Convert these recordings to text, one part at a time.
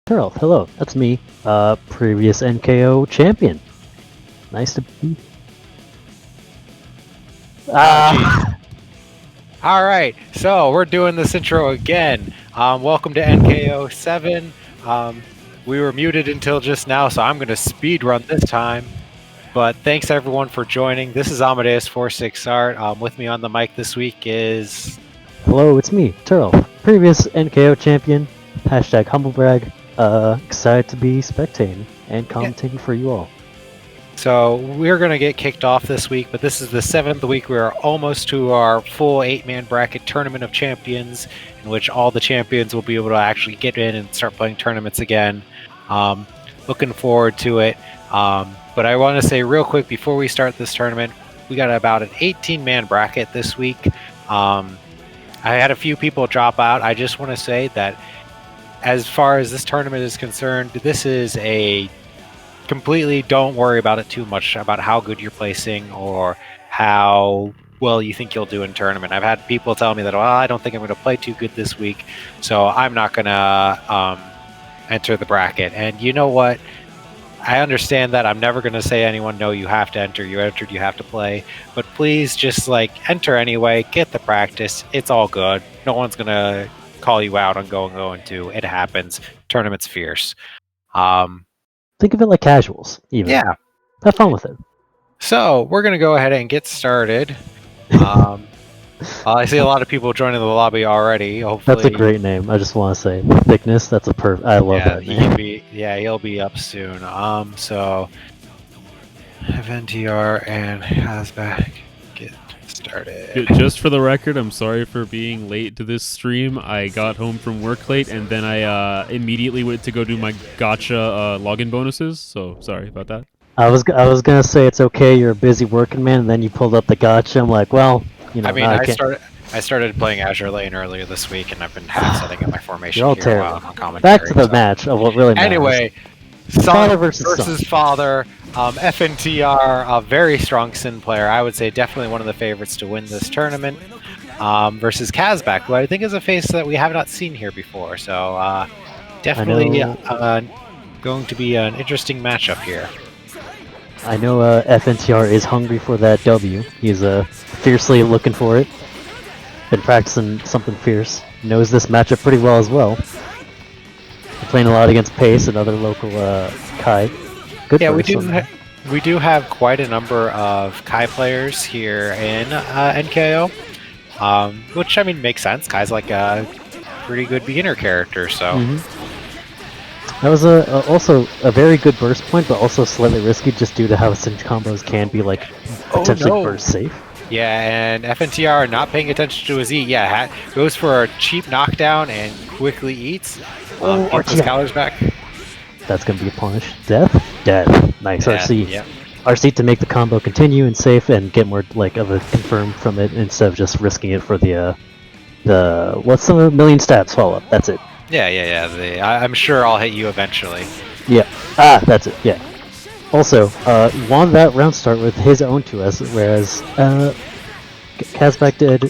Pearl, hello, that's me, previous NKO champion. Nice to be. All right, so we're doing this intro again. Welcome to NKO 7. We were muted until just now, so I'm going to speed run this time. But thanks everyone for joining. This is Amadeus46 Art. With me on the mic this week is. Hello, it's me, Turl, previous NKO champion. Hashtag humblebrag. Excited to be spectating and commentating for you all. So we're going to get kicked off this week, but this is the 7th week. We are almost to our full 8-man bracket tournament of champions, in which all the champions will be able to actually get in and start playing tournaments again. Looking forward to it. But I want to say real quick before we start this tournament, we got about an 18-man bracket this week. I had a few people drop out. I just want to say that as far as this tournament is concerned, this is a completely don't worry about it too much about how good you're placing or how well you think you'll do in tournament. I've had people tell me that, well, I don't think I'm going to play too good this week, so I'm not going to enter the bracket. And you know what? I understand that. I'm never going to say anyone, no, you have to enter. You entered, you have to play. But please just enter anyway. Get the practice. It's all good. No one's going to call you out on going to. It happens. Tournament's fierce. Think of it like casuals, even. Yeah. Have fun with it. So, we're going to go ahead and get started. I see a lot of people joining the lobby already. Hopefully, that's a great name. I just want to say Thickness. That's a I love that name. He'll be up soon. So FNTR and Hasback get started. Just for the record, I'm sorry for being late to this stream. I got home from work late, and then I immediately went to go do my gacha login bonuses. So sorry about that. I was gonna say it's okay. You're a busy working man, and then you pulled up the gacha. I'm like, well. You know, I started playing Azure Lane earlier this week, and I've been setting up my formation. You're all here terrible. on commentary. Back to the match of what really matters. Anyway, son versus father. FNTR, a very strong Sin player. I would say definitely one of the favorites to win this tournament. Versus Kazbak, who I think is a face that we have not seen here before. So definitely going to be an interesting matchup here. I know FNTR is hungry for that W. He's fiercely looking for it. Been practicing something fierce. Knows this matchup pretty well as well. We're playing a lot against Pace, another local Kai. Good. Yeah, we do have quite a number of Kai players here in NKO, which I mean makes sense. Kai's like a pretty good beginner character, so. Mm-hmm. That was also a very good burst point, but also slightly risky just due to how Cinch combos can be potentially burst safe. Yeah, and FNTR not paying attention to his E. Yeah, goes for a cheap knockdown and quickly eats. Gets his counters back. That's going to be a punish. Death. Nice RC. Yep. RC to make the combo continue and safe and get more of a confirm from it instead of just risking it for the what's the million stats follow-up. That's it. Yeah. I'm sure I'll hit you eventually. Yeah. That's it. Yeah. Also, won that round start with his own 2S, whereas Kazbak did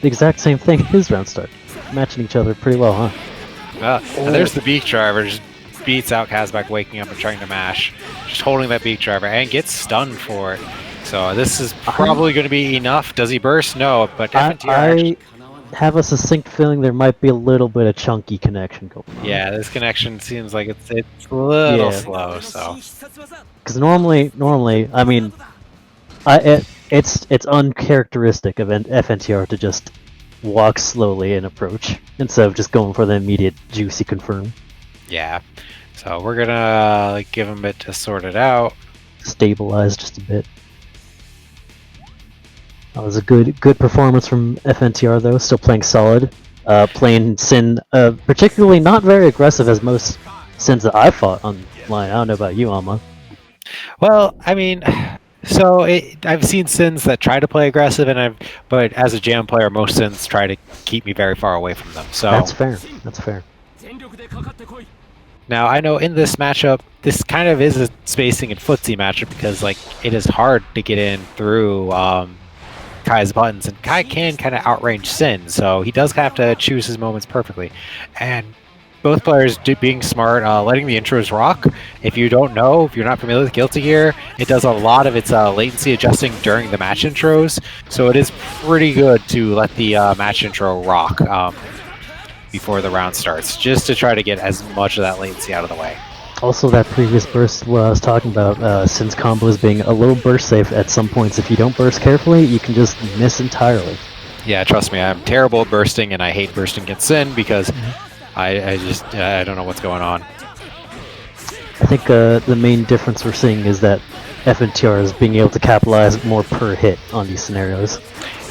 the exact same thing his round start, matching each other pretty well, huh? And there's the beak driver, just beats out Kazbak waking up and trying to mash, just holding that beak driver and gets stunned for it. So this is probably going to be enough. Does he burst? No, but I have a succinct feeling there might be a little bit of chunky connection going on. Yeah, this connection seems like it's a little slow. So, because normally, I mean, it's uncharacteristic of FNTR to just walk slowly and approach instead of just going for the immediate juicy confirm. Yeah, so we're gonna give him a bit to sort it out, stabilize just a bit. That was a good performance from FNTR though, still playing solid. Playing Sin, particularly not very aggressive as most Sins that I've fought online. I don't know about you, Alma. Well, I mean, so I've seen Sins that try to play aggressive, but as a jam player, most Sins try to keep me very far away from them. So that's fair. Now, I know in this matchup, this kind of is a spacing and footsie matchup because it is hard to get in through Kai's buttons, and Kai can kind of outrange Sin, so he does have to choose his moments perfectly. And both players being smart, letting the intros rock. If you don't know, if you're not familiar with Guilty Gear, it does a lot of its latency adjusting during the match intros, so it is pretty good to let the match intro rock before the round starts, just to try to get as much of that latency out of the way. Also, that previous burst, what I was talking about, since combos being a little burst safe at some points, if you don't burst carefully, you can just miss entirely. Yeah, trust me, I'm terrible at bursting, and I hate bursting against Sin because I don't know what's going on. I think the main difference we're seeing is that FNTR is being able to capitalize more per hit on these scenarios.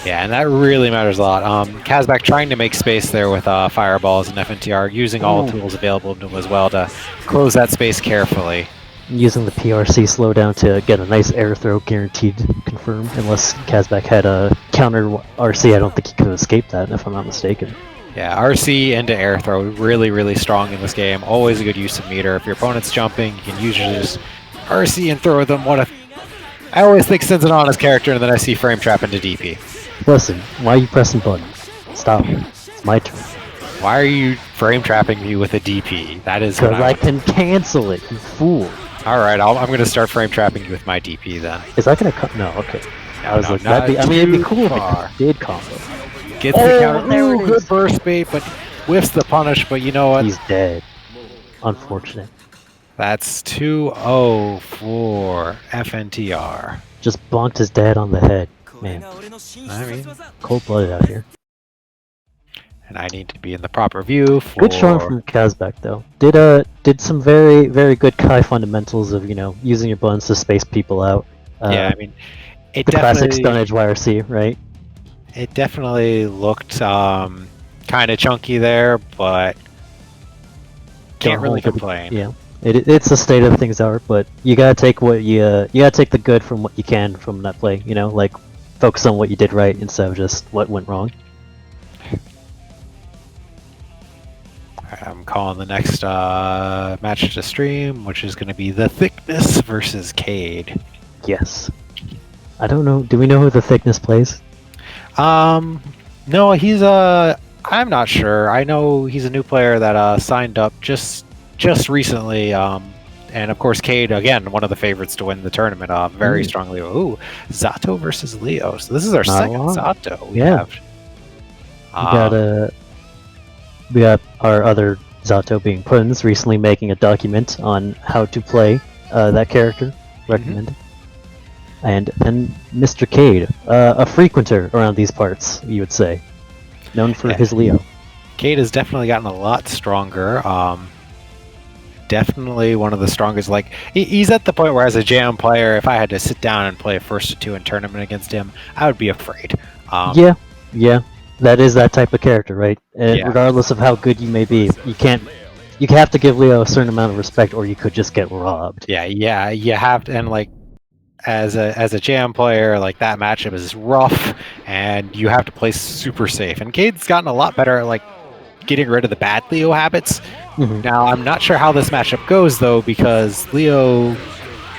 Yeah, and that really matters a lot. Kazbak trying to make space there with fireballs and FNTR, using all the tools available to him as well to close that space carefully. Using the PRC slowdown to get a nice air throw guaranteed confirm, unless Kazbak had a counter RC, I don't think he could have escaped that, if I'm not mistaken. Yeah, RC into air throw, really, really strong in this game. Always a good use of meter. If your opponent's jumping, you can usually just RC and throw them. I always think Sin's an honest character, and then I see frame trap into DP. Listen, why are you pressing buttons? Stop. It's my turn. Why are you frame trapping me with a DP? That is because I can cancel it, you fool. Alright, I'm going to start frame trapping you with my DP then. Is that going to No, okay. No, I was like, it'd be cool if it did combo. Gets the counter. There good burst bait, but whiffs the punish, but you know what? He's dead. Unfortunate. That's 2-0 for FNTR. Just bonked his dad on the head. Man. I mean, cold-blooded out here. And I need to be in the proper view for... Good showing from Kazbak, though. Did some very, very good Kai fundamentals of, using your buttons to space people out. Yeah, I mean, the classic stun edge YRC, right? It definitely looked kind of chunky there, but can't really complain. Yeah, it's the state of things are, but you gotta take the good from what you can from that play. Like focus on what you did right instead of just what went wrong. I'm calling the next match to stream, which is going to be The Thickness versus Cade. Yes. I don't know. Do we know who The Thickness plays? No, he's I'm not sure. I know he's a new player that signed up just recently. And of course, Cade again, one of the favorites to win the tournament. Very strongly. Ooh, Zato versus Leo. So this is our second Zato we have. We got our other Zato being Puns recently making a document on how to play that character. Recommended. And then Mr. Cade, a frequenter around these parts, you would say. Known for his Leo. Cade has definitely gotten a lot stronger. Definitely one of the strongest. Like, he's at the point where as a jam player, if I had to sit down and play a 1-2 in tournament against him, I would be afraid. Yeah. That is that type of character, right? Regardless of how good you may be, you have to give Leo a certain amount of respect or you could just get robbed. Yeah, you have to, and like, as a jam player, like that matchup is rough, and you have to play super safe. And Cade's gotten a lot better at like getting rid of the bad Leo habits. Now I'm not sure how this matchup goes though, because Leo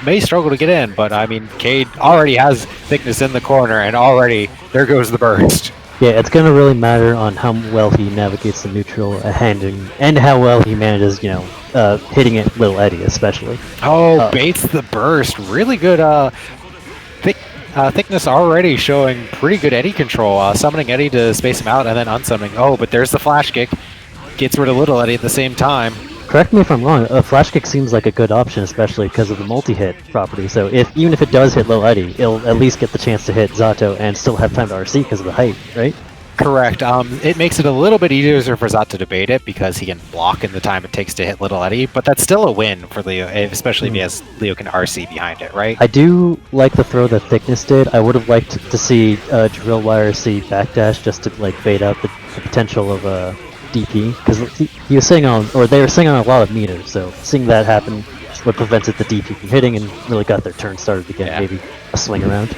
may struggle to get in. But I mean, Cade already has Thickness in the corner, and already there goes the burst. Yeah, it's gonna really matter on how well he navigates the neutral and how well he manages, hitting it Little Eddie especially. Baits the burst. Really good Thickness already showing pretty good Eddie control. Summoning Eddie to space him out and then unsummoning. Oh, but there's the flash kick. Gets rid of Little Eddie at the same time. Correct me if I'm wrong, a flash kick seems like a good option, especially because of the multi-hit property. So even if it does hit Little Eddie, it'll at least get the chance to hit Zato and still have time to RC because of the height, right? Correct. It makes it a little bit easier for Zato to bait it because he can block in the time it takes to hit Little Eddie, but that's still a win for Leo, especially if Leo can RC behind it, right? I do like the throw that Thickness did. I would have liked to see Drill YRC backdash just to like bait out the potential of DP, because he was sitting on, or they were sitting on a lot of meters, so seeing that happen what prevented the DP from hitting and really got their turn started to get maybe a swing around.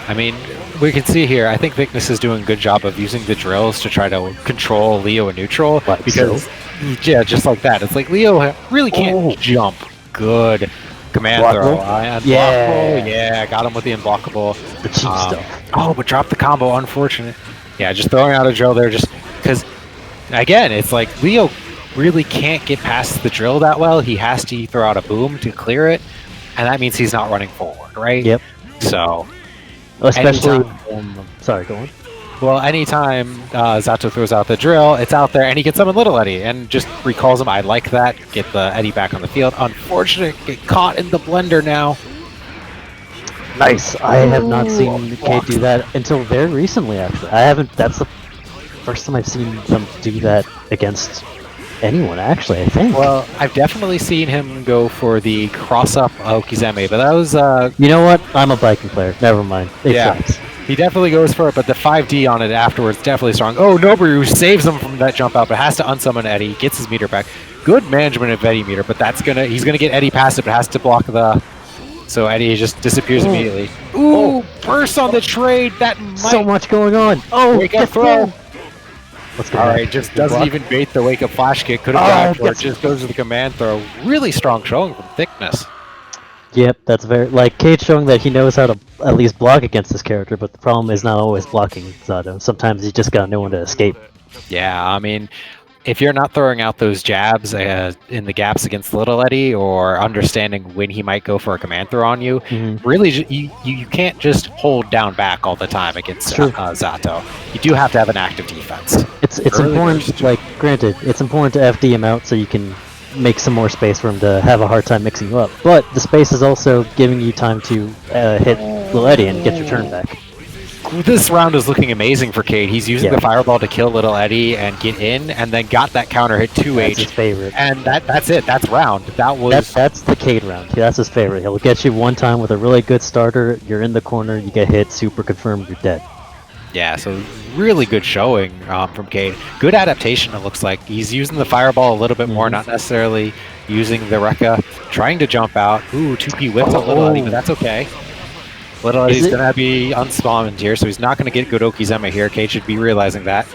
I mean, we can see here, I think Thickness is doing a good job of using the drills to try to control Leo in neutral, because, just like that. It's like Leo really can't jump. Good command throw. Yeah, got him with the unblockable. The cheap stuff. Oh, but dropped the combo, unfortunate. Yeah, just throwing out a drill there just because, again, it's like Leo really can't get past the drill that well. He has to throw out a boom to clear it, and that means he's not running forward, right? Yep. So, Especially. anytime- Sorry, go on. well, anytime Zato throws out the drill, it's out there, and he gets summon Little Eddie, and just recalls him. I like that. Get the Eddie back on the field. Unfortunate, get caught in the blender now. Nice. I have not seen Cade do that until very recently. Actually, I haven't. That's the first time I've seen them do that against anyone. Actually, I think. Well, I've definitely seen him go for the cross-up Okizeme, but that was You know what? I'm a Viking player. Never mind. It Yeah. tracks. he definitely goes for it, but the 5D on it afterwards definitely strong. Oh, Nobiru saves him from that jump out, but has to unsummon Eddie, gets his meter back. Good management of Eddie meter, but he's gonna get Eddie past it, but has to block the. So Eddie just disappears immediately. Ooh, burst on the trade. That might So much going on. Oh, wake up get throw. through. Let's go. All back. right, just Good doesn't block. even bait the wake up flash kick. Could have Oh, gone for it. gets- Just goes to the command throw. Really strong showing from Thickness. Yep, that's very like Cade showing that he knows how to at least block against this character, but the problem is not always blocking Zato. Sometimes you just gotta know when to escape. Yeah, I mean, if you're not throwing out those jabs in the gaps against Little Eddie, or understanding when he might go for a command throw on you, really you can't just hold down back all the time against True. Zato. You do have to have an active defense. It's Early important. burst. Like, granted, it's important to FD him out so you can make some more space for him to have a hard time mixing you up. But the space is also giving you time to hit Lil Eddie and get your turn back. This round is looking amazing for Cade. He's using Yeah. the Fireball to kill Little Eddie and get in, and then got that counter hit 2H. That's his favorite. And that's it. That's round. That was That's the Cade round. That's his favorite. He'll get you one time with a really good starter. You're in the corner. You get hit. Super confirmed. You're dead. yeah. So really good showing from Cade. Good adaptation. It looks like he's using the Fireball a little bit more, not necessarily using the Rekka. Trying to jump out. Ooh, 2P whips on Little Eddie, but that's okay. Little Is Eddie's it- gonna be unspawned here, so he's not gonna get good Okizeme here. Cade should be realizing that.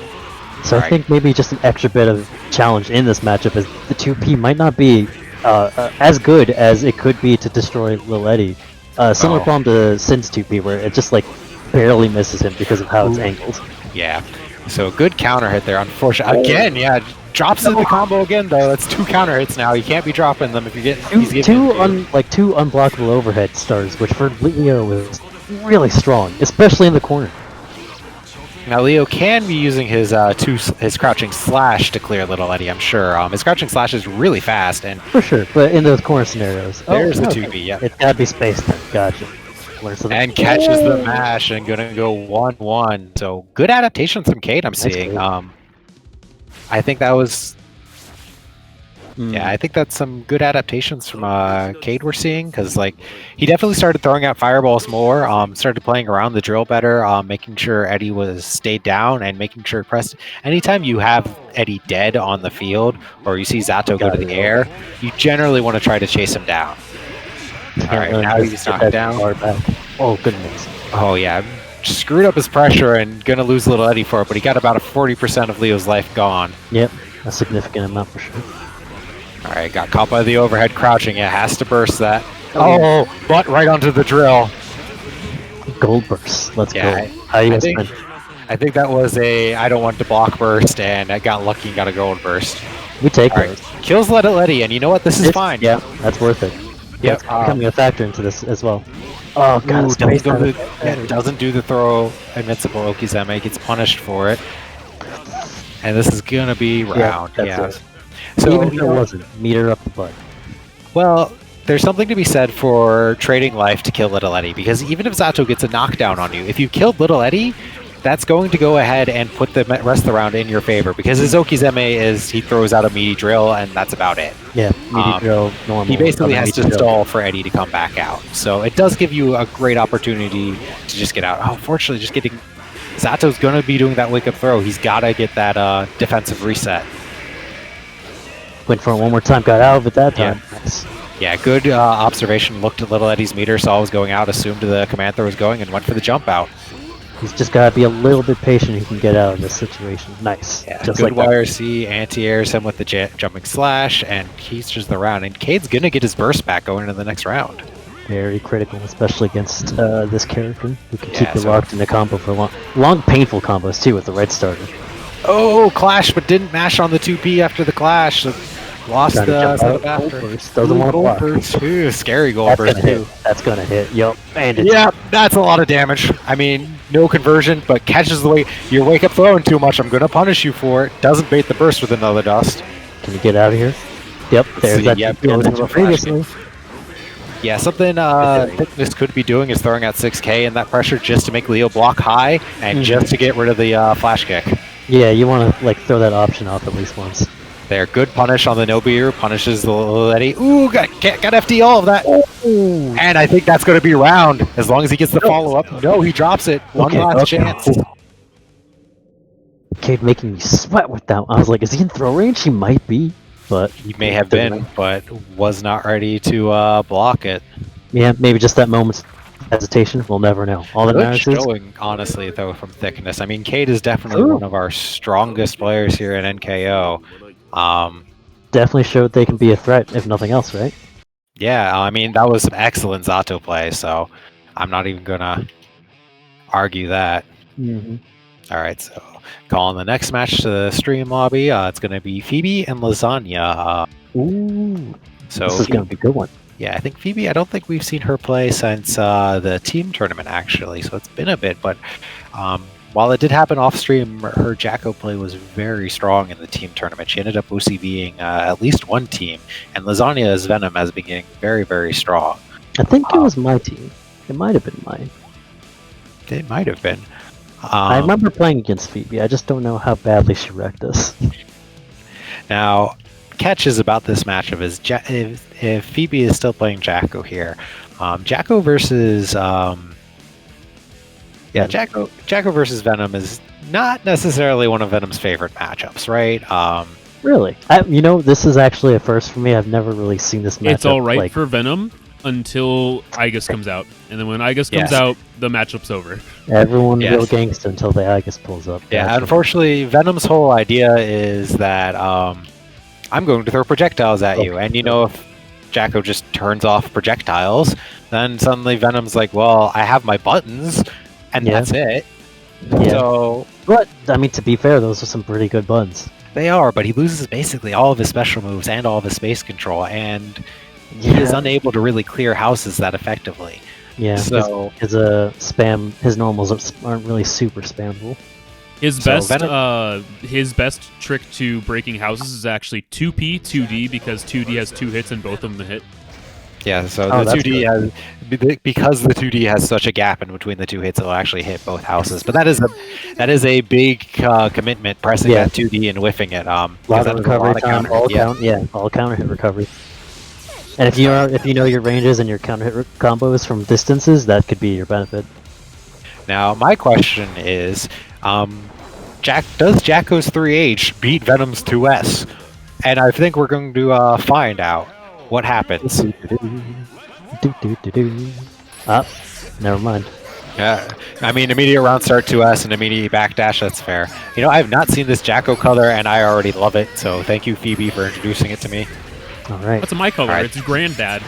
So I Alright. think maybe just an extra bit of challenge in this matchup is the 2P might not be as good as it could be to destroy Lil Eddie. Similar Oh. problem to Sin's 2P where it just like barely misses him because of how it's Ooh. angled. Yeah. So good counter hit there. Unfortunately, again, yeah, drops in the combo again though. That's 2 counter hits now. You can't be dropping them if you get. He's Two giving it to you. two unblockable overhead stars, which for Leo was really strong, especially in the corner. Now Leo can be using his his crouching slash to clear Little Eddie. I'm sure. His crouching slash is really fast, and For sure, but in those corner scenarios. There's the okay. 2B, yeah. It's gotta be spaced then. Gotcha. Learn something. and catches the mash and gonna go 1-1. So good adaptations from Cade. I'm Nice seeing. Cade. I think that was. Mm. Yeah, I think that's some good adaptations from Cade we're seeing, because like he definitely started throwing out fireballs more, started playing around the drill better, making sure Eddie was stayed down and making sure pressed. Anytime you have Eddie dead on the field or you see Zato go to the air, you generally want to try to chase him down. All right, now Just he's get knocked that down. bar back. Oh goodness. Oh yeah, screwed up his pressure and gonna lose Little Eddie for it, but he got about a 40% of Leo's life gone. Yep, a significant amount for sure. All right, got caught by the overhead crouching. Yeah, has to burst that. Oh, but right onto the drill. Gold burst. Let's Yeah, go. How you I guys think, been? I think that was a I don't want to block burst, and I got lucky and got a gold burst. We take All right, those. kills Little Eddie, and you know what? This is It's- fine. Yeah, that's worth it. Yep, It's becoming a factor into this as well. Oh god, Ooh, it's doesn't, spaced do out the, of yeah, it. doesn't do the throw invincible Okizeme, gets punished for it. And this is gonna be round. that's Yeah. it. So Even if you it know, wasn't, meter up the butt. well, there's something to be said for trading life to kill Little Eddie, because even if Zato gets a knockdown on you, if you killed Little Eddie, that's going to go ahead and put the rest of the round in your favor, because his Okizeme is he throws out a meaty drill and that's about it. Yeah, meaty drill, normal. He basically other has meaty to drill. stall for Eddie to come back out. So it does give you a great opportunity to just get out. Oh, unfortunately, just getting Zato's going to be doing that wake up throw. He's got to get that defensive reset. Went for it one more time, got out of it that time. Nice. Yeah, good observation. Looked at Little Eddie's meter, saw it was going out, assumed the command throw was going, and went for the jump out. He's just gotta be a little bit patient. He can get out of this situation. Nice. Yeah, just good like that. YRC, anti-airs him with the jumping slash, and he's just the round. And Cade's going to get his burst back going into the next round. Very critical, especially against this character who can Yeah, keep you so- locked in the combo for long, painful combos too with the right starter. Oh, clash, but didn't mash on the 2P after the clash. So lost Trying to the jump setup out. after. Gold doesn't want to block. Ooh, scary gold That's burst gonna hit. too. That's gonna hit. Yup. And it's Yeah, that's a lot of damage. I mean, no conversion, but catches the way your wake up throwing too much. I'm gonna punish you for it. Doesn't bait the burst with another dust. Can you get out of here? Yep, there's see, that yep, TP I goes into mentioned a flash previously. Yeah, something Thickness could be doing is throwing out 6k in that pressure just to make Leo block high and just to get rid of the flash kick. Yeah, you want to like throw that option off at least once. There, good punish on the Nobiru, punishes the Letty. Ooh, got FD all of that. Ooh. And I think that's going to be round, as long as he gets the follow-up. No, he drops it. One last chance. Cade making me sweat with that. I was like, is he in throw range? He might be, but He may have been, but was not ready to block it. yeah, maybe just that moment's hesitation. We'll never know. All that Good matters is showing, honestly, though, from Thickness. I mean, Cade is definitely one of our strongest players here at NKO. definitely showed they can be a threat, if nothing else, right? Yeah, I mean, that was some excellent Zato play, so I'm not even going to argue that. All right, so calling the next match to the stream lobby. It's going to be Phoebe and Lasagna. Ooh, So this is going to be a good one. Yeah, I think Phoebe, I don't think we've seen her play since the team tournament, actually, so it's been a bit, but while it did happen off stream, her Jacko play was very strong in the team tournament. She ended up OCVing at least one team, and Lasagna's Venom has been getting very, very strong. I think it was my team. It might have been mine. It might have been. I remember playing against Phoebe. I just don't know how badly she wrecked us. Now, catch is about this matchup is if Phoebe is still playing Jacko here, Jacko versus Jacko versus Venom is not necessarily one of Venom's favorite matchups, right? Really? You know, this is actually a first for me. I've never really seen this matchup. It's all right like, for Venom until Igus comes out, and then when Igus comes out, the matchup's over. Everyone real gangsta until the Igus pulls up. Yeah, Gotcha. unfortunately, Venom's whole idea is that I'm going to throw projectiles at you, and you know, if Jacko just turns off projectiles, then suddenly Venom's like, well, I have my buttons, and that's it. Yeah. So, but I mean, to be fair, those are some pretty good buttons. They are, but he loses basically all of his special moves and all of his space control, and he is unable to really clear houses that effectively. Yeah, so his his normals aren't really super spammable. His best trick to breaking houses is actually 2P, 2D, because 2D has 2 hits and both of them hit. Yeah, so the 2D has, because the 2D has such a gap in between the 2 hits, it'll actually hit both houses. But that is a big commitment, pressing that 2D and whiffing it. A lot of recovery time, all counter hit recovery. And if you know your ranges and your counter hit combos from distances, that could be your benefit. Now, my question is, does Jacko's 3H beat Venom's 2S? And I think we're going to find out what happens. Never mind. Yeah, I mean, immediate round start 2S and immediate backdash, that's fair. You know, I have not seen this Jacko color, and I already love it, so thank you, Phoebe, for introducing it to me. All right. What's my color? It's Granddad.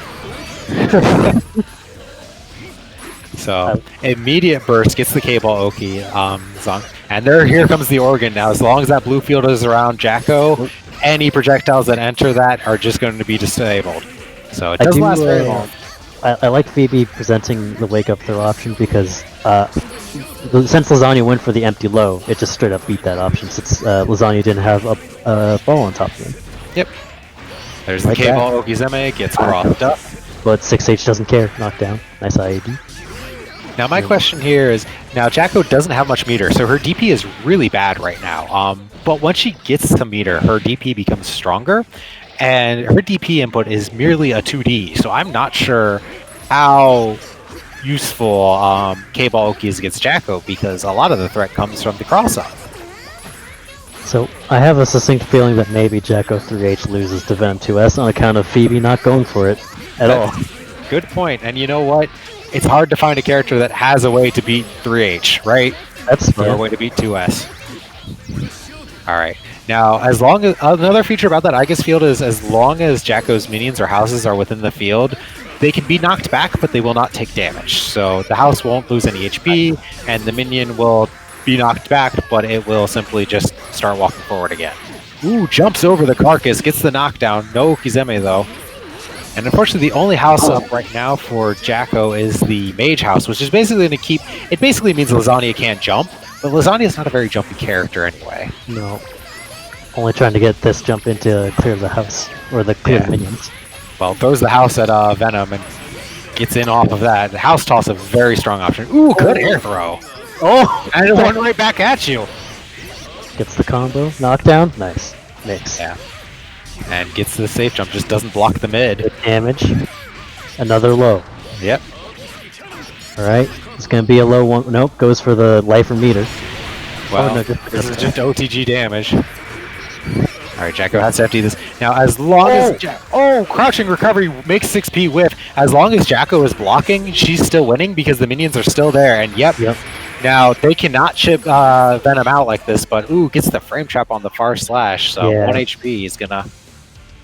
So, immediate burst gets the K-Ball Oki, and here comes the organ. Now, as long as that blue field is around Jacko, any projectiles that enter that are just going to be disabled. So it doesn't last very long. I like Phoebe presenting the wake up throw option because since Lasagna went for the empty low, it just straight up beat that option since Lasagna didn't have a ball on top of him. Yep. There's the K-Ball Okizeme, gets crossed up. But 6H doesn't care. Knockdown. Nice IAD. Now my question here is, now Jacko doesn't have much meter, so her DP is really bad right now. But once she gets to meter, her DP becomes stronger, and her DP input is merely a 2D, so I'm not sure how useful K-Ball Oki is against Jacko, because a lot of the threat comes from the cross-up. So I have a succinct feeling that maybe Jacko 3H loses to Venom 2S on account of Phoebe not going for it at all. Good point, and you know what? It's hard to find a character that has a way to beat 3H, right? That's fair. Or a way to beat 2S. Alright. Now, as long as another feature about that Igus field is as long as Jacko's minions or houses are within the field, they can be knocked back, but they will not take damage. So the house won't lose any HP, and the minion will be knocked back, but it will simply just start walking forward again. Ooh, jumps over the carcass, gets the knockdown. No Okizeme though. And unfortunately, the only house up right now for Jacko is the Mage House, which is basically going to keep... It basically means Lasagna can't jump, but Lasagna is not a very jumpy character anyway. No. Only trying to get this jump in to clear the house, or the clear the minions. Well, throws the house at Venom and gets in off of that. The house toss a very strong option. Ooh, good air throw. Oh! And it went right back at you. Gets the combo. Knockdown. Nice. Mix. Yeah. And gets the safe jump, just doesn't block the mid. Good damage. Another low. Yep. Alright. It's going to be a low one. Nope. Goes for the life or meter. Well, no, this is just OTG damage. Alright, Jacko has to FD this. Now, as long as... crouching recovery makes 6P whiff. As long as Jacko is blocking, she's still winning because the minions are still there. And yep. Now, they cannot chip Venom out like this, but ooh, gets the frame trap on the far slash. So 1 HP is gonna...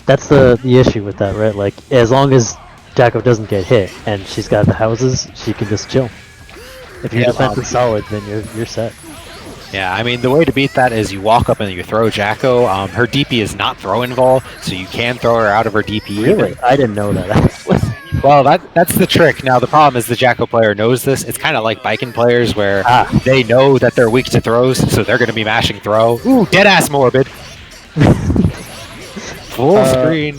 That's the issue with that, right? Like, as long as Jacko doesn't get hit and she's got the houses, she can just chill. If your defense is solid, then you're set. Yeah, I mean, the way to beat that is you walk up and you throw Jacko. Her DP is not throw invul, so you can throw her out of her DP. Really? I didn't know that. Well, that's the trick. Now, the problem is the Jacko player knows this. It's kind of like Biken players where they know that they're weak to throws, so they're going to be mashing throw. Ooh, deadass Morbid. Full screen.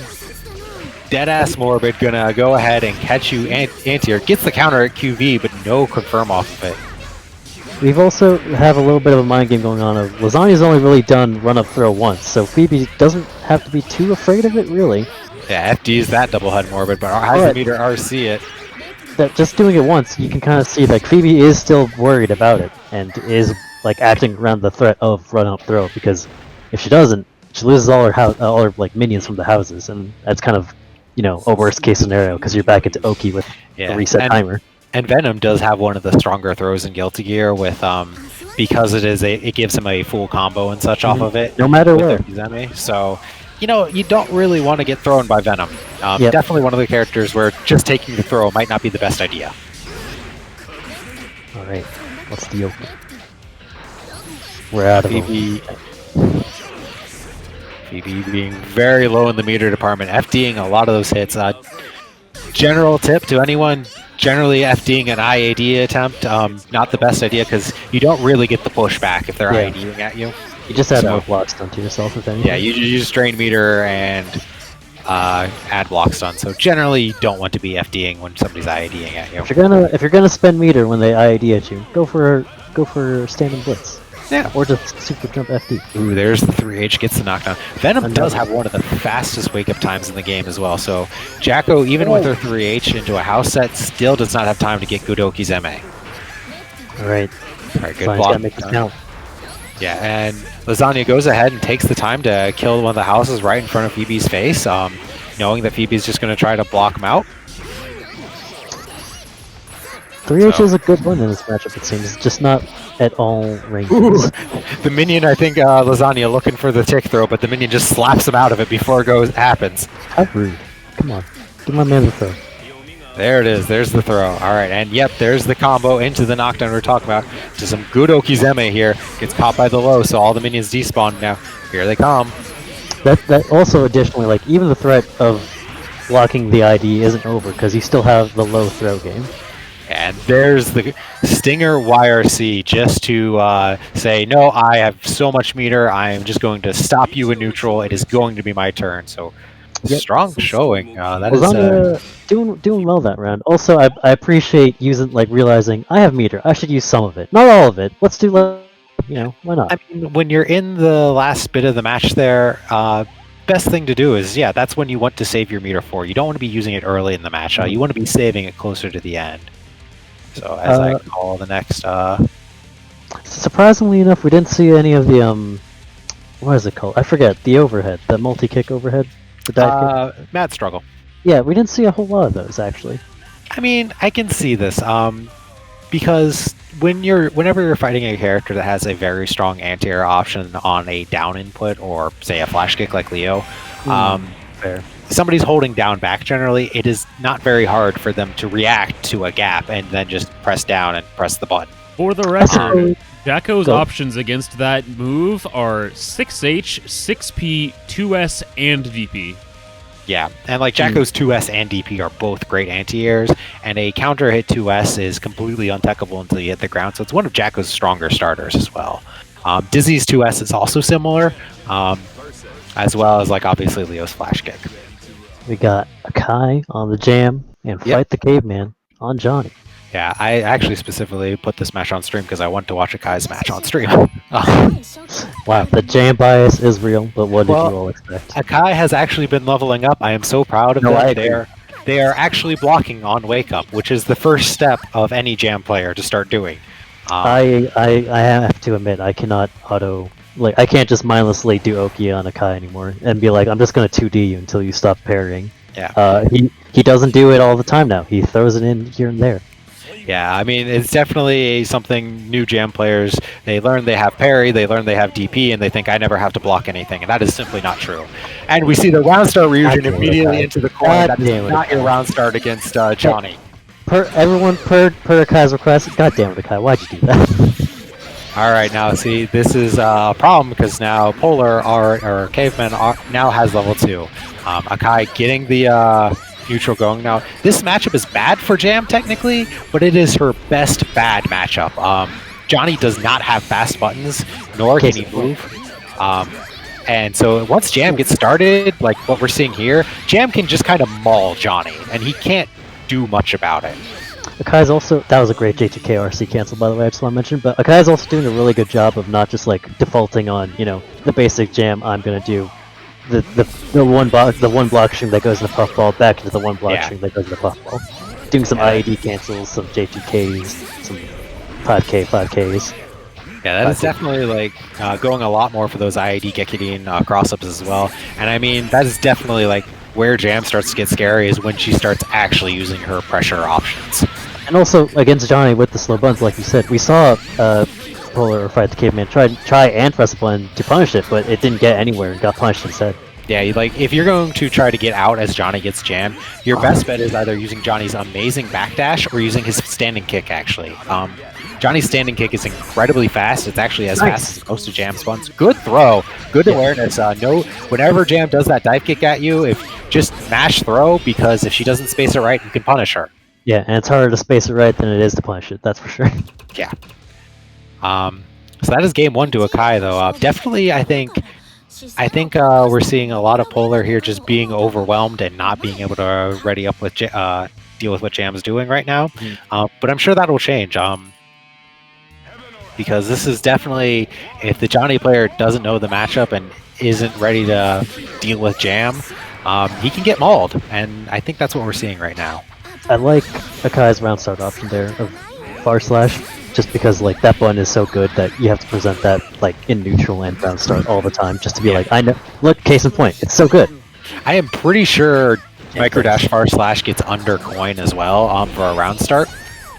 Deadass Morbid gonna go ahead and catch you anti-air. Gets the counter at QV, but no confirm off of it. We've also have a little bit of a mind game going on of Lasagna's only really done run up throw once, so Phoebe doesn't have to be too afraid of it, really. Yeah, FD's that double head Morbid, but has the meter RC it. That just doing it once, you can kind of see like Phoebe is still worried about it and is like acting around the threat of run up throw, because if she doesn't, she loses all her like minions from the houses, and that's kind of, you know, a worst case scenario because you're back into Oki with a reset timer. And Venom does have one of the stronger throws in Guilty Gear with because it gives him a full combo and such off of it. No matter where. So, you know, you don't really want to get thrown by Venom. Definitely one of the characters where just taking the throw might not be the best idea. All right, what's the Oki? We're out of Phoebe being very low in the meter department, FDing a lot of those hits. General tip to anyone generally FDing an IAD attempt, not the best idea because you don't really get the pushback if they're IADing at you. You just add more block stun to yourself, if anything. Yeah, you just drain meter and add block stun. So generally, you don't want to be FDing when somebody's IADing at you. If you're gonna spend meter when they IAD at you, go for standing blitz. Yeah, or just super jump FD. Ooh, there's the 3H, gets the knockdown. Venom does have one of the fastest wake-up times in the game as well, so Jacko, even with her 3H into a house set, still does not have time to get good Okizeme. Alright, good block. Make it count. Yeah, and Lasagna goes ahead and takes the time to kill one of the houses right in front of Phoebe's face, knowing that Phoebe's just going to try to block him out. 3H is a good one in this matchup, it seems. Just not at all ranges. The minion, I think, Lasagna looking for the tick throw, but the minion just slaps him out of it before it happens. How rude. Come on. Give my man the throw. There it is. There's the throw. All right, and yep, there's the combo into the knockdown we're talking about. Just some good Okizeme here. Gets caught by the low, so all the minions despawn now. Here they come. That also additionally, like, even the threat of blocking the ID isn't over because you still have the low throw game. And there's the Stinger YRC just to say, no, I have so much meter, I am just going to stop you in neutral. It is going to be my turn. So strong showing. That is doing well that round. Also, I appreciate realizing I have meter. I should use some of it, not all of it. Let's do, why not? I mean, when you're in the last bit of the match there, best thing to do is, that's when you want to save your meter for. You don't want to be using it early in the match. You want to be saving it closer to the end. So as I call the next... Surprisingly enough, we didn't see any of the, what is it called? I forget, the overhead, the multi-kick overhead? The dive kick? Mad Struggle. Yeah, we didn't see a whole lot of those, actually. I mean, I can see this, because whenever you're fighting a character that has a very strong anti-air option on a down input, or say a flash kick like Leo, fair. Somebody's holding down back generally, it is not very hard for them to react to a gap and then just press down and press the button. For the record, Jacko's Go. options against that move are 6H, 6P, 2S, and DP. Yeah, and like Jacko's 2S and DP are both great anti-airs, and a counter hit 2S is completely untechable until you hit the ground, so it's one of Jacko's stronger starters as well. Dizzy's 2S is also similar, as well as like obviously Leo's flash kick. We got Akai on the jam and Fight the Caveman on Johnny. Yeah, I actually specifically put this match on stream because I want to watch Akai's match on stream. Wow, the jam bias is real, but what did Well, you all expect? Akai has actually been leveling up. I am so proud of No, I them. agree. They are actually blocking on Wake Up, which is the first step of any jam player to start doing. I have to admit, I cannot I can't just mindlessly do Oki on Akai anymore and be like, I'm just gonna 2D you until you stop parrying. Yeah. He doesn't do it all the time now. He throws it in here and there. Yeah, I mean, it's definitely something new jam players, they learn they have parry, they learn they have DP, and they think I never have to block anything, and that is simply not true. And we see the round start Ryujin immediately into the corner. That is not your round start against Johnny. Per Akai's request, God damn it, Akai, why'd you do that? All right, now see, this is a problem because now Polar, or Caveman, now has level 2. Akai getting the neutral going. Now, this matchup is bad for Jam technically, but it is her best bad matchup. Johnny does not have fast buttons, nor can he move. And so once Jam gets started, like what we're seeing here, Jam can just kind of maul Johnny, and he can't do much about it. Akai's also, that was a great J2K RC cancel, by the way, I just want to mention, but Akai's also doing a really good job of not just like defaulting on, you know, the basic Jam I'm gonna do. The one block string that goes in the puffball back into the one block string that goes in the puffball. Doing some IAD cancels, some J2Ks, some 5Ks. Yeah, that is definitely like going a lot more for those IAD Gekidine cross-ups as well. And I mean, that is definitely like where Jam starts to get scary is when she starts actually using her pressure options. And also against Johnny with the slow buns, like you said, we saw Polar or Fight the Caveman try and press a button to punish it, but it didn't get anywhere and got punished instead. Yeah, like if you're going to try to get out as Johnny gets jammed, your best bet is either using Johnny's amazing backdash or using his standing kick, actually. Johnny's standing kick is incredibly fast. It's actually as fast as most of Jam's buns. Good throw. Good awareness. Whenever Jam does that dive kick at you, just mash throw, because if she doesn't space it right, you can punish her. Yeah, and it's harder to space it right than it is to punish it, that's for sure. Yeah. So that is game 1 to Akai, though. Definitely, I think we're seeing a lot of Polar here just being overwhelmed and not being able to ready up with deal with what Jam's doing right now. But I'm sure that will change. Because this is definitely, if the Johnny player doesn't know the matchup and isn't ready to deal with Jam, he can get mauled, and I think that's what we're seeing right now. I like Akai's round start option there of bar slash, just because like that button is so good that you have to present that like in neutral and round start all the time, just to be like, I know. Look, case in point, it's so good. I am pretty sure micro dash far slash gets under coin as well for a round start,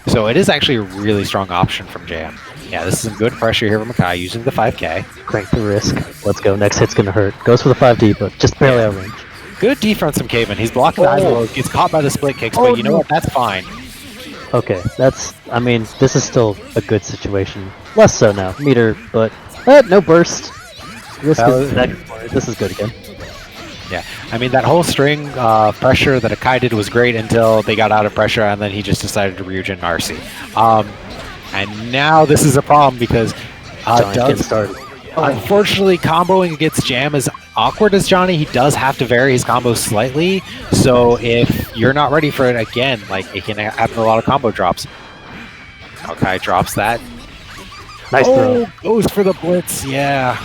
so it is actually a really strong option from Jam. Yeah, this is some good pressure here from Akai using the 5K. Crank the risk. Let's go. Next hit's gonna hurt. Goes for the 5D, but just barely out of range. Good defense from Caveman. He's blocking the eyes, gets caught by the split kicks, but you know what? That's fine. Okay, I mean, this is still a good situation. Less so now. Meter, but no burst. Risk is this is good again. Yeah, I mean, that whole string pressure that Akai did was great until they got out of pressure, and then he just decided to Ryujin RC. And now this is a problem because unfortunately, comboing against Jam is awkward as Johnny. He does have to vary his combos slightly, so if you're not ready for it again, like it can happen a lot of combo drops. Akai drops that. Nice throw. Goes for the blitz, yeah.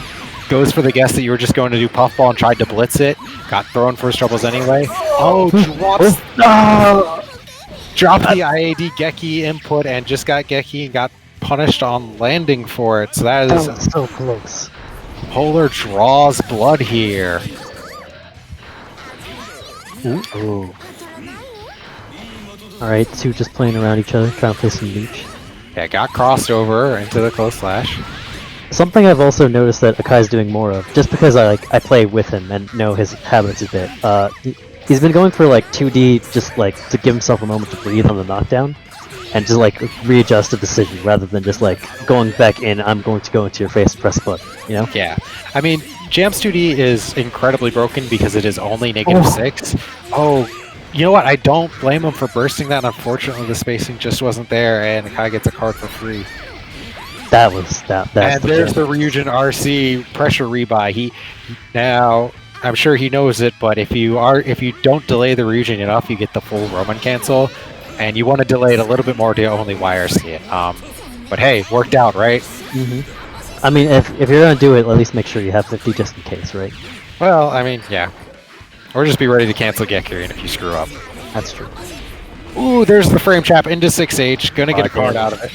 Goes for the guess that you were just going to do puffball and tried to blitz it. Got thrown first troubles anyway. Dropped the IAD Geki input and just got Geki and got punished on landing for it. So that is so close. Polar draws blood here. Ooh. Alright, two just playing around each other, trying to play some leech. Yeah, got crossed over into the close slash. Something I've also noticed that Akai's doing more of, just because I play with him and know his habits a bit. He's been going for like 2D, just like to give himself a moment to breathe on the knockdown, and just like readjust the decision rather than just like going back in. I'm going to go into your face and press a button. You know? Yeah. I mean, Jam's 2D is incredibly broken because it is only -6. Oh, you know what? I don't blame him for bursting that. Unfortunately, the spacing just wasn't there, and Kai gets a card for free. That was that. That's And the there's jam. the Ryujin RC pressure rebuy. Now, I'm sure he knows it, but if you don't delay the Ryujin enough, you get the full Roman cancel, and you want to delay it a little bit more to only YRC it. But hey, worked out, right? I mean, if you're gonna do it, at least make sure you have 50 just in case, right? Well, I mean, yeah. Or just be ready to cancel Gekurian if you screw up. That's true. Ooh, there's the frame trap into 6H. Gonna get a card damn. out of it.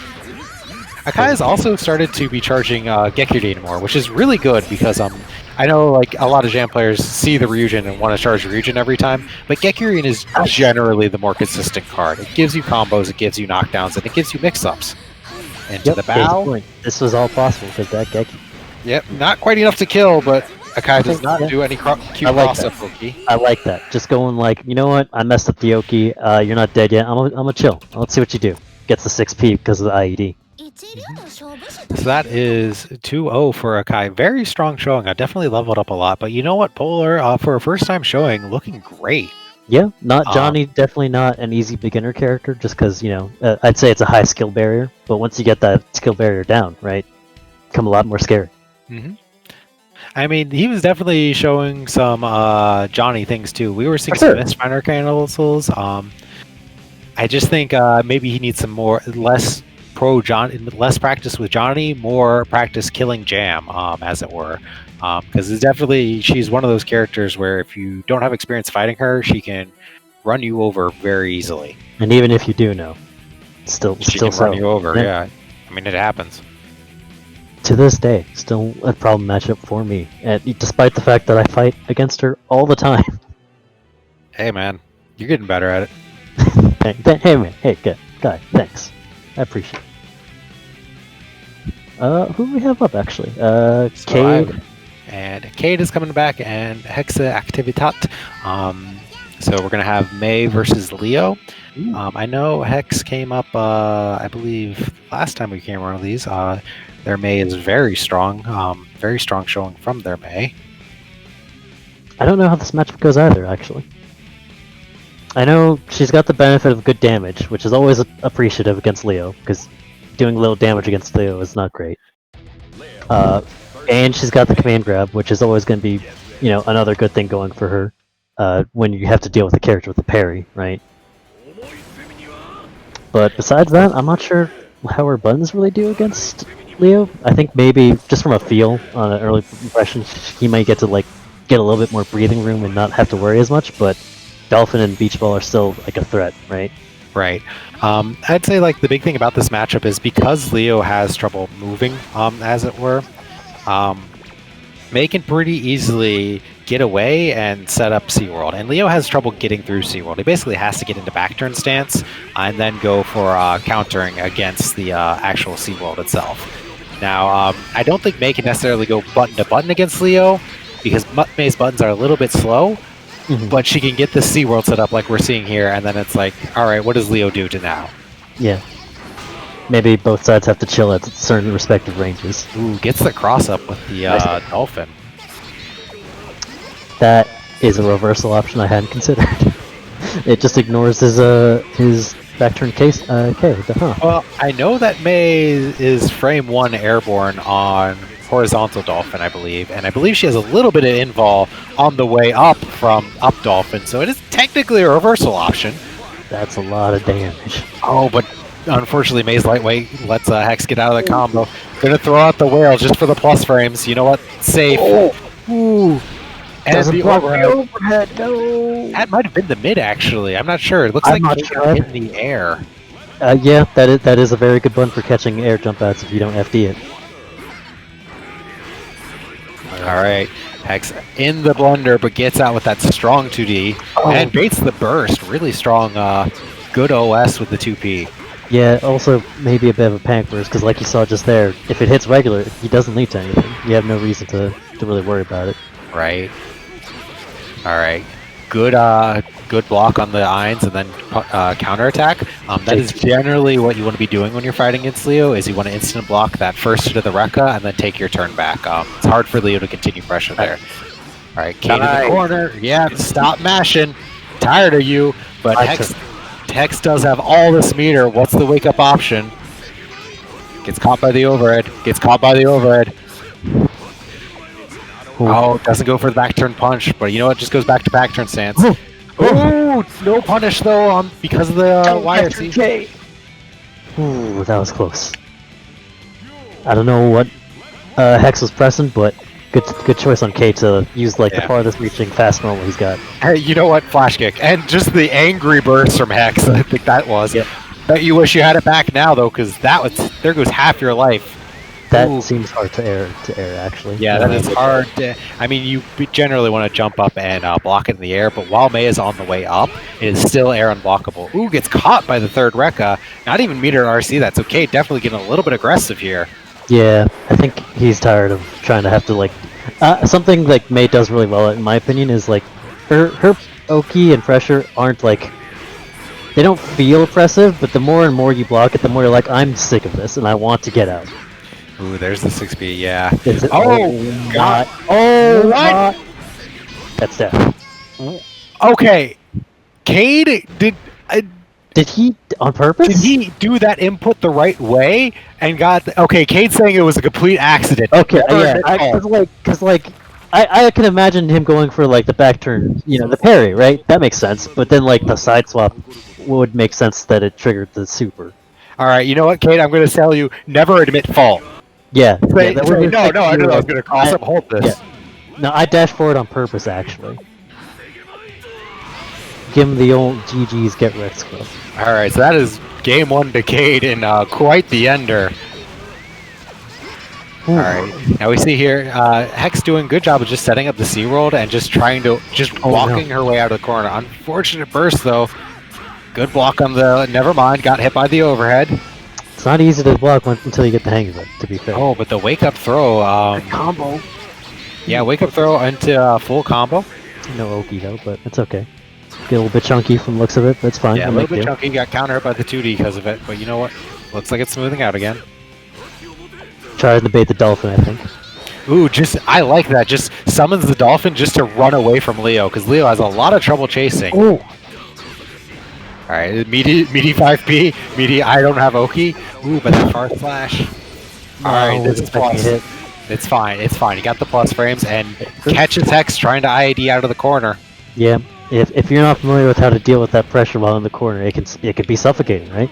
Akai has also started to be charging Gekurian more, which is really good because I know like a lot of Jam players see the Ryujin and want to charge Ryujin every time, but Gekurian is generally the more consistent card. It gives you combos, it gives you knockdowns, and it gives you mix-ups. Into the Case in bow. point, this was all possible because that Geki. Yep, not quite enough to kill, but Akai does not Yeah. do any cute I like cross-up that. Loki. I like that. Just going like, you know what? I messed up the Oki. You're not dead yet. I'm gonna chill. Let's see what you do. Gets the 6P because of the IED. So that is 2-0 for Akai. Very strong showing. I definitely leveled up a lot. But you know what, Polar, for a first time showing, looking great. Yeah, not Johnny. Definitely not an easy beginner character. Just because I'd say it's a high skill barrier. But once you get that skill barrier down, right, become a lot more scary. I mean, he was definitely showing some Johnny things too. We were seeing For sure. some Mistminer cancels. I just think maybe he needs some less practice with Johnny, more practice killing Jam, as it were. Because it's definitely, she's one of those characters where if you don't have experience fighting her, she can run you over very easily. And even if you do know, She can run you over. Yeah, I mean it happens. To this day, still a problem matchup for me, and despite the fact that I fight against her all the time. Hey man, you're getting better at it. Hey man, hey guy, thanks. I appreciate it. Who do we have up actually? Cade. And Cade is coming back, and Hexa Activitat. So we're gonna have May versus Leo. I know Hex came up, I believe, last time we came around these. Their May is very strong showing from their May. I don't know how this matchup goes either, actually. I know she's got the benefit of good damage, which is always appreciative against Leo, because doing little damage against Leo is not great. And she's got the command grab, which is always going to be, another good thing going for her when you have to deal with a character with a parry, right? But besides that, I'm not sure how her buttons really do against Leo. I think maybe just from a feel on an early impression, he might get to get a little bit more breathing room and not have to worry as much. But Dolphin and Beach Ball are still like a threat, right? Right. I'd say the big thing about this matchup is because Leo has trouble moving, as it were. May can pretty easily get away and set up SeaWorld. And Leo has trouble getting through SeaWorld. He basically has to get into back turn stance and then go for countering against the actual SeaWorld itself. Now, I don't think May can necessarily go button to button against Leo because May's buttons are a little bit slow, but she can get the SeaWorld set up like we're seeing here, and then it's like, all right, what does Leo do to now? Yeah. Maybe both sides have to chill at certain respective ranges. Ooh, gets the cross up with the Dolphin. That is a reversal option I hadn't considered. It just ignores his back turn case. Well, I know that May is frame 1 airborne on horizontal Dolphin, I believe, and I believe she has a little bit of invul on the way up from up Dolphin, so it is technically a reversal option. That's a lot of damage. Oh, but unfortunately, May's lightweight lets Hex get out of the combo. Gonna throw out the whale just for the plus frames. You know what? Safe. Ooh. And Doesn't the block overhead. the overhead. No. That might have been the mid, actually. I'm not sure. It looks like it's in the air. Yeah, that is a very good button for catching air jump outs if you don't FD it. All right. Hex in the blunder, but gets out with that strong 2D and baits the burst. Really strong, good OS with the 2P. Yeah, also maybe a bit of a panic burst, because like you saw just there, if it hits regular, he doesn't lead to anything. You have no reason to really worry about it. Right. All right. Good good block on the Irons and then counterattack. That is generally what you want to be doing when you're fighting against Leo, is you want to instant block that first hit of the Rekka and then take your turn back. It's hard for Leo to continue pressure there. All right, Kate in the corner. Yeah, stop mashing. Tired of you, but Hex does have all this meter. What's the wake-up option? Gets caught by the overhead. Gets caught by the overhead. Oh, doesn't go for the back turn punch, but you know what? Just goes back to back turn stance. Oh, no punish though, because of the YRC. Ooh, that was close. I don't know what Hex was pressing, but good choice on K to use like the farthest reaching fast normal he's got. Hey, you know what? Flash kick and just the angry burst from Hex. I think that was. Yep. Bet you wish you had it back now though, because there goes half your life. That seems hard to air actually. Yeah, that is hard. I mean, you generally want to jump up and block it in the air, but while May is on the way up, it is still air unblockable. Ooh, gets caught by the third Rekka. Not even meter RC. That's okay. Definitely getting a little bit aggressive here. Yeah, I think he's tired of trying to have to like something like May does really well in my opinion is like her Oki and pressure aren't like, they don't feel oppressive, but the more and more you block it, the more you're like, I'm sick of this and I want to get out. Ooh, there's the 6B, yeah. Oh, God. Oh, what? That's death. Okay. Cade, did he, on purpose? Did he do that input the right way and got... Okay, Cade's saying it was a complete accident. Okay, yeah, because I can imagine him going for like the back turn, you know, the parry, right? That makes sense. But then like the side swap would make sense that it triggered the super. All right, you know what, Cade? I'm going to tell you, never admit fault. Yeah. No, I knew I was going to cross up. Hold this. Yeah. No, I dashed forward on purpose, actually. Give him the old GG's get wrecked club. All right, so that is game one to Cade and quite the ender. All right, now we see here Hex doing a good job of just setting up the C-roll and just trying to walking her way out of the corner. Unfortunate burst though. Good block on the. Never mind, got hit by the overhead. It's not easy to block until you get the hang of it. To be fair. Oh, but the wake up throw. Combo. Yeah, wake up throw into full combo. No Oki though, but it's okay. Get a little bit chunky from the looks of it. That's fine. Yeah, a little bit chunky. Got countered by the 2D because of it, but you know what? Looks like it's smoothing out again. Try to bait the dolphin, I think. Ooh, I like that. Just summons the dolphin just to run away from Leo, because Leo has a lot of trouble chasing. Ooh. Alright, meaty 5P. Meaty, I don't have Oki. Ooh, but that far slash. Alright, this is plus. It's fine, it's fine. You got the plus frames and catches Hex trying to IAD out of the corner. Yeah, if you're not familiar with how to deal with that pressure while in the corner, it can be suffocating, right?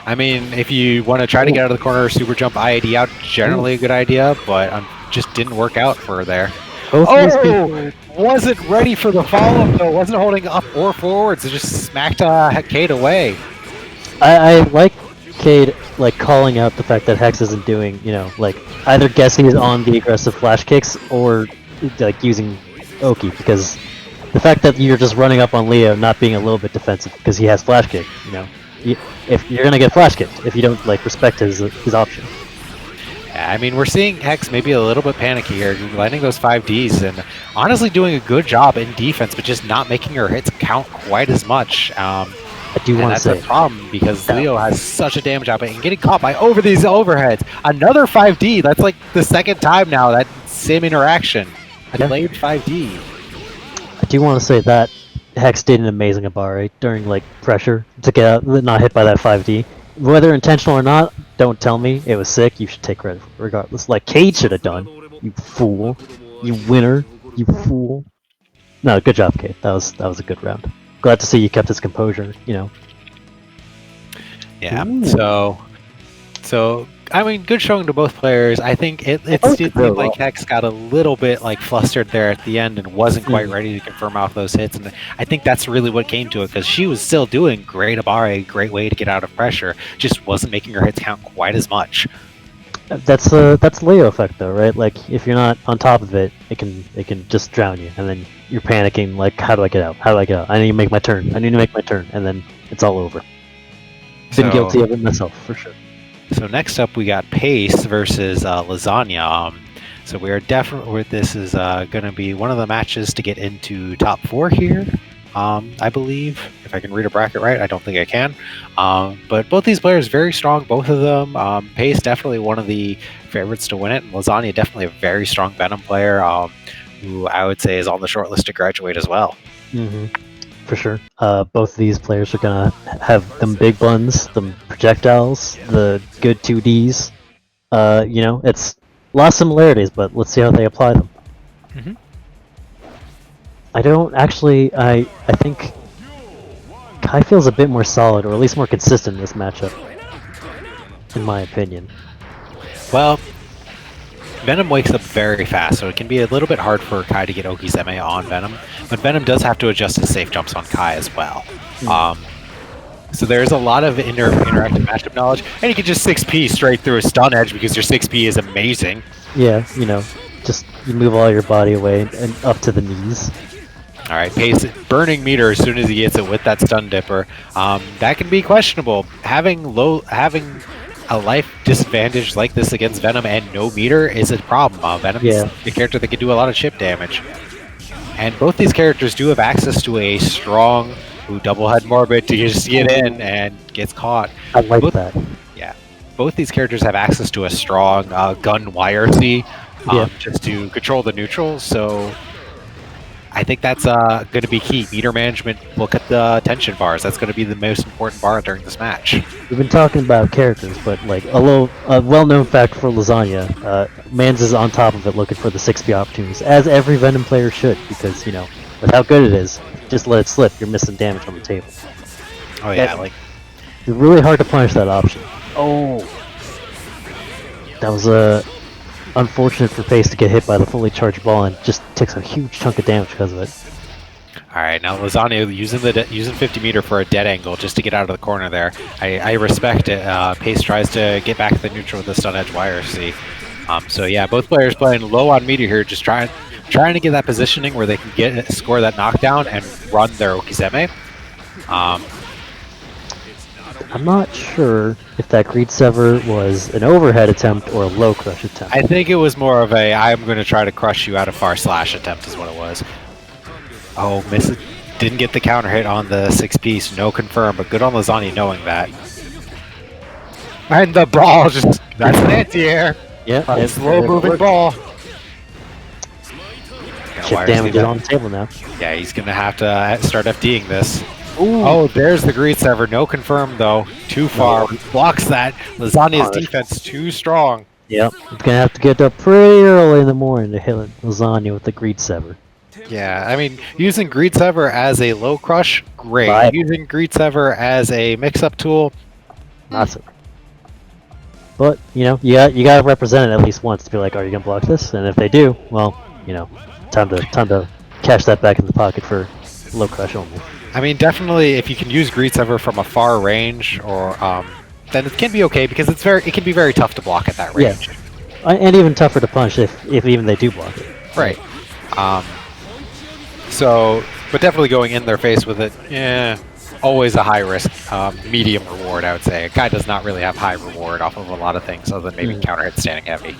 I mean, if you want to try to get out of the corner, super jump IAD out, generally a good idea, but just didn't work out for her there. Oh! Wasn't ready for the follow-up, though. Wasn't holding up or forwards. It just smacked Cade away. I like Cade, like, calling out the fact that Hex isn't doing, you know, like, either guessing he's on the aggressive flash kicks or, like, using Oki, because the fact that you're just running up on Leo not being a little bit defensive because he has flash kick, you know. If you're gonna get flash kicked if you don't like respect his option. Yeah, I mean, we're seeing Hex maybe a little bit panicky here, landing those 5Ds and honestly doing a good job in defense, but just not making her hits count quite as much. I do want to say that's a problem because Leo has such a damage output and getting caught by these overheads. Another 5D. That's like the second time now that same interaction. A delayed 5D. I do want to say that Hex did an amazing Abare during like pressure to get out, not hit by that 5D. Whether intentional or not, don't tell me. It was sick. You should take credit for it regardless. Like Cade should have done. You fool. You winner. You fool. No, good job, Cade. That was a good round. Glad to see you kept his composure. You know. Yeah. Ooh. So I mean, good showing to both players. I think it did seem like Hex got a little bit like flustered there at the end and wasn't quite ready to confirm off those hits. And I think that's really what came to it because she was still doing great Abare, great way to get out of pressure, just wasn't making her hits count quite as much. That's Leo effect though, right? Like if you're not on top of it, it can just drown you, and then you're panicking like, how do I get out? How do I get out? I need to make my turn. And then it's all over. Been guilty of it myself for sure. So next up, we got Pace versus Lasagna. So we are definitely. This is going to be one of the matches to get into top 4 here. I believe, if I can read a bracket right. I don't think I can. But both these players very strong, both of them. Pace definitely one of the favorites to win it, and Lasagna definitely a very strong Venom player, who I would say is on the short list to graduate as well. Mm-hmm. For sure. Both of these players are gonna have them big buns, them projectiles, the good 2Ds. It's a lot of similarities, but let's see how they apply them. Mhm. I don't actually. I think Kai feels a bit more solid, or at least more consistent in this matchup, in my opinion. Well, Venom wakes up very fast, so it can be a little bit hard for Kai to get Okizeme on Venom, but Venom does have to adjust his safe jumps on Kai as well. So there's a lot of interactive matchup knowledge, and you can just 6P straight through a stun edge because your 6P is amazing. Yeah, just you move all your body away and up to the knees. All right, Pace burning meter as soon as he gets it with that stun dipper. That can be questionable. Having a life disadvantage like this against Venom and no meter is a problem. Venom is a character that can do a lot of chip damage. And both these characters do have access to a strong double head morbid to just get in and gets caught. I like that. Yeah. Both these characters have access to a strong gun YRC just to control the neutral, so I think that's going to be key. Meter management, look at the tension bars. That's going to be the most important bar during this match. We've been talking about characters, but like a well-known fact for Lasagna, Mans is on top of it looking for the 6P opportunities, as every Venom player should, because, with how good it is, just let it slip, you're missing damage on the table. Oh yeah, it's really hard to punish that option. Oh! That was unfortunate for Pace to get hit by the fully charged ball and just takes a huge chunk of damage because of it. All right, now Lasagna using 50 meter for a dead angle just to get out of the corner there. I respect it. Pace tries to get back to the neutral with the stun edge YRC. So yeah, both players playing low on meter here, just trying to get that positioning where they can score that knockdown and run their Okizeme. I'm not sure if that Greed Sever was an overhead attempt or a low crush attempt. I think it was more of a I'm going to try to crush you out of far slash attempt is what it was. Oh, missed. Didn't get the counter hit on the 6-piece. No confirm, but good on Lasagna knowing that. And the ball just... That's an anti-air. Yeah. A slow-moving ball. Chip damage is on the table now. Yeah, he's going to have to start FDing this. Ooh. Oh, there's the Greed Sever. No confirm, though. Too far. Blocks that. Lasagna's defense too strong. Yep. It's going to have to get up pretty early in the morning to hit Lasagna with the Greed Sever. Yeah, I mean, using Greed Sever as a low crush, great. Right. Using Greed Sever as a mix-up tool, not so. But, you got to represent it at least once to be like, are you going to block this? And if they do, well, time to cash that back in the pocket for low crush only. I mean, definitely, if you can use Greed Sever from a far range, or then it can be okay because it can be very tough to block at that range. Yeah. And even tougher to punch if even they do block it. Right. But definitely going in their face with it, always a high risk, medium reward, I would say. A guy does not really have high reward off of a lot of things other than maybe counter hit standing heavy.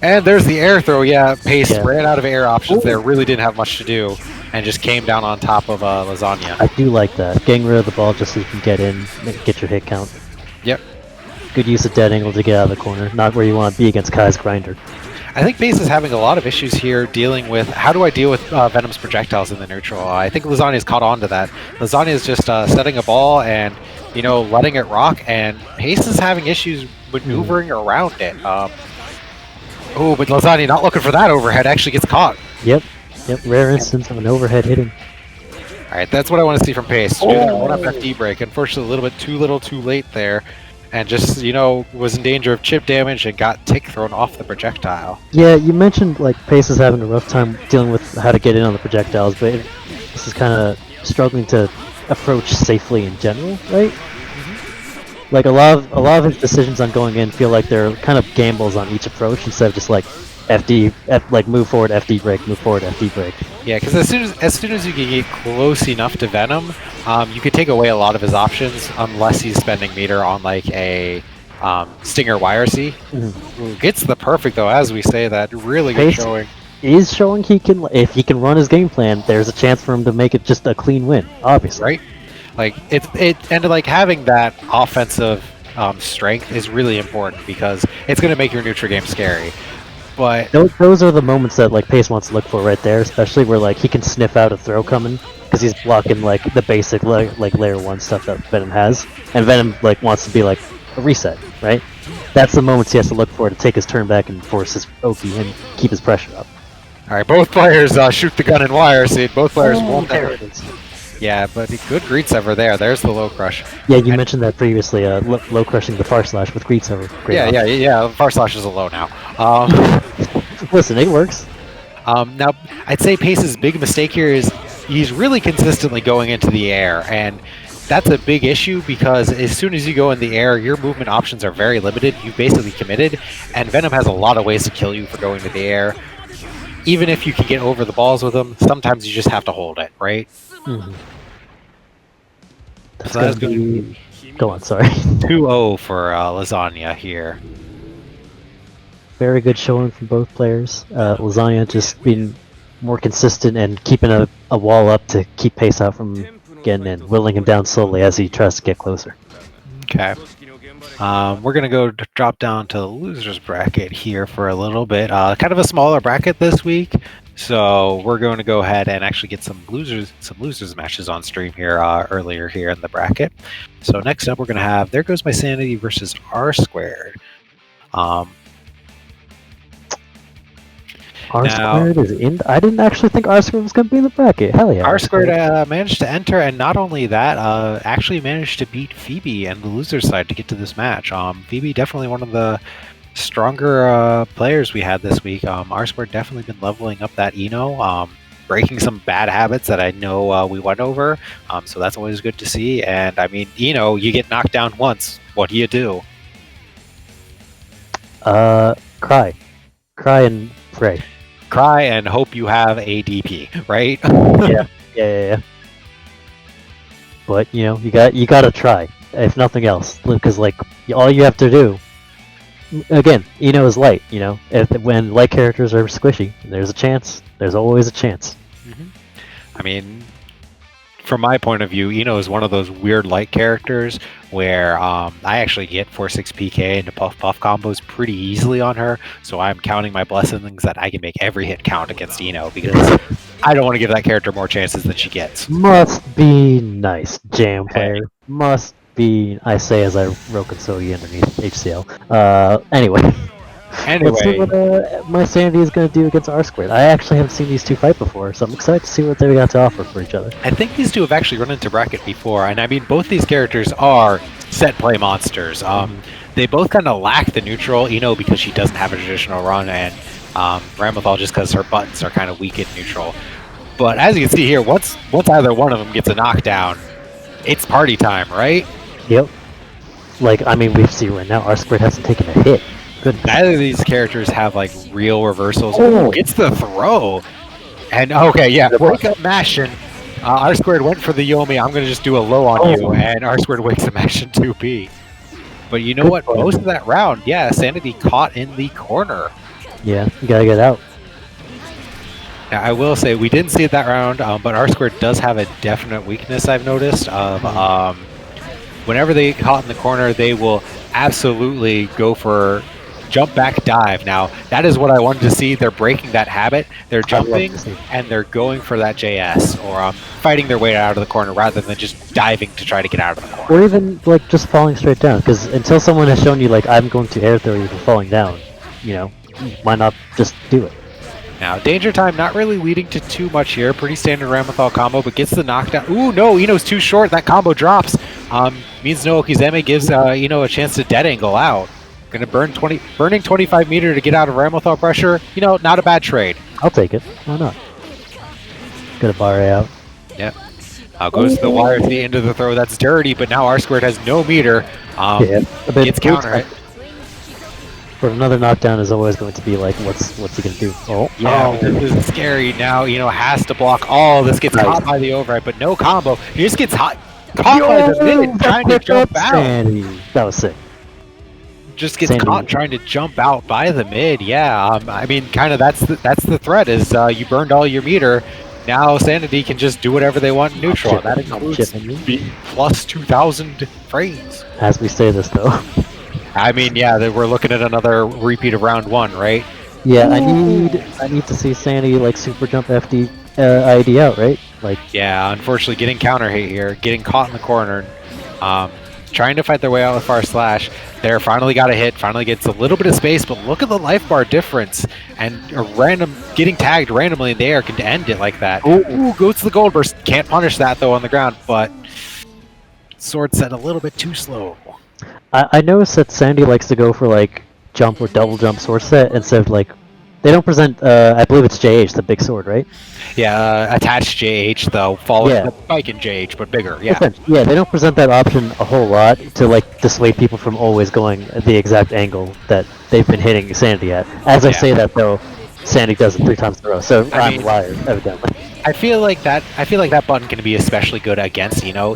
And there's the air throw. Yeah, Pace ran out of air options there, really didn't have much to do, and just came down on top of Lasagna. I do like that. Getting rid of the ball just so you can get in, get your hit count. Yep. Good use of dead angle to get out of the corner. Not where you want to be against Kai's grinder. I think Pace is having a lot of issues here dealing with how do I deal with Venom's projectiles in the neutral. I think Lasagna's caught on to that. Lasagna is just setting a ball and letting it rock, and Pace is having issues maneuvering around it. Oh, but Lasagna not looking for that overhead, actually gets caught. Yep, rare instance of an overhead hitting. All right, that's what I want to see from Pace. One up FD break. Unfortunately, a little bit too late there. And just, was in danger of chip damage and got tick thrown off the projectile. Yeah, you mentioned, Pace is having a rough time dealing with how to get in on the projectiles, but this is kind of struggling to approach safely in general, right? Mm-hmm. A lot of his decisions on going in feel like they're kind of gambles on each approach instead of just, move forward, FD break, move forward, FD break. Yeah, because as soon as you can get close enough to Venom, you could take away a lot of his options unless he's spending meter on a Stinger YRC. Mm-hmm. Who gets the perfect though, as we say that. Really good showing. is showing he can, if he can run his game plan, there's a chance for him to make it just a clean win, obviously. Right? Like and like having that offensive strength is really important because it's going to make your neutral game scary. But Those are the moments that like Pace wants to look for right there, especially where like he can sniff out a throw coming because he's blocking like the basic like layer 1 stuff that Venom has, and Venom like wants to be like a reset, right? That's the moments he has to look for to take his turn back and force his Oki and keep his pressure up. all right, both players shoot the gun and wire. See, both players won't. There it is. Yeah, but good greets over there. There's the low crush. Yeah, you mentioned that previously. Low crushing the far slash with greets over. Yeah. Far slash is a low now. Listen, it works. Now, I'd say Pace's big mistake here is he's really consistently going into the air, and that's a big issue because as soon as you go in the air, your movement options are very limited. You've basically committed, and Venom has a lot of ways to kill you for going to the air. Even if you can get over the balls with him, sometimes you just have to hold it, right? Mm-hmm. That's So that's gonna going be... Go on, sorry. 2-0 for Lasagna here. Very good showing from both players. Lasagna just being more consistent and keeping a wall up to keep Pace out from getting in, whittling him down slowly as he tries to get closer. Okay. We're going to go drop down to the losers bracket here for a little bit. Kind of a smaller bracket this week. So we're going to go ahead and actually get some losers matches on stream here earlier here in the bracket. So next up, we're going to have There Goes My Sanity versus R Squared. R Squared is in. I didn't actually think R Squared was going to be in the bracket. Hell yeah. R Squared managed to enter, and not only that, actually managed to beat Phoebe and the loser side to get to this match. Phoebe definitely one of the stronger players we had this week. R Squared definitely been leveling up that Eno, breaking some bad habits that I know we went over. So that's always good to see. And I mean, Eno, you get knocked down once. What do you do? Cry and pray. Cry and hope you have a DP, right? Yeah. But you know, you gotta try, if nothing else, because like all you have to do. Again, Eno is light. You know, when light characters are squishy, there's a chance. There's always a chance. Mm-hmm. I mean, from my point of view, Eno is one of those weird light characters where I actually get 4-6 PK into puff combos pretty easily on her, so I'm counting my blessings that I can make every hit count against Eno because I don't want to give that character more chances than she gets. Must be nice, jam player. Must be, I say as I roke and Sogi underneath HCL. Anyway. Let's see what my Sanity is going to do against R Squared. I actually haven't seen these two fight before, so I'm excited to see what they got to offer for each other. I think these two have actually run into bracket before, and I mean, both these characters are set play monsters. They both kind of lack the neutral, Eno because she doesn't have a traditional run, and Ramlethal just because her buttons are kind of weak in neutral. But as you can see here, once either one of them gets a knockdown, it's party time, right? Yep. Like, I mean, we see right now, R Squared hasn't taken a hit. Goodness. Neither of these characters have like real reversals. Oh, it's the throw. And okay, yeah, wake up mashing. R Squared went for the Yomi. I'm gonna just do a low on you, and R Squared wakes up mashing 2B. But you know what? Most of that round, yeah, Sanity caught in the corner. Yeah, you gotta get out. Now I will say we didn't see it that round, but R Squared does have a definite weakness I've noticed of whenever they caught in the corner, they will absolutely go for jump back dive. Now that is what I wanted to see. They're breaking that habit. They're jumping and they're going for that JS or fighting their way out of the corner rather than just diving to try to get out of the corner. Or even like just falling straight down, because until someone has shown you like I'm going to air throw you for falling down, you know, why not just do it? Now danger time not really leading to too much here. Pretty standard Ramlethal combo, but gets the knockdown. Ooh no, Eno's too short. That combo drops. Means no Okizeme gives Eno a chance to dead angle out. Gonna burning 25 meter to get out of Ramlethal pressure. You know, not a bad trade. I'll take it. Why not? Gonna bar out. Yep. Goes to the wire to the end of the throw. That's dirty, but now R Squared has no meter. Gets counter hit. But another knockdown is always going to be like, what's he gonna do? Oh, yeah, but this is scary now. Has to block all. This gets caught by the override, but no combo. He just gets caught by the mid, trying to jump out. That was sick. Just gets Sandy. caught trying to jump out by the mid. Yeah, I mean, kind of that's the threat is you burned all your meter. Now Sanity can just do whatever they want in neutral. Chip- That not includes chipping you. being plus 2,000 frames. As we say this though. I mean, yeah, we're looking at another repeat of round 1, right? Yeah, I need to see Sandy like super jump FD ID out, right? Like, Yeah, unfortunately, getting counter hit here, getting caught in the corner, trying to fight their way out with far slash. There, finally got a hit, finally gets a little bit of space, but look at the life bar difference. And a random getting tagged randomly in the air can end it like that. Ooh, goes to the gold burst. Can't punish that though on the ground, but sword set a little bit too slow. I noticed that Sandy likes to go for like jump or double jump sword set instead of like they don't present. I believe it's JH, the big sword, right? Yeah, attached JH though, following Yeah. the spike in JH, but bigger. Yeah, Yeah, they don't present that option a whole lot to like dissuade people from always going at the exact angle that they've been hitting Sandy at. As I Yeah. say that though, Sandy does it 3 times in a row, so I'm mean- a liar, evidently. I feel like that button can be especially good against Eno.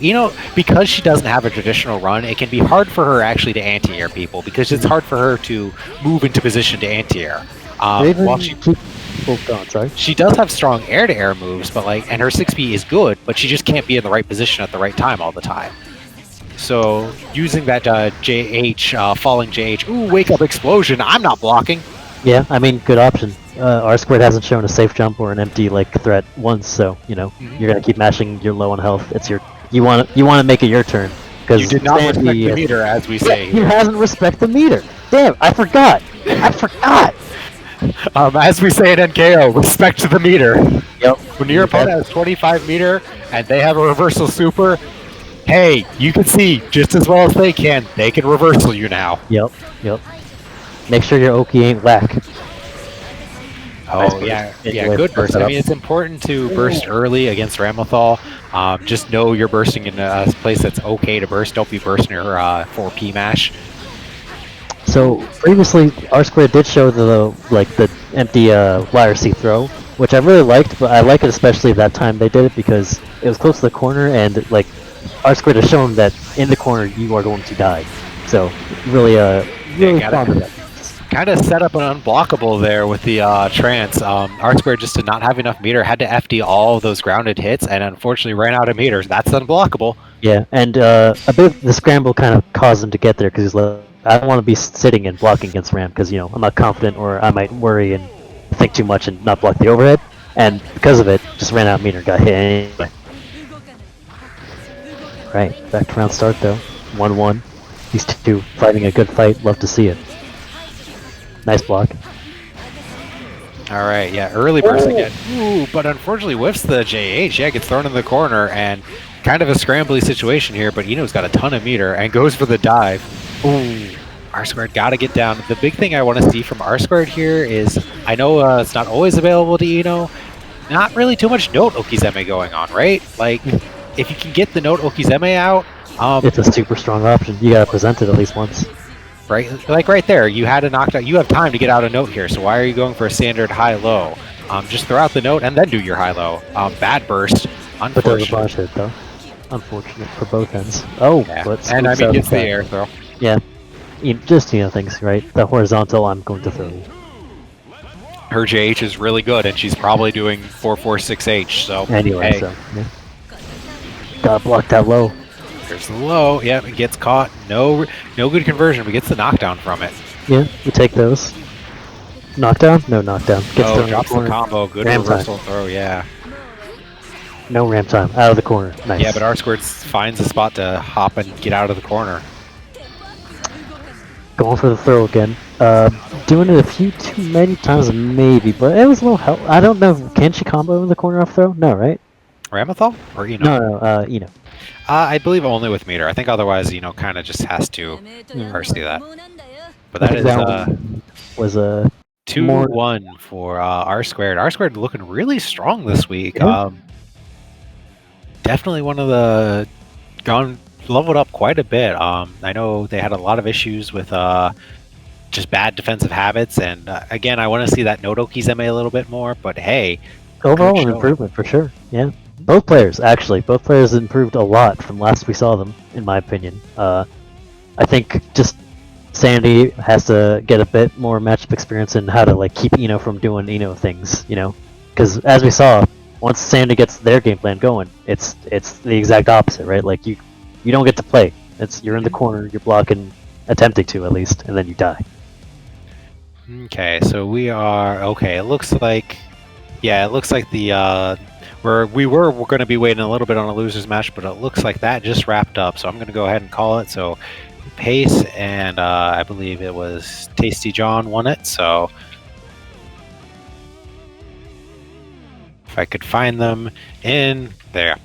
Because she doesn't have a traditional run, it can be hard for her actually to anti-air people because it's hard for her to move into position to anti-air. While she Sorry. she does have strong air-to-air moves, but and her 6B is good, but she just can't be in the right position at the right time all the time. So using that JH, falling JH, ooh, wake up explosion, I'm not blocking. Yeah, I mean, good option. R squared hasn't shown a safe jump or an empty like threat once, so you're gonna keep mashing. You're low on health. It's you want to make it your turn because You did not respect the meter, as we say. He hasn't respect the meter. Damn, I forgot. I forgot. As we say in NKO, respect to the meter. Yep. When your opponent has 25 meter and they have a reversal super, hey, you can see just as well as they can reversal you now. Yep. Make sure your Oki ain't whack. Oh, Nice burst. yeah, Anyway, good burst. set I up. mean, it's important to burst early against Ramlethal. Just know you're bursting in a place that's okay to burst. Don't be bursting your 4P mash. So previously, R squared did show the empty wire C throw, which I really liked, but I like it especially that time they did it because it was close to the corner, and like R squared has shown that in the corner you are going to die. So really, really fond of that. Kind of set up an unblockable there with the trance. R squared just did not have enough meter, had to FD all of those grounded hits, and unfortunately ran out of meters. That's unblockable. Yeah, and a bit of the scramble kind of caused him to get there because he's like, I don't want to be sitting and blocking against Ram because I'm not confident or I might worry and think too much and not block the overhead. And because of it, just ran out of meter and got hit anyway. Right, back to round start though. 1-1. These two fighting a good fight. Love to see it. Nice block. All right, yeah, early burst again. Ooh, but unfortunately whiffs the JH. Yeah, gets thrown in the corner and kind of a scrambly situation here, but Eno's got a ton of meter and goes for the dive. Ooh, R squared got to get down. The big thing I want to see from R squared here is, I know it's not always available to Eno, not really too much note Okizeme going on, right? Like, if you can get the note Okizeme out, It's a super strong option. You gotta present it at least once. right? Like right there, you had a knockdown. You have time to get out a note here, so why are you going for a standard high-low? Just throw out the note and then do your high-low. Bad burst, But there's a unfortunate. barrage hit though. Unfortunate for both ends. Oh, Yeah. but And I scoops mean, out gets the back. air throw. Yeah. Just things, right? The horizontal I'm going to throw you. Her JH is really good, and she's probably doing 446H, so Anyway, hey, so yeah. Gotta block that low. there's the low. Yep, it gets caught. No good conversion, but gets the knockdown from it. Yeah, we take those. Knockdown? No knockdown. Gets Oh, thrown in drops the corner. combo. Good Ram reversal throw, yeah. No ram time. Out of the corner. Nice. Yeah, but R squared finds a spot to hop and get out of the corner. Going for the throw again. Doing it a few too many times maybe, but it was a little help. I don't know. Can she combo in the corner off throw? No, right? Ramathal? Or Eno? No, I believe only with meter. I think otherwise, kind of just has to parse that. But that is was a 2-1 for R squared. R squared looking really strong this week. Yeah. Definitely one of the leveled up quite a bit. I know they had a lot of issues with just bad defensive habits, and again, I want to see that Nodo Kizeme a little bit more. But hey, overall good an show. improvement for sure. Yeah, both players improved a lot from last we saw them, in my opinion. I think just Sandy has to get a bit more matchup experience in how to like keep Eno from doing Eno things, you know, because as we saw, once Sandy gets their game plan going, it's the exact opposite, right? Like you don't get to play. You're in the corner, you're blocking, attempting to at least, and then you die. Okay, so we are okay. It looks like, yeah, it looks like the we're going to be waiting a little bit on a losers match, but it looks like that just wrapped up. So I'm going to go ahead and call it. So Pace and I believe it was Tasty John won it. So if I could find them in there.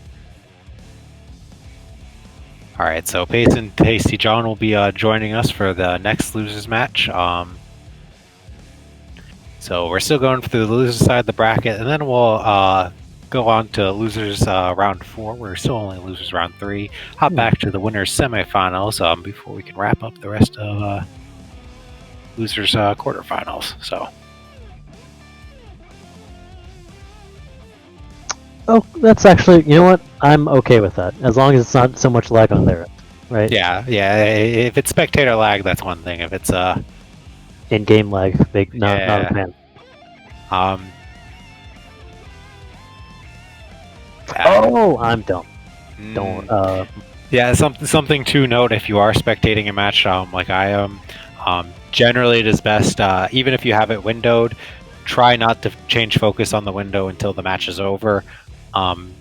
All right, so Pace and Tasty John will be joining us for the next losers match. So we're still going through the losers side of the bracket, and then we'll go on to losers round 4. We're still only losers round 3. Hop back to the winners semifinals before we can wrap up the rest of losers quarterfinals. So. Oh, that's actually, you know what? I'm okay with that, as long as it's not so much lag on their end, right? Yeah. If it's spectator lag, that's one thing. If it's in-game lag, not a fan. Oh, I'm dumb. Don't. Yeah, something to note if you are spectating a match, like I am. Generally, it is best, even if you have it windowed, try not to change focus on the window until the match is over.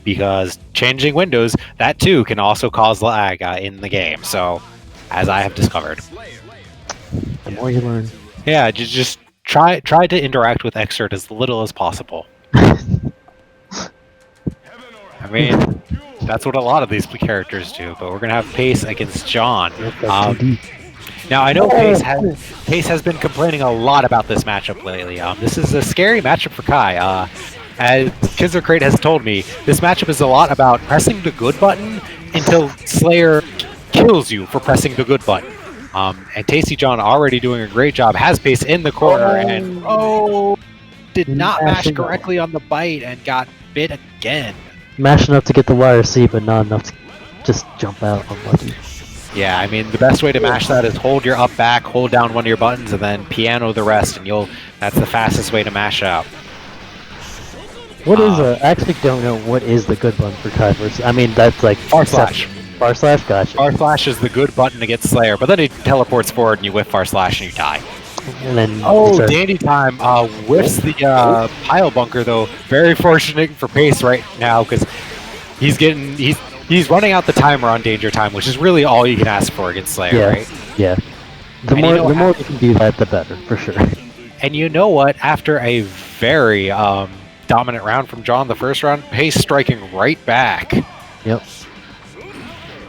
Because changing windows, that too can also cause lag in the game. So, as I have discovered, the more you learn. Yeah, just try to interact with Xert as little as possible. I mean, that's what a lot of these characters do. But we're gonna have Pace against John. Now I know Pace has been complaining a lot about this matchup lately. This is a scary matchup for Kai. As Kizer Crate has told me, this matchup is a lot about pressing the good button until Slayer kills you for pressing the good button. And Tasty John already doing a great job, has Pace in the corner, and did not mash correctly on the bite and got bit again. Mashing up to get the wire C, but not enough to just jump out. Unlucky. Yeah, I mean, the best way to mash that is hold your up back, hold down one of your buttons, and then piano the rest, and that's the fastest way to mash out. What is I actually don't know what is the good button for Kai versus. I mean, that's like Far Slash. Far Slash, gotcha. Far Slash is the good button to get Slayer, but then he teleports forward and you whiff Far Slash and you die. And then Dandy Time whiffs the pile bunker though. Very fortunate for Pace right now because he's running out the timer on Danger Time, which is really all you can ask for against Slayer, right? Yeah. The more you can do that, the better, for sure. And you know what? After a very dominant round from John the first round, Pace striking right back. Yep.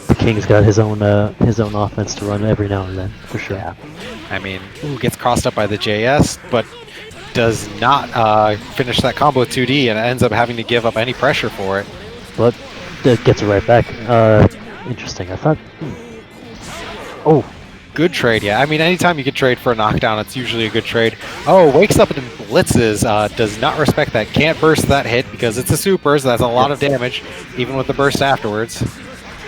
The King's got his own offense to run every now and then, for sure. Yeah. I mean, gets crossed up by the JS, but does not finish that combo 2D and ends up having to give up any pressure for it. But it gets it right back. Interesting. I thought. Oh. Good trade, yeah. I mean, anytime you can trade for a knockdown, it's usually a good trade. Oh, wakes up and blitzes. Does not respect that. Can't burst that hit because it's a super, so that's a lot of damage, even with the burst afterwards.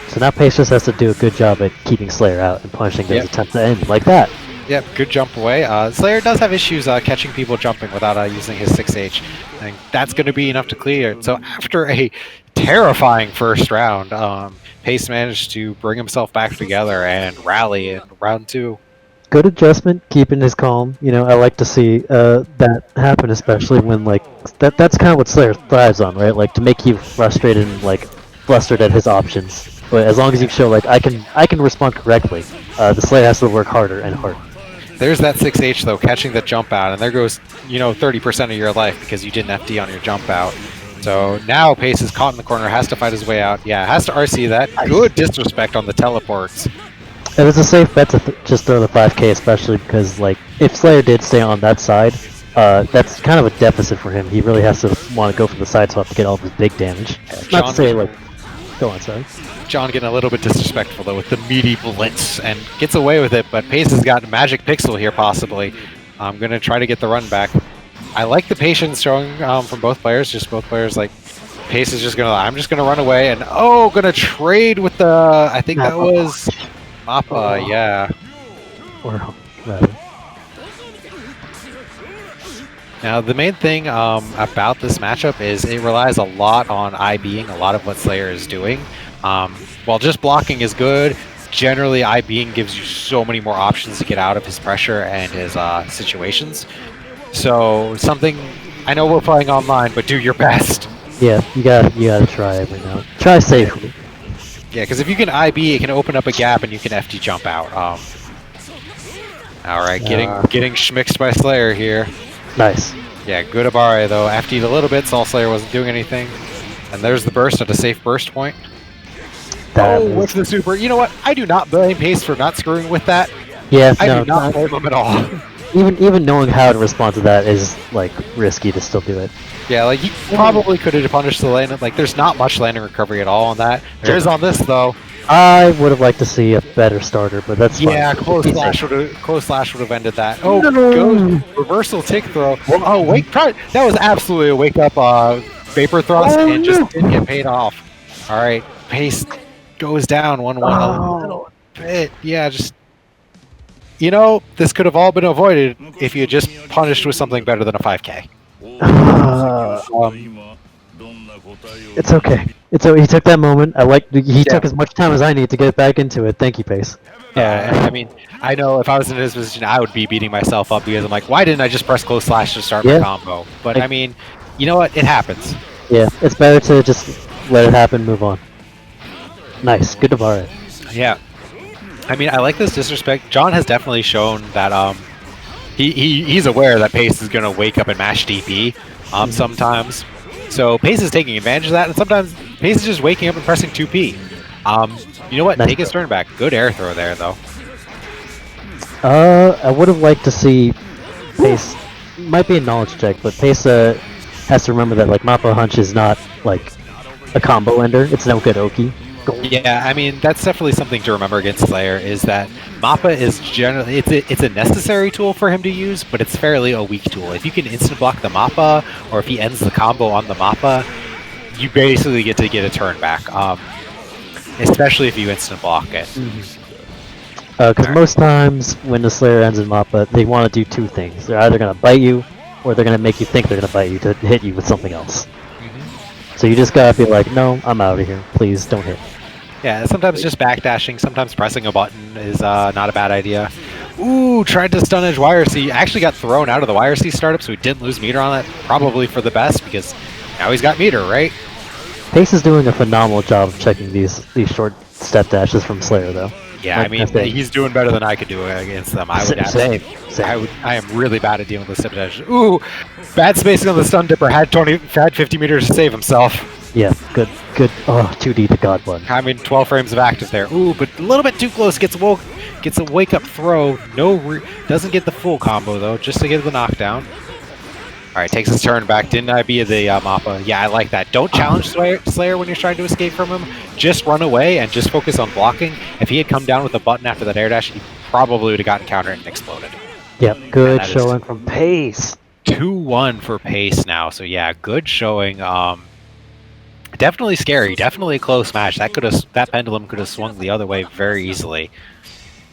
So now Pace just has to do a good job at keeping Slayer out and punishing those attempts to end like that. Yep, good jump away. Slayer does have issues catching people jumping without using his 6H. I think that's going to be enough to clear it. So after a terrifying first round, Pace managed to bring himself back together and rally in round 2. Good adjustment, keeping his calm. You know, I like to see that happen, especially when that's kind of what Slayer thrives on, right? Like to make you frustrated and flustered at his options. But as long as you show I can respond correctly, the Slayer has to work harder and harder. There's that 6H though, catching the jump out, and there goes 30% of your life because you didn't FD on your jump out. So now Pace is caught in the corner, has to fight his way out. Yeah, has to RC that. Good disrespect on the teleports. It was a safe bet to just throw the 5K, especially because if Slayer did stay on that side, that's kind of a deficit for him. He really has to want to go for the side swap to get all of his big damage. Not to say go on, sorry. John getting a little bit disrespectful though with the meaty blitz and gets away with it, but Pace has got magic pixel here possibly. I'm gonna try to get the run back. I like the patience showing from both players. Just both players Pace is just gonna. I'm just gonna run away and gonna trade with the. I think that was Mappa. Yeah. Or rather. Now, the main thing about this matchup is it relies a lot on IBing a lot of what Slayer is doing. While just blocking is good, generally IBing gives you so many more options to get out of his pressure and his situations. So something, I know we're playing online, but do your best. Yeah, you gotta try every now. Try safely. Yeah, because if you can IB, it can open up a gap and you can FD jump out. All right, getting schmixed by Slayer here. Nice. Yeah, good Abare though. FD'd a little bit, Saw Slayer wasn't doing anything. And there's the burst at a safe burst point. What's the super? You know what? I do not blame Pace for not screwing with that. Yeah, I do not blame him at all. Even knowing how to respond to that is like risky to still do it. Yeah, like he probably could have punished the landing. Like there's not much landing recovery at all on that. There is on this though. I would have liked to see a better starter, but that's fine. Yeah, close slash would have ended that. Oh, goes reversal tick throw. Oh, that was absolutely a wake up vapor thrust and just didn't get paid off. All right, Pace goes down 1-1 a little bit. Yeah, just this could have all been avoided if you had just punished with something better than a 5K. It's okay. He took that moment. He took as much time as I need to get back into it. Thank you, Pace. Yeah, I mean, I know if I was in his position, I would be beating myself up because I'm like, why didn't I just press close slash to start my combo? But I mean, you know what? It happens. Yeah, it's better to just let it happen, move on. Nice, good to bar it. Yeah. I mean, I like this disrespect. John has definitely shown that he's aware that Pace is going to wake up and mash DP sometimes. So Pace is taking advantage of that, and sometimes Pace is just waking up and pressing 2P. You know what? Take his turn back. Good air throw there, though. I would have liked to see Pace. Might be a knowledge check, but Pace has to remember that like Mappa Hunch is not like a combo ender. It's no good Oki. Yeah, I mean that's definitely something to remember against Slayer is that Mappa is generally it's a necessary tool for him to use, but it's fairly a weak tool. If you can instant block the Mappa, or if he ends the combo on the Mappa, you basically get to get a turn back. Especially if you instant block it. Because most times when the Slayer ends in Mappa, they want to do two things. They're either going to bite you, or they're going to make you think they're going to bite you to hit you with something else. So you just gotta be like, no, I'm out of here. Please don't hit. Yeah, sometimes just backdashing, sometimes pressing a button is not a bad idea. Ooh, tried to stun edge YRC. Actually got thrown out of the YRC startup, so he didn't lose meter on that. Probably for the best, because now he's got meter, right? Pace is doing a phenomenal job of checking these short step dashes from Slayer, though. Yeah, I mean, he's doing better than I could do against them. I would Same. I am really bad at dealing with step dashes. Ooh, bad spacing on the stun dipper. Had 50 meters to save himself. Yeah, good. Oh, 2D to God button. I mean, 12 frames of active there. Ooh, but a little bit too close. Gets a wake up throw. Doesn't get the full combo though, just to get the knockdown. All right, takes his turn back. Didn't I be the Mappa? Yeah, I like that. Don't challenge Slayer when you're trying to escape from him. Just run away and just focus on blocking. If he had come down with a button after that air dash, he probably would have gotten countered and exploded. Yep, good showing from Pace. 2-1 for Pace now. So yeah, good showing. Definitely scary. Definitely a close match. That pendulum could have swung the other way very easily.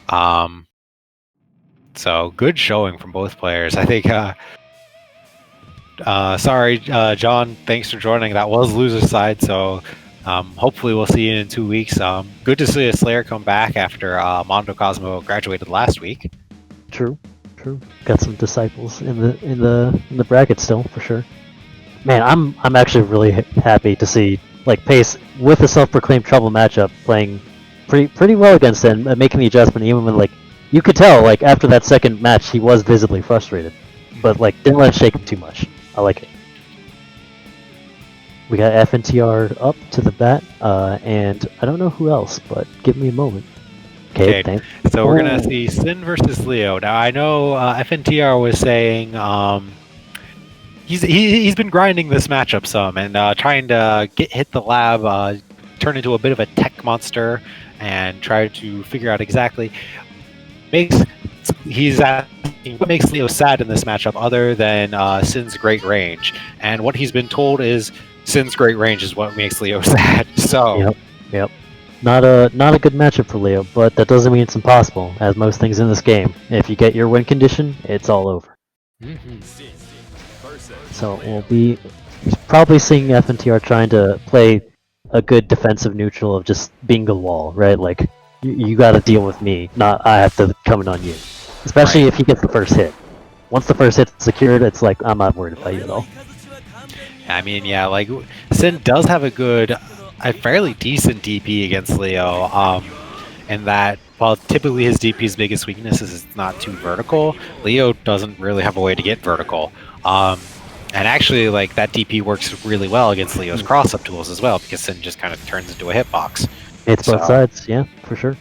So good showing from both players. I think. Sorry, John. Thanks for joining. That was loser side. So hopefully we'll see you in 2 weeks. Good to see a Slayer come back after Mondo Cosmo graduated last week. True. Got some disciples in the bracket still for sure. Man, I'm actually really happy to see like Pace with a self-proclaimed trouble matchup playing pretty well against it and making the adjustment even when like you could tell like after that second match he was visibly frustrated, but like didn't let it shake him too much. I like it. We got FNTR up to the bat, and I don't know who else, but give me a moment. Okay, thanks. So we're gonna see Sin versus Leo. Now I know FNTR was saying he's been grinding this matchup some and trying to hit the lab, turn into a bit of a tech monster, and try to figure out exactly he's asking what makes Leo sad in this matchup other than Sin's great range, and what he's been told is Sin's great range is what makes Leo sad. So yep. Not a good matchup for Leo, but that doesn't mean it's impossible. As most things in this game, if you get your win condition, it's all over. Mm-hmm. So we'll be probably seeing FNTR trying to play a good defensive neutral of just being the wall, right? Like you got to deal with me, not I have to come in on you. Especially Right. if he gets the first hit. Once the first hit's secured, it's like I'm not worried about you at all. I mean, yeah, like Sin does have a fairly decent DP against Leo. And that while typically his DP's biggest weakness is it's not too vertical, Leo doesn't really have a way to get vertical. And actually, like that DP works really well against Leo's cross-up tools as well because Sin just kind of turns into a hitbox. It's both So- sides, yeah, for sure.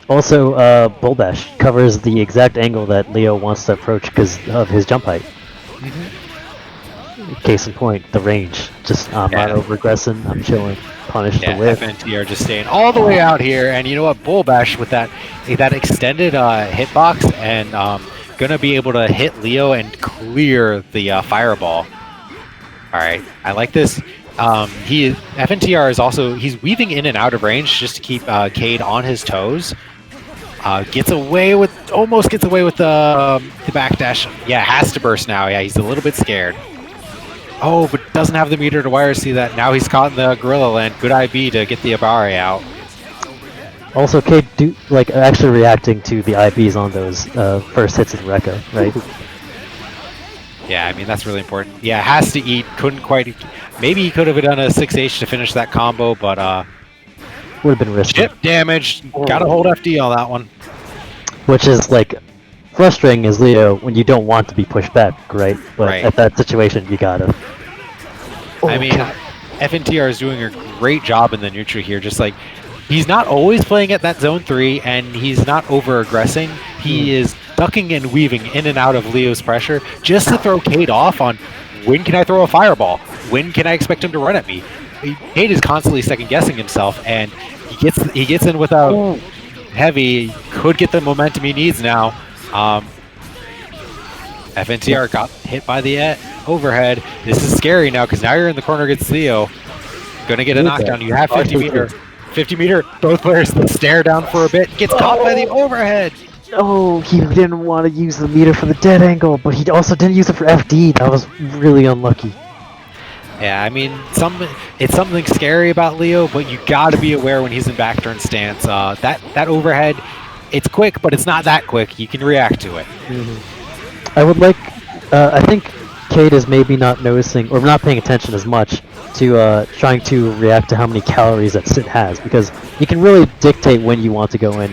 Also, Bull Bash covers the exact angle that Leo wants to approach because of his jump height. Case in point, the range. Just I'm not Yeah. over-aggressing, I'm chilling, punish Yeah, the whip. FNT are just staying all the way out here, and you know what? Bull Bash with that extended hitbox and gonna be able to hit Leo and clear the fireball. All right, I like this. FNTR is also he's weaving in and out of range just to keep Cade on his toes. Almost gets away with the backdash. Yeah, has to burst now. Yeah, he's a little bit scared. Oh, but doesn't have the meter to wire see that. Now he's caught in the Gorilla Land. Good IB to get the Abari out. Also, Cade actually reacting to the IBs on those first hits of Rekka, right? Yeah, I mean, that's really important. Yeah, has to eat. Couldn't quite. Maybe he could have done a 6H to finish that combo, but Would have been risky. chip damage. Gotta hold FD on that one. Which is like frustrating as Leo when you don't want to be pushed back, right? But Right. at that situation, you gotta. I mean, FNTR is doing a great job in the neutral here. Just like he's not always playing at that zone 3, and he's not over aggressing. He is ducking and weaving in and out of Leo's pressure just to throw Cade off on when can I throw a fireball? When can I expect him to run at me? Cade is constantly second guessing himself, and he gets in without heavy. Could get the momentum he needs now. FNTR got hit by the overhead. This is scary now because now you're in the corner against Leo. Gonna get a knockdown. You have 50 meter. 50 meter. Both players stare down for a bit. Gets caught by the overhead. Oh, he didn't want to use the meter for the dead angle, but he also didn't use it for FD. That was really unlucky. Yeah, I mean, it's something scary about Leo, but you got to be aware when he's in back turn stance. That overhead, it's quick, but it's not that quick. You can react to it. I would like. I think Cade is maybe not noticing or not paying attention as much to trying to react to how many calories that Sin has, because you can really dictate when you want to go in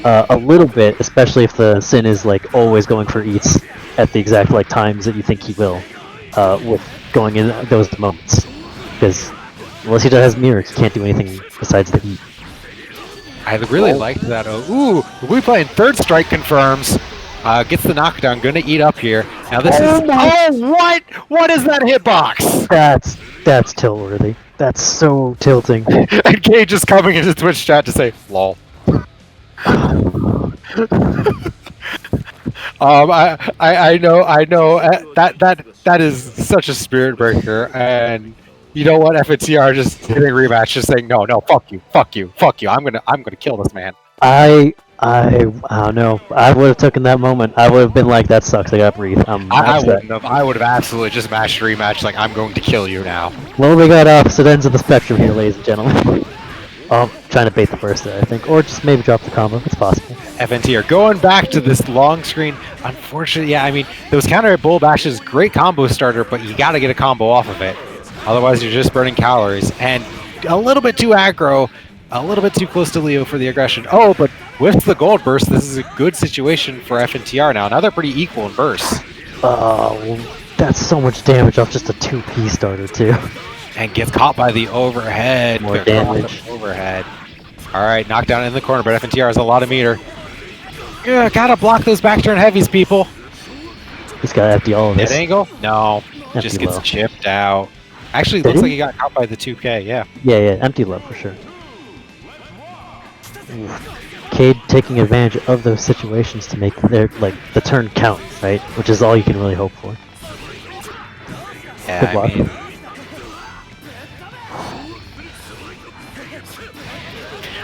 a little bit, especially if the Sin is like always going for eats at the exact like times that you think he will, with going in those moments. Because unless he has mirrors, he can't do anything besides the eat. I really liked that. Ooh, we playing third strike confirms. Gets the knockdown. Gonna eat up here. Now this is. Oh, what? What is that hitbox? That's tilt worthy. That's so tilting. And Cage is coming into Twitch chat to say, "Lol." I know that is such a spirit breaker, and you know what? FNTR just hitting rematch, just saying no, fuck you. I'm gonna kill this man. I don't know. I would have taken that moment. I would have been like, that sucks. I gotta breathe. I wouldn't have. I would have absolutely just matched a rematch. Like I'm going to kill you now. Well, we got opposite ends of the spectrum here, ladies and gentlemen. Oh, trying to bait the burst there, I think, or just maybe drop the combo. It's possible. FNTR going back to this long screen. Unfortunately, yeah. I mean, those counter bull bashes, great combo starter, but you got to get a combo off of it. Otherwise, you're just burning calories and a little bit too aggro. A little bit too close to Leo for the aggression. Oh, but with the gold burst, this is a good situation for FNTR now. Now they're pretty equal in bursts. Oh, that's so much damage off just a 2P starter, too. And gets caught by the overhead. More damage. Overhead. All right, knockdown in the corner, but FNTR has a lot of meter. Yeah, gotta block those back turn heavies, people. He's got to FD all of Hit this. angle? No. Empty Just gets low. chipped out. Actually, Did looks he? like he got caught by the 2K, yeah. Yeah, empty low for sure. Cade taking advantage of those situations to make their the turn count, right? Which is all you can really hope for. Yeah, Good luck.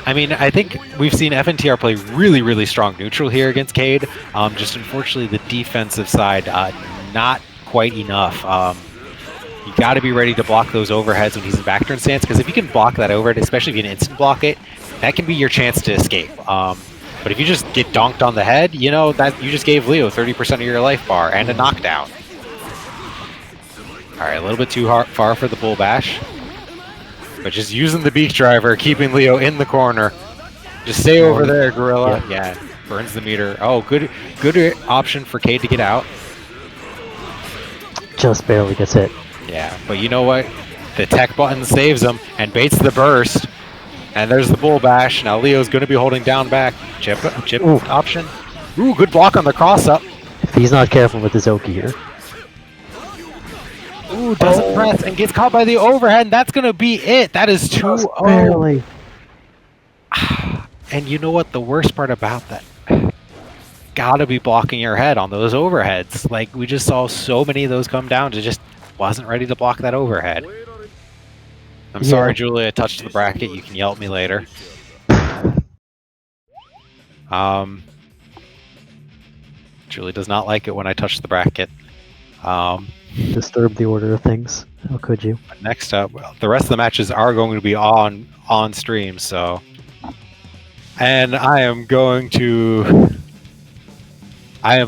I mean, I mean, I think we've seen FNTR play really, really strong neutral here against Cade. Just unfortunately, the defensive side not quite enough. You got to be ready to block those overheads when he's in back turn stance, because if you can block that overhead, especially if you can instant block it, that can be your chance to escape. But if you just get donked on the head, you know that you just gave Leo 30% of your life bar and a knockdown. All right, a little bit too far for the bull bash. But just using the beak driver, keeping Leo in the corner. Just stay over there, Gorilla. Yeah, burns the meter. Oh, good option for Cade to get out. Just barely gets hit. Yeah, but you know what? The tech button saves him and baits the burst. And there's the bull bash. Now Leo's going to be holding down back. Chip option. Ooh, good block on the cross up. If he's not careful with his Oki here. Ooh, doesn't press and gets caught by the overhead, and that's going to be it. That is 2-0. Barely. And you know what the worst part about that? Gotta be blocking your head on those overheads. Like, we just saw so many of those come down to just wasn't ready to block that overhead. I'm sorry, Julia, I touched the bracket. You can yell at me later. Julie does not like it when I touch the bracket. Disturb the order of things. How could you? Next up, well, the rest of the matches are going to be on stream, so... And I am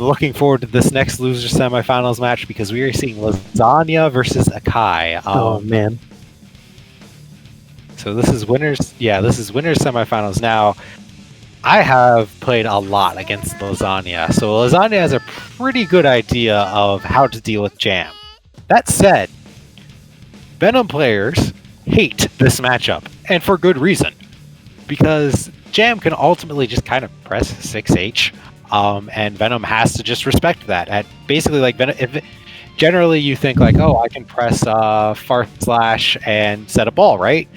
looking forward to this next loser semifinals match because we are seeing Lasagna versus Akai. Oh man. So this is winners. Yeah, this is winners semifinals. Now, I have played a lot against Lasagna, so Lasagna has a pretty good idea of how to deal with Jam. That said, Venom players hate this matchup, and for good reason, because Jam can ultimately just kind of press 6H, and Venom has to just respect that. At basically, like Venom, generally you think like, oh, I can press far slash and set a ball, right?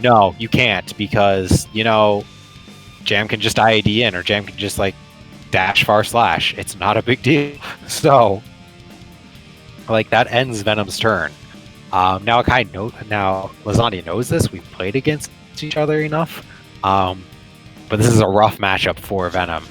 No, you can't, because you know Jam can just IAD in, or Jam can just like dash far slash. It's not a big deal. So, like that ends Venom's turn. Now Lasagna knows this. We've played against each other enough. But this is a rough matchup for Venom.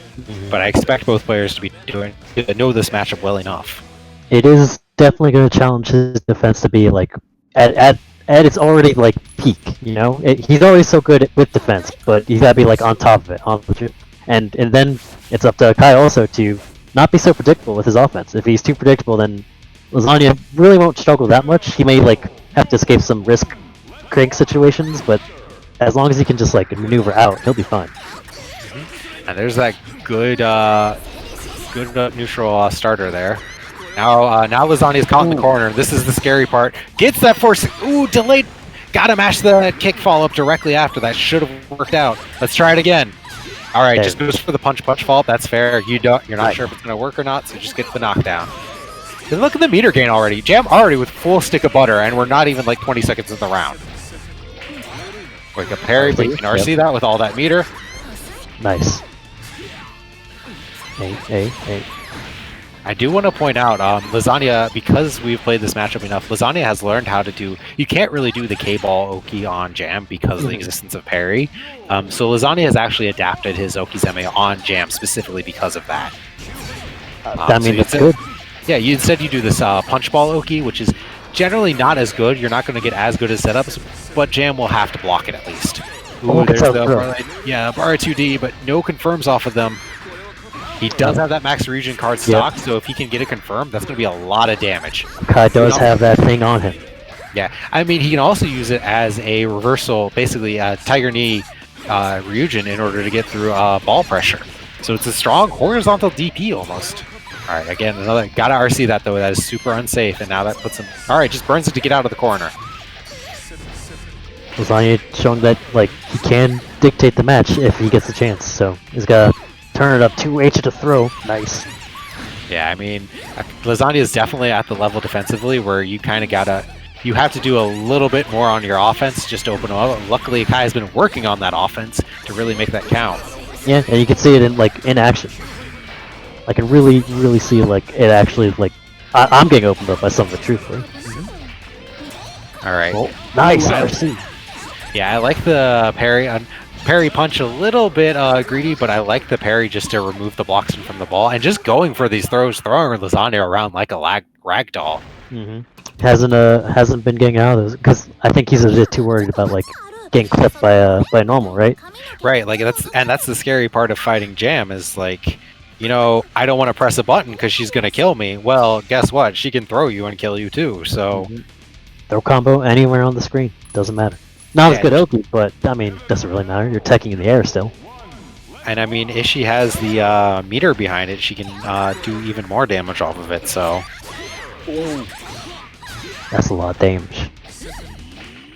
But I expect both players to know this matchup well enough. It is definitely going to challenge his defense to be like at its already like peak. You know, he's always so good with defense, but he's got to be like on top of it. And then it's up to Kai also to not be so predictable with his offense. If he's too predictable, then Lasagna really won't struggle that much. He may like have to escape some risk crank situations, but as long as he can just like maneuver out, he'll be fine. And there's that good neutral starter there. Now Lasagna's caught in the corner. This is the scary part. Gets that force. Ooh, delayed. Gotta mash the kick follow up directly after that. Should have worked out. Let's try it again. All right, just goes for the punch follow up. That's fair. You're not sure if it's gonna work or not, so just get the knockdown. And look at the meter gain already. Jam already with full stick of butter, and we're not even like 20 seconds in the round. Wake up parry, but you can RC that with all that meter. Nice. Hey. I do want to point out, Lasagna, because we've played this matchup enough, Lasagna has learned how to do... You can't really do the K-ball Oki on Jam because of the existence of parry. So Lasagna has actually adapted his Oki Zeme on Jam specifically because of that. I mean, that's good. Yeah, instead you do this punch ball Oki, which is generally not as good. You're not going to get as good as setups, but Jam will have to block it at least. Ooh, there's the bar 2D, but no confirms off of them. He does have that max region card stock, so if he can get it confirmed, that's going to be a lot of damage. Kai does have that thing on him. Yeah, I mean, he can also use it as a reversal, basically a Tiger Knee Ryujin in order to get through ball pressure. So it's a strong horizontal DP almost. All right, again, gotta RC that though. That is super unsafe, and now that puts him... All right, just burns it to get out of the corner. Lasagna showing that like he can dictate the match if he gets the chance. So he's got to turn it up 2H to throw. Nice. Yeah, I mean, Lasagna is definitely at the level defensively where you kind of gotta... You have to do a little bit more on your offense just to open up. Luckily, Kai has been working on that offense to really make that count. Yeah, and you can see it in action. I can really see like it actually like I'm getting opened up by some of it truthfully. All right. Well, nice RC. Yeah, I like the parry on parry punch a little bit greedy, but I like the parry just to remove the blocks from the ball and just going for these throws, throwing Lasagna around like a rag doll. Hasn't been getting out of those because I think he's a bit too worried about like getting clipped by normal, right? Right, like that's the scary part of fighting Jam is like, I don't want to press a button because she's gonna kill me. Well, guess what? She can throw you and kill you too. So throw combo anywhere on the screen, doesn't matter. Not as Yeah, good Oki, but I mean, doesn't really matter. You're teching in the air still. and I mean, if she has the meter behind it, she can do even more damage off of it. So That's a lot of damage.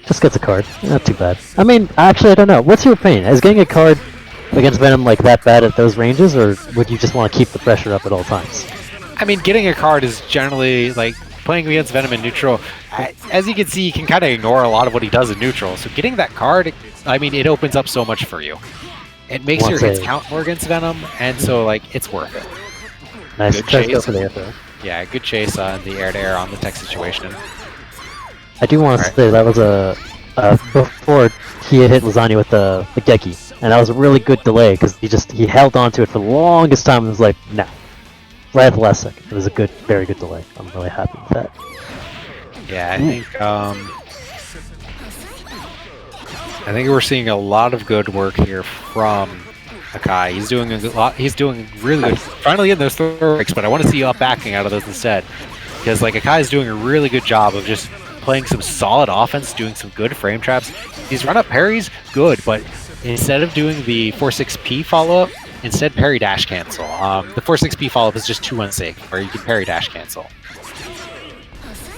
Just gets a card. Not too bad. I mean, actually, I don't know. What's your opinion? Is getting a card against Venom like that bad at those ranges, or would you just want to keep the pressure up at all times? I mean, getting a card is generally like playing against Venom in neutral. As you can see, you can kind of ignore a lot of what he does in neutral. So getting that card, I mean, it opens up so much for you. It makes your hits count more against Venom, and so like it's worth it. Nice. Good Tries to go chase. for the air throw. Yeah, good chase in the air-to-air on the tech situation. I do want to say that was before he had hit Lasagna with the Geki, and that was a really good delay because he held on to it for the longest time and was like, nah. Right at the last second. It was a very good delay. I'm really happy with that. Yeah, I think we're seeing a lot of good work here from Akai. He's doing a lot. He's doing really good. Finally getting those throw breaks, but I want to see you up backing out of those instead, because like Akai is doing a really good job of just playing some solid offense, doing some good frame traps. These run-up parries, good, but instead of doing the 4-6P follow-up, instead parry dash cancel. The 4-6P follow-up is just too unsafe, where you can parry dash cancel.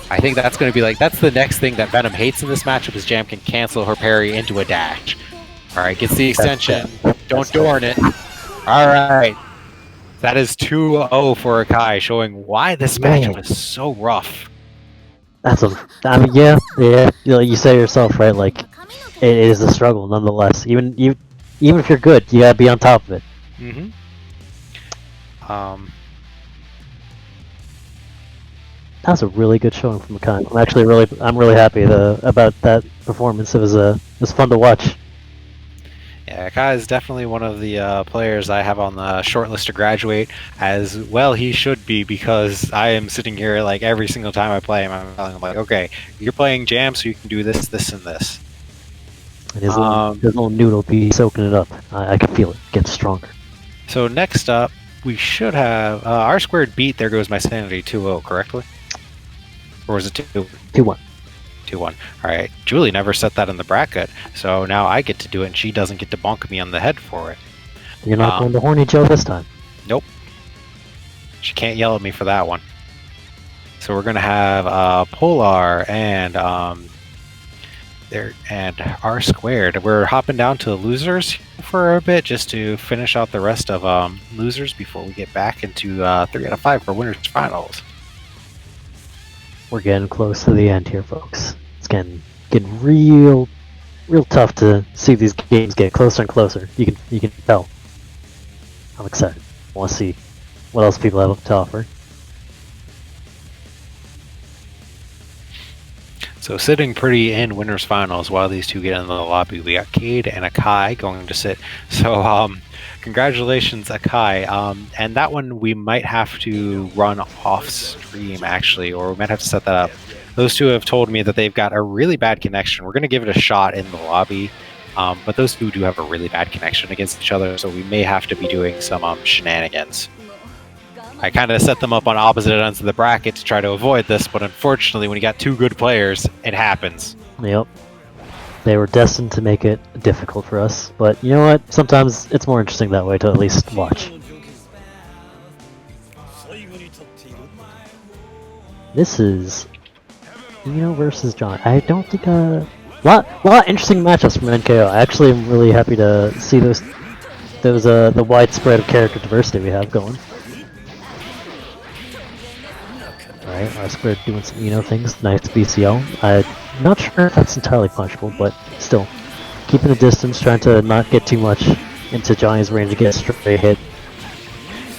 I think that's going to be like, that's the next thing that Venom hates in this matchup is Jam can cancel her parry into a dash. Alright, gets the extension. Don't dorn it. Alright. That is 2-0 for Akai, showing why this matchup is so rough. I mean, yeah. You say yourself, right? Like, it is a struggle nonetheless. Even if you're good, you gotta be on top of it. That was a really good showing from Akai. I'm really happy about that performance. It was fun to watch. Yeah, Akai is definitely one of the players I have on the short list to graduate, as well he should be, because I am sitting here like every single time I play him, I'm telling him like, okay, you're playing Jam, so you can do this, this, and this. And his little noodle be soaking it up. I can feel it get stronger. So next up, we should have R squared beat There Goes My Sanity 2-0, correctly? Or was it 2? 2-1. 2-1. Alright, Julie never set that in the bracket, so now I get to do it and she doesn't get to bonk me on the head for it. You're not going to Horny Joe this time. Nope. She can't yell at me for that one. So we're going to have Polar and R squared. We're hopping down to losers for a bit just to finish out the rest of losers before we get back into 3 out of 5 for winners finals. We're getting close to the end here, folks. It's getting real tough to see these games get closer and closer. You can tell. I'm excited. I want to see what else people have to offer. So sitting pretty in winners finals while these two get into the lobby, we got Cade and Akai going to sit. So congratulations, Akai. And that one we might have to run off stream actually, or we might have to set that up. Those two have told me that they've got a really bad connection. We're going to give it a shot in the lobby, but those two do have a really bad connection against each other, so we may have to be doing some shenanigans. I kind of set them up on opposite ends of the bracket to try to avoid this, but unfortunately when you got two good players, it happens. Yep. They were destined to make it difficult for us, but you know what? Sometimes it's more interesting that way to at least watch. This is versus John. I don't think lot of interesting matchups from NKO. I actually am really happy to see the widespread of character diversity we have going. Alright, R squared doing some things. Nice BCL. I'm not sure if that's entirely punchable, but still. Keeping a distance, trying to not get too much into Johnny's range to get a straight hit.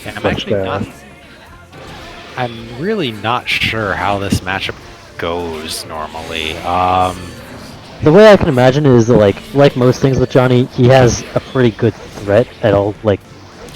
Yeah, I'm really not sure how this matchup goes normally. The way I can imagine it is that, like most things with Johnny, he has a pretty good threat at all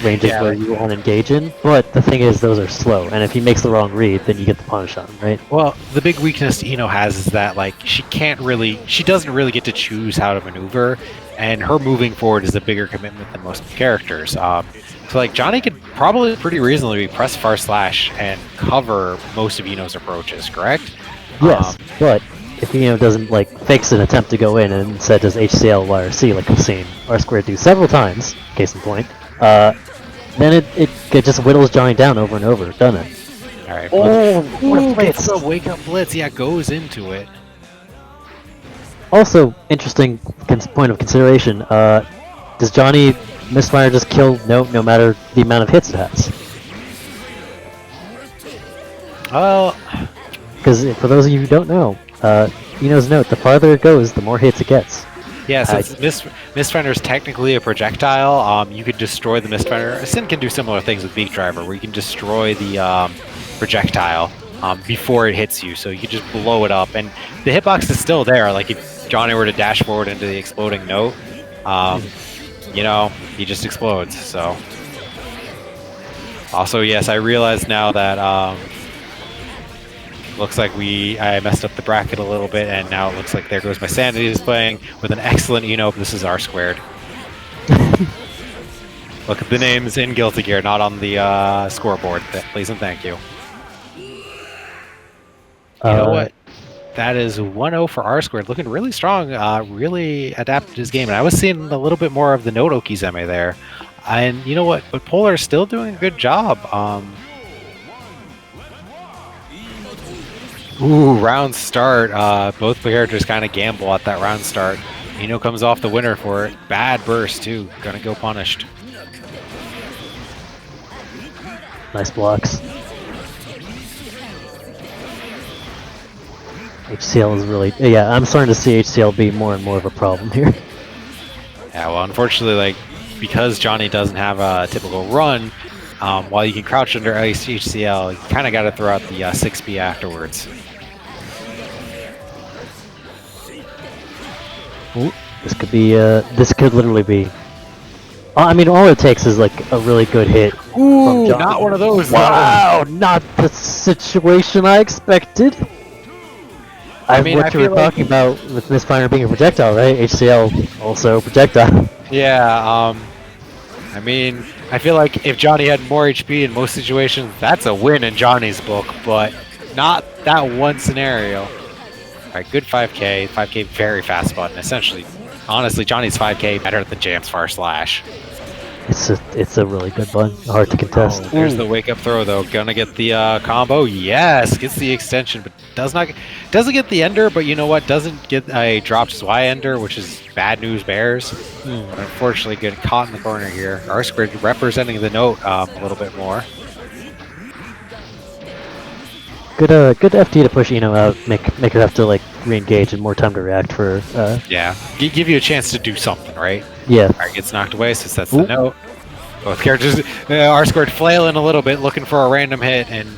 ranges Yeah, where like- you want to engage in. But the thing is, those are slow, and if he makes the wrong read, then you get the punish on him, right? Well, the big weakness Ino has is that she doesn't really get to choose how to maneuver, and her moving forward is a bigger commitment than most characters. So Johnny could probably pretty reasonably press far slash and cover most of Ino's approaches, correct? Yes, but if doesn't fakes an attempt to go in and instead does HCL YRC like we've seen R squared do several times, case in point, then it just whittles Johnny down over and over, doesn't it? All right. Oh, what a Ooh, blitz! gets the wake up blitz. Yeah, goes into it. Also, interesting point of consideration. Does Johnny misfire just kill no matter the amount of hits it has? Well, Because for those of you who don't know, Ino's note: the farther it goes, the more hits it gets. yeah, since Mistfinder is technically a projectile, you could destroy the Mistfinder. Sin can do similar things with Beak Driver, where you can destroy the projectile before it hits you, so you can just blow it up. And the hitbox is still there. Like if Johnny were to dash forward into the exploding note, he just explodes. So, also, yes, I realize now that looks like I messed up the bracket a little bit, and now it looks like there goes my sanity displaying with an excellent Eno. This is R squared. Look at the names in Guilty Gear, not on the scoreboard. Please and thank you. You know what? That is 1-0 for R squared. Looking really strong. Really adapted his game. And I was seeing a little bit more of the Note Okizeme there. And you know what? But Polar is still doing a good job. Ooh, round start. Both characters kind of gamble at that round start. Eno comes off the winner for it. Bad burst, too. Gonna go punished. Nice blocks. HCL is really... Yeah, I'm starting to see HCL be more and more of a problem here. Yeah, well, unfortunately, because Johnny doesn't have a typical run, while you can crouch under HCL, you kind of got to throw out the 6B afterwards. Ooh, this could be... this could literally be... I mean, all it takes is a really good hit. Ooh, from Johnny. not one of those. Wow, not the situation I expected. I mean, what you were talking about with Misfire being a projectile, right? HCL also projectile. Yeah, I mean, I feel like if Johnny had more HP in most situations, that's a win in Johnny's book, but not that one scenario. All right, good 5K. 5K very fast button. Essentially, honestly, Johnny's 5K better than Jam's far slash. It's a really good button. Hard to contest. Oh, there's the wake up throw though. Gonna get the combo. Yes, gets the extension, but doesn't get the ender. But you know what? Doesn't get a dropped Y ender, which is bad news bears. But unfortunately, getting caught in the corner here. R squared representing the note a little bit more. Good FD to push Eno out, make her have to re-engage and more time to react for. Yeah, give you a chance to do something, right? Yeah. All right, gets knocked away, so that's the note. Both characters, R squared flailing a little bit, looking for a random hit, and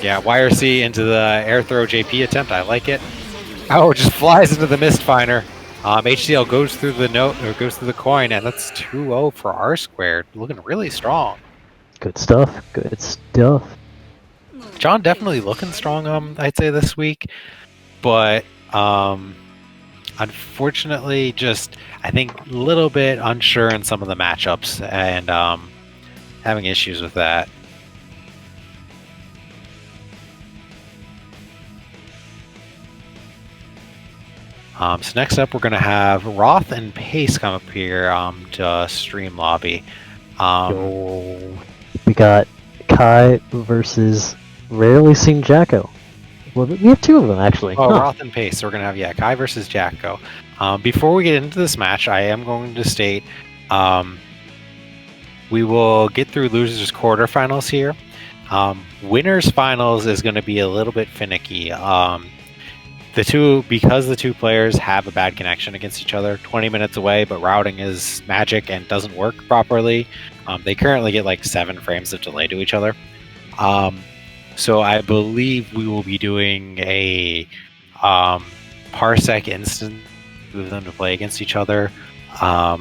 yeah, YRC into the air throw JP attempt. I like it. Oh, it just flies into the Mistfinder. HCL goes through the note, or goes through the coin, and that's 2-0 for R squared. Looking really strong. Good stuff. Good stuff. John definitely looking strong, I'd say this week, but unfortunately, just I think a little bit unsure in some of the matchups and having issues with that. So next up, we're going to have Roth and Pace come up here to stream lobby. We got Kai versus rarely seen Jacko. Well, we have two of them actually. Oh, Roth and Pace. So we're gonna have Kai versus Jacko. Before we get into this match, I am going to state we will get through losers quarterfinals here. Winners finals is going to be a little bit finicky. Because the two players have a bad connection against each other, 20 minutes away, but routing is magic and doesn't work properly. They currently get 7 frames of delay to each other. So I believe we will be doing a parsec instance of them to play against each other. Yeah,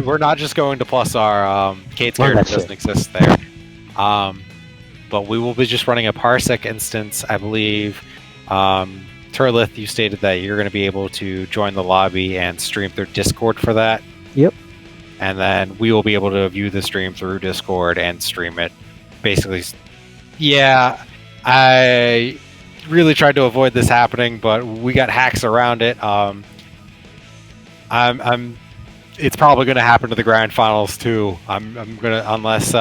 we're not just going to plus our Kate's Love character that doesn't shit. exist there. But we will be just running a parsec instance, I believe. Turlith, you stated that you're going to be able to join the lobby and stream through Discord for that. Yep. And then we will be able to view the stream through Discord and stream it. Basically, yeah, I really tried to avoid this happening, but we got hacks around it. It's probably going to happen to the grand finals too. I'm gonna, unless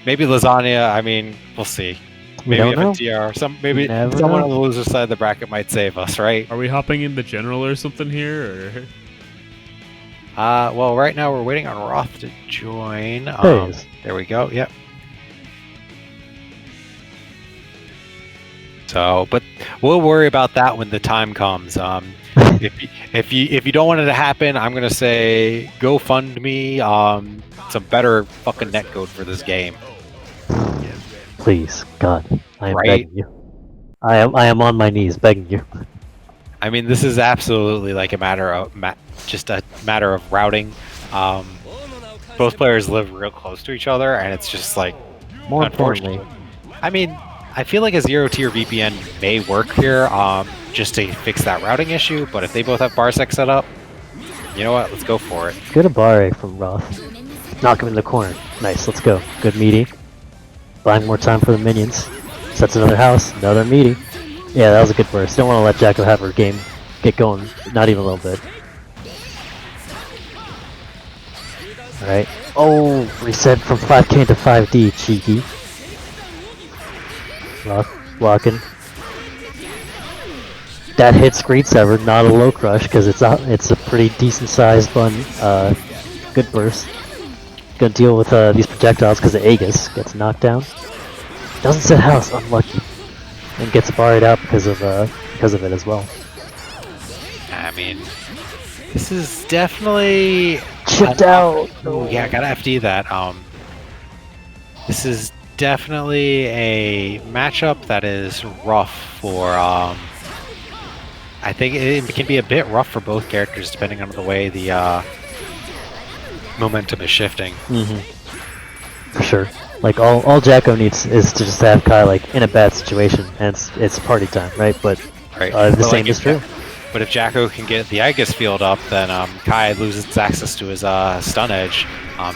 maybe lasagna. I mean, we'll see. We Maybe don't know. FNTR, maybe Never someone know. on the loser side of the bracket might save us, right? Are we hopping in the general or something here? Or Well, right now we're waiting on Roth to join. There he is. There we go. Yep. So, but we'll worry about that when the time comes. If you don't want it to happen, I'm gonna say go fund me some better fucking netcode for this game. Please, God, I am Right? begging you. I am on my knees begging you. I mean, this is absolutely like a matter of just a matter of routing. Both players live real close to each other, and it's just like More unfortunately. importantly, I mean, I feel like a zero-tier VPN may work here, just to fix that routing issue. But if they both have parsec set up, you know what? Let's go for it. good Abare from Roth. Knock him in the corner. Nice, let's go. Good meaty. Buying more time for the minions. Sets another house, another meaty. Yeah, that was a good burst. Don't want to let Jacko have her game get going, not even a little bit. Alright. Oh, reset from 5k to 5d, cheeky. Roth blocking. That hits Screed Sever, not a low crush, because it's a pretty decent sized bun. Good burst. Gonna deal with these projectiles because the Aegis gets knocked down. Doesn't set house, unlucky, and gets barred out because of it as well. I mean, this is definitely Chipped out. Ooh, yeah, gotta FD that. This is definitely a matchup that is rough for. I think it can be a bit rough for both characters depending on the way the momentum is shifting. For sure. Like all Jacko needs is to just have Kai like in a bad situation, and it's party time, right? But Right. the But, same like, is true. But if Jacko can get the Aegis field up, then Kai loses access to his stun edge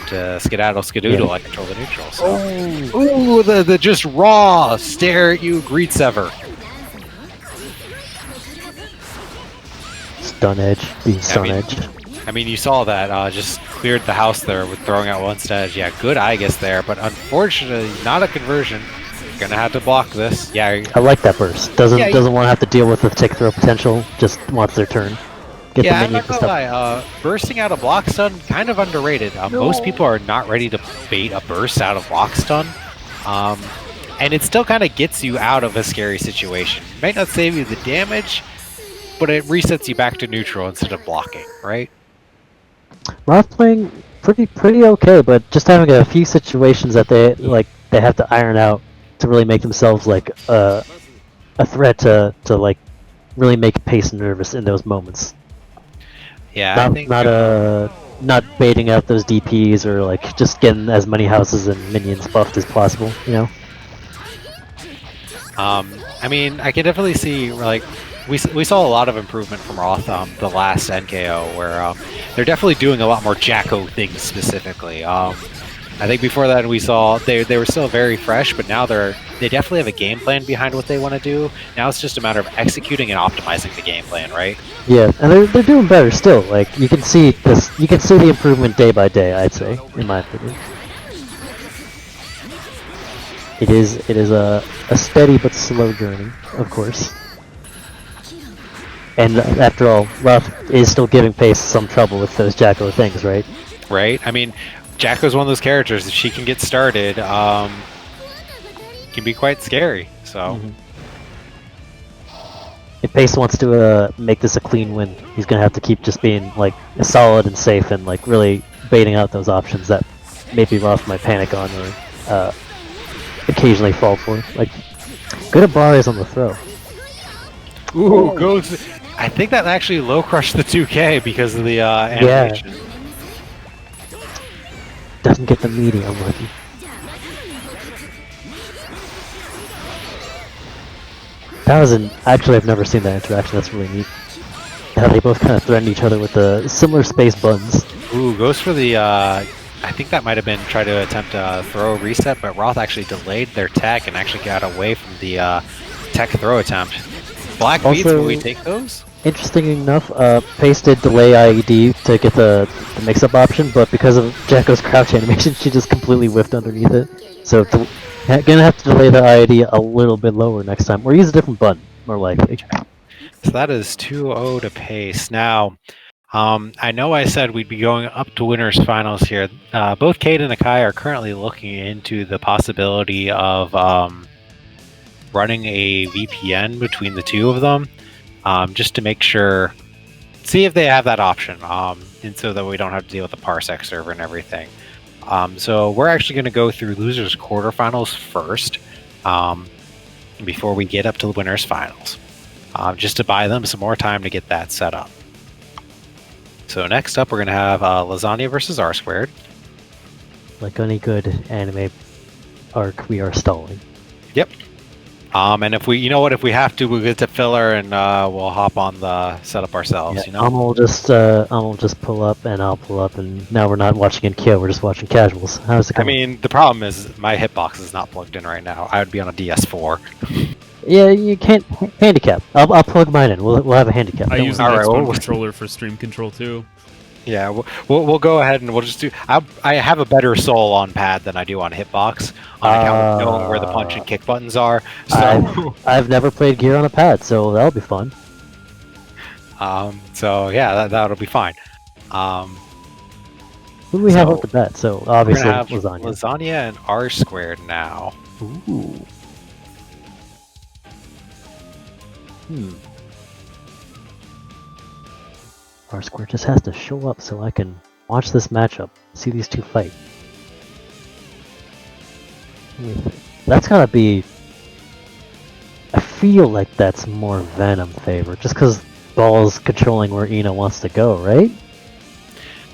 to skedaddle Yeah. like control the neutral. So. Ooh, the just raw stare at you, greet sever. Stun edge, being stun edge. I mean, you saw that just cleared the house there with throwing out one stage. Yeah, good Aegis there, but unfortunately, not a conversion. Gonna have to block this. Yeah. I like that burst. Doesn't Yeah, want to have to deal with the tick throw potential. Just wants their turn. Get Yeah, the I'm minions not and gonna stuff. lie. Bursting out a block stun, kind of underrated. Most people are not ready to bait a burst out of block stun. And it still kind of gets you out of a scary situation. It might not save you the damage, but it resets you back to neutral instead of blocking, right? Roth playing pretty okay, but just having a few situations that they have to iron out to really make themselves like a threat to like really make Pace nervous in those moments. Yeah, Not I think not baiting out those DPs or like just getting as many houses and minions buffed as possible. You know. I mean, I can definitely see like we saw a lot of improvement from Roth the last NKO, where they're definitely doing a lot more Jacko things specifically. I think before that we saw they were still very fresh, but now they definitely have a game plan behind what they want to do. Now it's just a matter of executing and optimizing the game plan, right? Yeah, and they're doing better still. Like you can see the improvement day by day. I'd say, in my opinion. It is a steady but slow journey, of course. And after all, Roth is still giving Pace some trouble with those Jacko things, right? Right. I mean, Jacko's one of those characters. If she can get started, can be quite scary. So. If Pace wants to make this a clean win, he's gonna have to keep just being like solid and safe and like really baiting out those options that maybe Roth might panic on or occasionally fall for. Like, good Abara is on the throw. Ooh, goes. I think that actually low crushed the 2K because of the animation. Doesn't get the meaty, unlucky. That was actually, I've never seen that interaction. That's really neat. How they both kind of threaten each other with the similar space buttons. Ooh, goes for the. I think that might have been try to attempt a throw reset, but Roth actually delayed their tech and actually got away from the tech throw attempt. Black beats, will we take those? Interesting enough, Pace did delay IED to get the mix-up option, but because of Jacko's crouch animation, she just completely whiffed underneath it. So gonna have to delay the IED a little bit lower next time, or use a different button, more likely. So that is 2-0 to Pace. Now, I know I said we'd be going up to winners finals here. Both Cade and Akai are currently looking into the possibility of running a VPN between the two of them, just to make sure, see if they have that option, and so that we don't have to deal with the Parsec server and everything. So we're actually going to go through losers quarterfinals first, before we get up to the winners finals, just to buy them some more time to get that set up. So next up, we're going to have Lasagna versus R Squared. Like any good anime arc, we are stalling. Yep. And if we, you know what, if we have to, we'll get to filler and we'll hop on the setup ourselves. Yeah, you know. I'll just pull up and I'll pull up, and now we're not watching in Kyo, we're just watching casuals. How's it I going? mean, the problem is my hitbox is not plugged in right now. I would be on a DS4. Yeah, you can't handicap. I'll plug mine in. We'll have a handicap. I Don't use worry. an Alright, Xbox well, controller for stream control too. Yeah, we'll go ahead and we'll just do. I have a better soul on pad than I do on hitbox, on account of knowing where the punch and kick buttons are. So I've never played Gear on a pad, so that'll be fun. so yeah, that'll be fine. Who do we have So, off the bat? So We're obviously gonna have Lasagna. Lasagna and R Squared now. Ooh. R Square just has to show up so I can watch this matchup, see these two fight. That's gotta be. I feel like that's more Venom favor, just because Ball's controlling where Ino wants to go, right?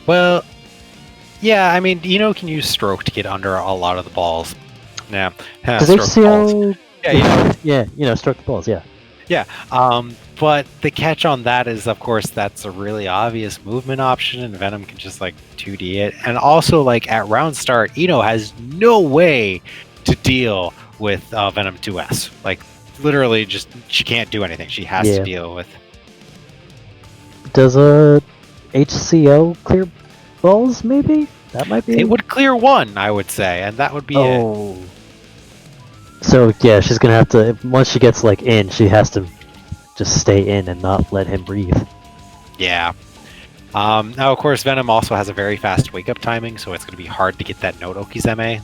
Well, yeah, I mean, can use stroke to get under a lot of the balls. Yeah, Because stroke the balls. HCO, yeah, stroke the balls, yeah. Yeah, but the catch on that is, of course, that's a really obvious movement option, and Venom can just, 2D it. And also, at round start, Ino has no way to deal with Venom 2S. Literally, just, she can't do anything. She has to deal with... Does a HCO clear balls, maybe? That might be... It would clear one, I would say, and that would be it. So, yeah, she's gonna have to... Once she gets, in, she has to just stay in and not let him breathe. Yeah. Now, of course, Venom also has a very fast wake-up timing, so it's going to be hard to get that note Okizeme,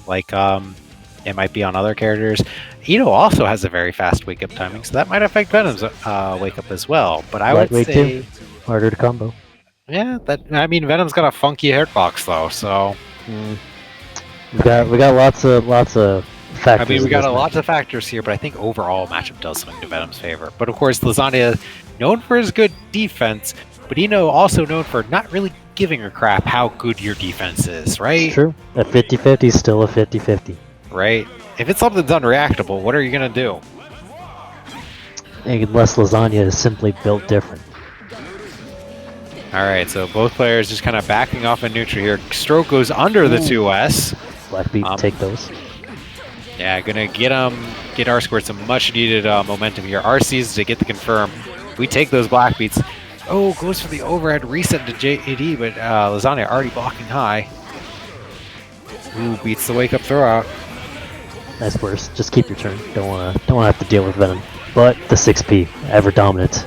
it might be on other characters. Ino also has a very fast wake-up timing, so that might affect Venom's wake-up as well. But I would say... Too. Harder to combo. Yeah, Venom's got a funky hitbox, though, so... We got lots of factors. we got lots of factors here, but I think overall matchup does swing to Venom's favor. But of course, Lasagna, known for his good defense, but Ino also known for not really giving a crap how good your defense is, right? True. A 50-50 is still a 50-50. Right. If it's something's unreactable, what are you going to do? Unless Lasagna is simply built different. Alright, so both players just kind of backing off in neutral here. Stroke goes under the 2S. Blackbeat, take those. Yeah, gonna get R Squared some much needed momentum here. RC's to get the confirm. We take those Blackbeats. Oh, goes for the overhead reset to JAD, but Lasagna already blocking high. Ooh, beats the wake up throw out. That's worse. Just keep your turn. Don't wanna have to deal with Venom. But the 6P, ever dominant.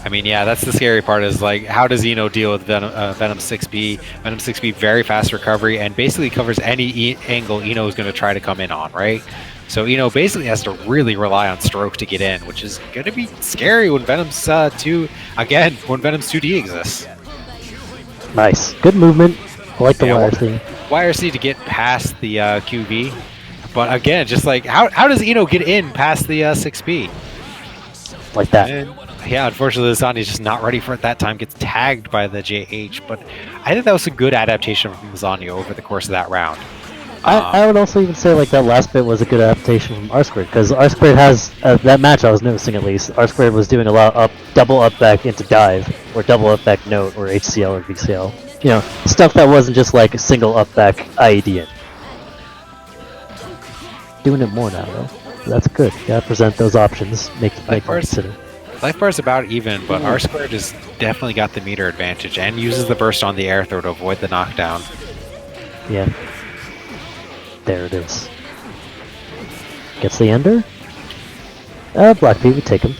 I mean, yeah, that's the scary part is how does Ino deal with Venom 6B? Venom 6B, very fast recovery, and basically covers any angle Ino is going to try to come in on, right? So Ino basically has to really rely on stroke to get in, which is going to be scary when Venom's when Venom's 2D exists. Nice. Good movement. I like the YRC. YRC to get past the QV. But again, just how does Ino get in past the 6B? Like that. Yeah, unfortunately, Lasagna's just not ready for it that time. Gets tagged by the JH, but I think that was a good adaptation from Lasagna over the course of that round. I would also even say like that last bit was a good adaptation from R Squared because R Squared has that match I was noticing at least. R Squared was doing a lot of double up back into dive or double up back note or HCL or VCL. You know, stuff that wasn't just like a single up back IED in. Doing it more now though. That's good. Gotta present those options. Make them consider. Life bar's about even, but R Squared has definitely got the meter advantage and uses the burst on the air throw to avoid the knockdown. Yeah. There it is. Gets the ender? Black Pete would take him.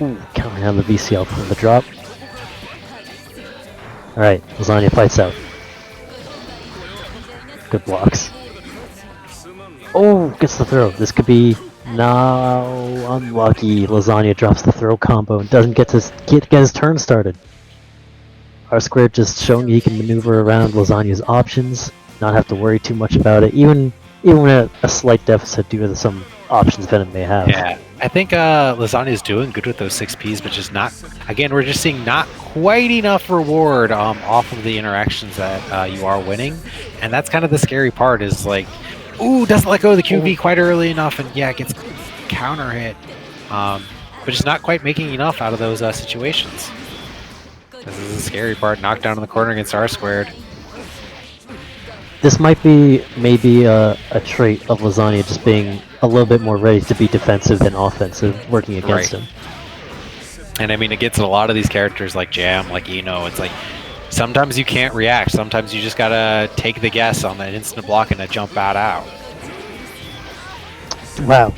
Ooh, countering on the VCL from the drop. Alright, Lasagna fights out. Good blocks. Oh, gets the throw. This could be now unlucky. Lasagna drops the throw combo and doesn't get his turn started. R Squared just showing he can maneuver around Lasagna's options, not have to worry too much about it, even with a slight deficit due to some options Venom may have. Yeah, I think Lasagna is doing good with those 6Ps, but just not. Again, we're just seeing not quite enough reward off of the interactions that you are winning, and that's kind of the scary part. Is like, ooh, doesn't let go of the QB quite early enough, and yeah, gets counter hit, but just not quite making enough out of those situations. This is the scary part. Knockdown in the corner against R Squared. This might be maybe a trait of Lasagna just being a little bit more ready to be defensive than offensive, working against him. And I mean, it gets a lot of these characters like Jam, like Eno. It's like sometimes you can't react. Sometimes you just gotta take the guess on that instant block and a jump out. Wow.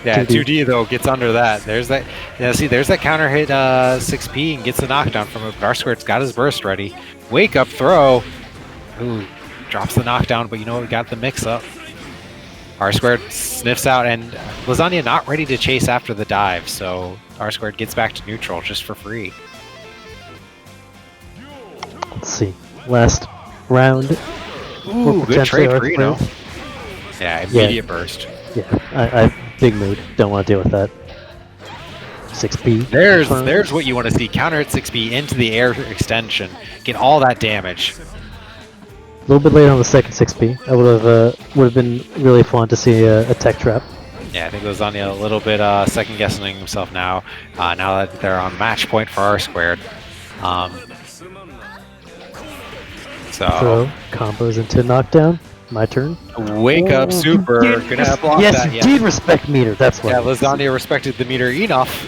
Yeah, 2D though gets under that. There's that. Yeah, see, there's that counter hit 6P and gets the knockdown from it. But R Squared's got his burst ready. Wake up throw. Ooh, drops the knockdown, but you know what? We got the mix up. R Squared sniffs out, and Lasagna not ready to chase after the dive, so R Squared gets back to neutral just for free. Let's see. Last round. Ooh, good trade for Eno. Yeah, immediate burst. Yeah, I big mood. Don't want to deal with that. 6P. There's what you want to see. Counter hit 6P into the air extension. Get all that damage. A little bit late on the second 6P. I would have been really fun to see a tech trap. Yeah, I think Lasagna a little bit second guessing himself now. Now that they're on match point for R Squared. So throw combos into knockdown. My turn. Wake up, super. Gonna block yes, that. you did respect meter. That's what. Yeah, Lasagna respected the meter enough.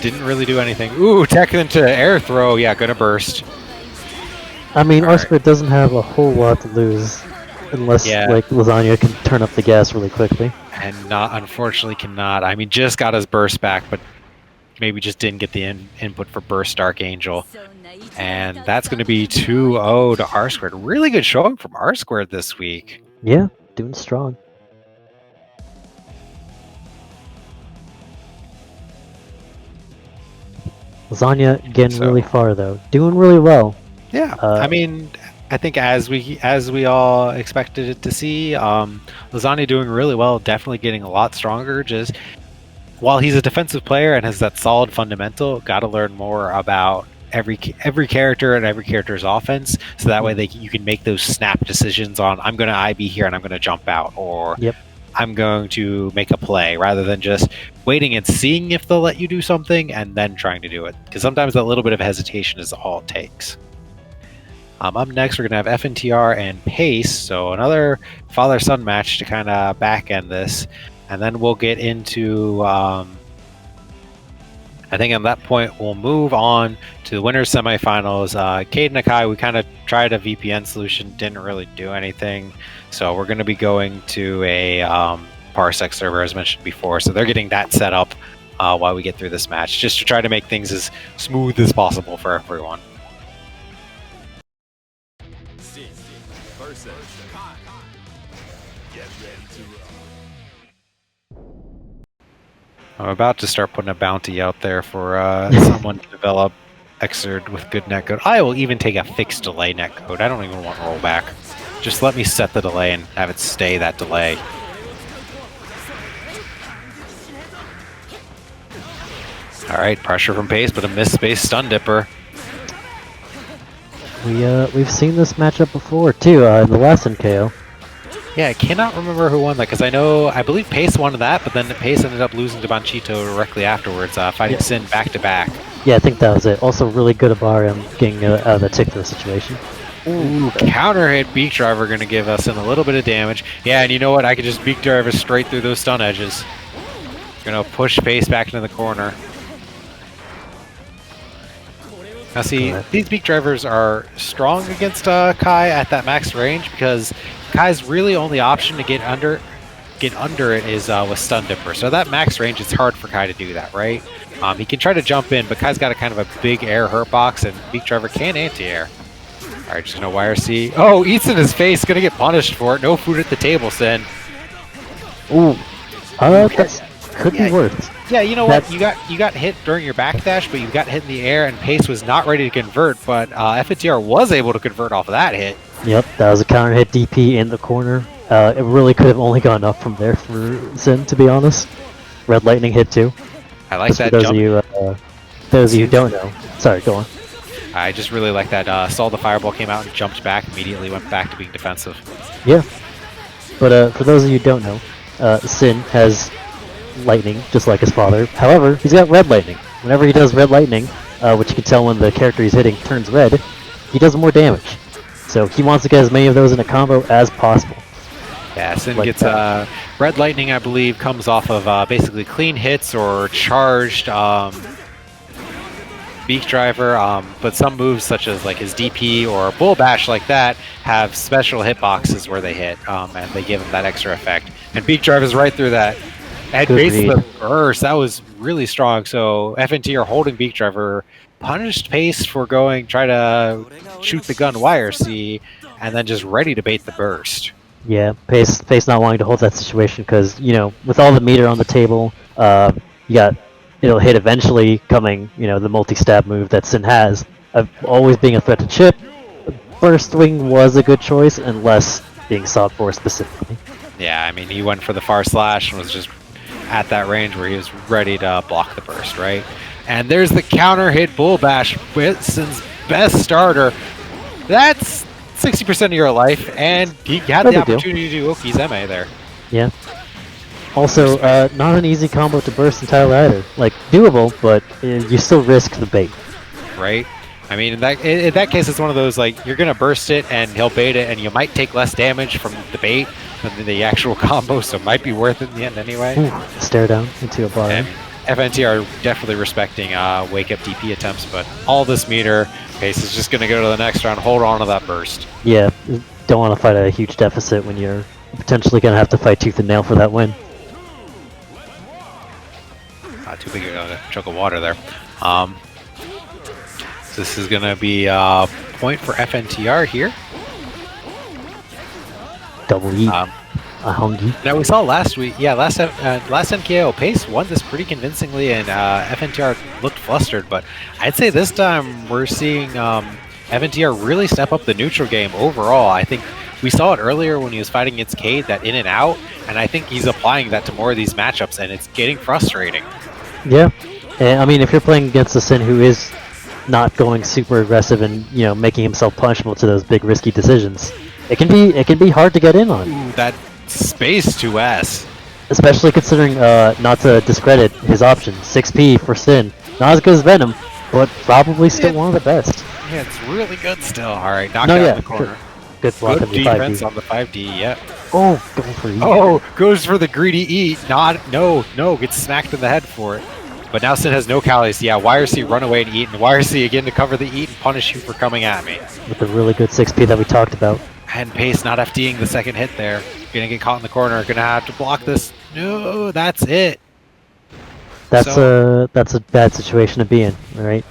Didn't really do anything. Ooh, tech into air throw. Yeah, gonna burst. I mean, R Squared doesn't have a whole lot to lose unless like Lasagna can turn up the gas really quickly. And unfortunately cannot. I mean, just got his burst back, but maybe just didn't get the input for burst Dark Angel. And that's going to be 2-0 to R Squared. Really good showing from R Squared this week. Yeah, doing strong. Lasagna getting really far though, doing really well. Yeah, I mean, I think as we all expected it to see, Lasagna doing really well, definitely getting a lot stronger. Just while he's a defensive player and has that solid fundamental, got to learn more about every character and every character's offense, so that way you can make those snap decisions on I'm going to IB here and I'm going to jump out, or I'm going to make a play, rather than just waiting and seeing if they'll let you do something and then trying to do it. Because sometimes that little bit of hesitation is all it takes. Up next, we're going to have FNTR and Pace, so another father-son match to kind of back-end this. And then we'll get into, I think at that point, we'll move on to the winners semifinals. Cade and Akai, we kind of tried a VPN solution, didn't really do anything. So we're going to be going to a Parsec server, as mentioned before. So they're getting that set up while we get through this match, just to try to make things as smooth as possible for everyone. I'm about to start putting a bounty out there for someone to develop Xrd with good netcode. I will even take a fixed delay netcode. I don't even want rollback. Just let me set the delay and have it stay that delay. All right, pressure from Pace, but a missed space stun dipper. We've seen this matchup before too in the last NKO. Yeah, I cannot remember who won that because I believe Pace won that, but then Pace ended up losing to Banchito directly afterwards, fighting Sin back to back. Yeah, I think that was it. Also, really good Abarium getting out of the tick throw situation. Ooh, counter hit Beak Driver going to give us in a little bit of damage. Yeah, and you know what? I could just Beak Driver straight through those stun edges. Going to push Pace back into the corner. Now see, these Beak Drivers are strong against Kai at that max range because Kai's really only option to get under it is with Stun Dipper. So that max range, it's hard for Kai to do that, right? He can try to jump in, but Kai's got a kind of a big air hurt box, and Beak Driver can anti-air. All right, just gonna YRC. Oh, eats in his face, gonna get punished for it. No food at the table, Sin. Ooh, that could be worse. Yeah, you know what? You got hit during your backdash, but you got hit in the air, and Pace was not ready to convert, but FNTR was able to convert off of that hit. Yep, that was a counter hit DP in the corner. It really could have only gone up from there for Sin, to be honest. Red Lightning hit too. I like that for jump. Those of you who don't know. Sorry, go on. I just really like that. Saw the fireball came out and jumped back, immediately went back to being defensive. Yeah. But for those of you who don't know, Sin has lightning, just like his father. However, he's got red lightning. Whenever he does red lightning, which you can tell when the character he's hitting turns red, he does more damage. So he wants to get as many of those in a combo as possible. Yeah, Sin gets red lightning, I believe, comes off of basically clean hits or charged Beak Driver, but some moves such as like his DP or Bull Bash like that have special hitboxes where they hit, and they give him that extra effect. And Beak Driver's right through that. And basically the burst, that was really strong. So FNT are holding Beak Driver, punished Pace for try to shoot the gun YRC, and then just ready to bait the burst. Yeah, Pace not wanting to hold that situation because, you know, with all the meter on the table, you got it'll hit eventually coming, you know, the multi-stab move that Sin has, always being a threat to chip. Burst Wing was a good choice, unless being sought for specifically. Yeah, I mean, he went for the far slash and was just at that range where he was ready to block the burst, right? And there's the counter hit Bull Bash, Sin's best starter. That's 60% of your life, and he had the opportunity to do Oki's MA there. Yeah. Also, not an easy combo to burst entirely either. Like, doable, but you still risk the bait. Right? I mean, in that case, it's one of those, like, you're going to burst it, and he'll bait it, and you might take less damage from the bait than the actual combo, so it might be worth it in the end anyway. Ooh, stare down into a bar. And FNT are definitely respecting wake-up DP attempts, but all this meter, Pace is just going to go to the next round, hold on to that burst. Yeah, don't want to fight a huge deficit when you're potentially going to have to fight tooth and nail for that win. Too big a chunk of water there. So this is going to be a point for FNTR here. Double E. Hungry. Now we saw last week, last NKO, Pace won this pretty convincingly, and FNTR looked flustered. But I'd say this time we're seeing FNTR really step up the neutral game overall. I think we saw it earlier when he was fighting against Cade, that in and out, and I think he's applying that to more of these matchups, and it's getting frustrating. Yeah, I mean, if you're playing against a Sin who is not going super aggressive and, you know, making himself punishable to those big risky decisions, it can be hard to get in on. Ooh, that space 2S. Especially considering, not to discredit his options, 6P for Sin, not as good as Venom, but probably still one of the best. Yeah, it's really good still. All right, knock out in the corner. Good block good defense on the 5D, yeah. Oh, going for eat. Oh, goes for the greedy eat. No, gets smacked in the head for it. But now Sin has no calories. Yeah, YRC run away and eat, and YRC again to cover the eat and punish you for coming at me. With the really good 6P that we talked about. And Pace not FDing the second hit there. Gonna get caught in the corner, gonna have to block this. No, that's it. That's a bad situation to be in, right?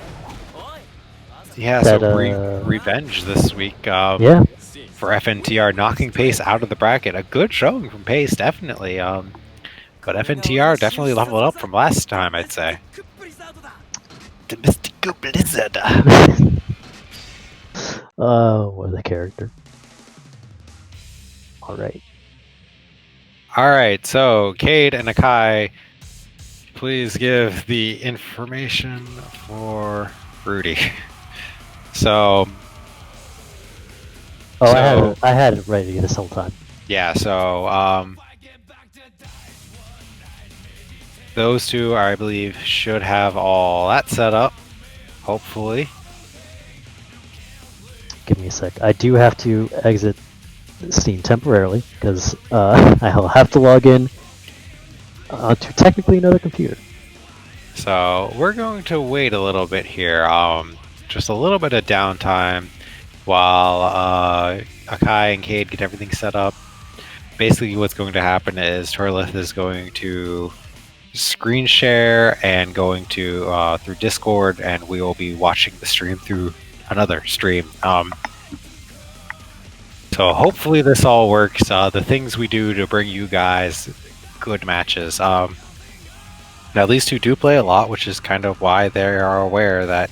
Yeah, so revenge this week. Yeah. For FNTR, knocking Pace out of the bracket. A good showing from Pace, definitely. But FNTR definitely leveled up from last time, I'd say. The Mystical Blizzard. Oh, what a character. Alright. Alright, so Cade and Akai Please give the information for Rudy. So. Oh, I had it ready this whole time. Yeah, so those two, I believe, should have all that set up. Hopefully. Give me a sec. I do have to exit Steam temporarily because I'll have to log in to technically another computer. So we're going to wait a little bit here. Just a little bit of downtime while Akai and Cade get everything set up. Basically, what's going to happen is Torlith is going to screen share and going to through Discord, and we will be watching the stream through another stream. So hopefully this all works. The things we do to bring you guys good matches. Now these two do play a lot, which is kind of why they are aware that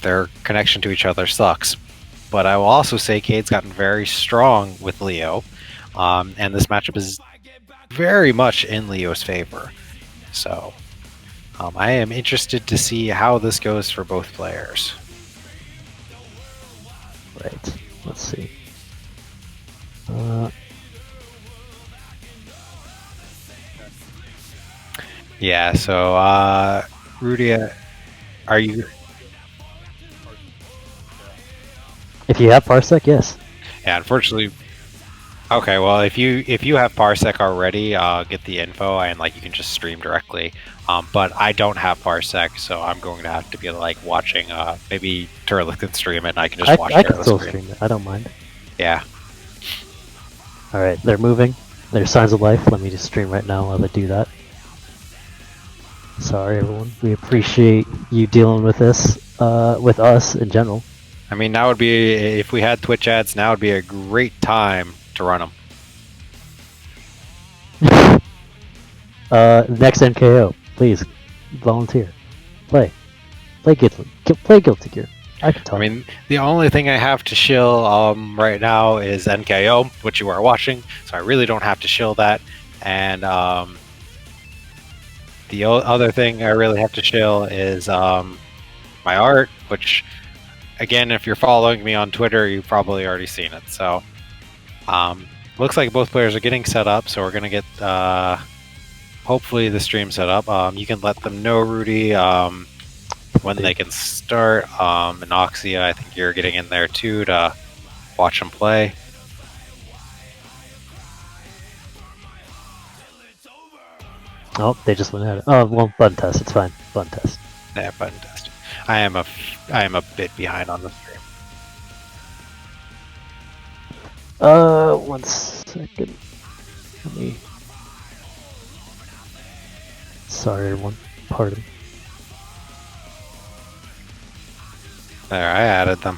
their connection to each other sucks. But I will also say Cade's gotten very strong with Leo, and this matchup is very much in Leo's favor. So I am interested to see how this goes for both players. Right. Let's see. Yeah, so Rudy, are you? If you have Parsec, yes. Yeah, unfortunately. Okay, well, if you have Parsec already, get the info and like you can just stream directly. But I don't have Parsec, so I'm going to have to be like watching. Maybe Turlet can stream it, and I can just watch. I can still stream it. I don't mind. Yeah. All right, they're moving. There's signs of life. Let me just stream right now while they do that. Sorry, everyone. We appreciate you dealing with this, with us in general. I mean, now would be, if we had Twitch ads, now would be a great time to run them. Next NKO, please volunteer. Play Guilty Gear. I can talk. I mean, the only thing I have to shill right now is NKO, which you are watching, so I really don't have to shill that. And the other thing I really have to shill is my art, which, again, if you're following me on Twitter, you've probably already seen it. So looks like both players are getting set up, so we're going to get hopefully the stream set up. You can let them know, Rudy, when they can start. Anoxia, I think you're getting in there too to watch them play. Oh, they just went at it. Oh, well, button test. It's fine. Button test. Yeah, button test. I am a bit behind on the stream. 1 second. Let me. Sorry, everyone. Pardon. There, I added them.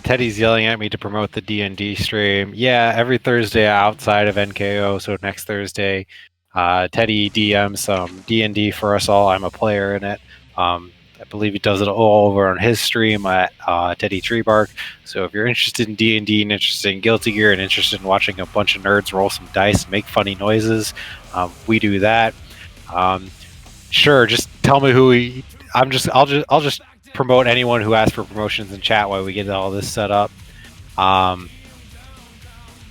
Teddy's yelling at me to promote the D&D stream. Yeah, every Thursday outside of NKO, so next Thursday, Teddy DMs some D&D for us all. I'm a player in it. I believe he does it all over on his stream at Teddy Treebark. So if you're interested in D&D and interested in Guilty Gear and interested in watching a bunch of nerds roll some dice and make funny noises, we do that. Sure, just tell me who I'll just promote anyone who asks for promotions in chat while we get all this set up.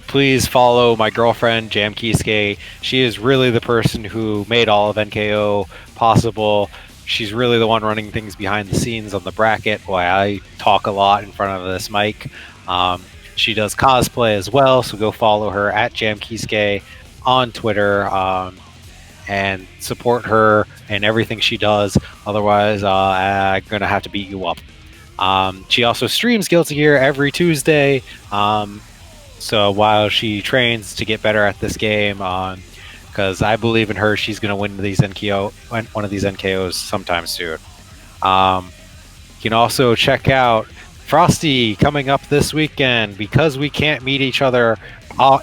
Please follow my girlfriend, Jam Kisuke. She is really the person who made all of NKO possible. She's really the one running things behind the scenes on the bracket while I talk a lot in front of this mic. She does cosplay as well, so go follow her at Jam Kisuke on Twitter and support her and everything she does. Otherwise, I'm going to have to beat you up. She also streams Guilty Gear every Tuesday. So while she trains to get better at this game, because I believe in her, she's going to win one of these NKOs sometime soon. You can also check out Frosty coming up this weekend. Because we can't meet each other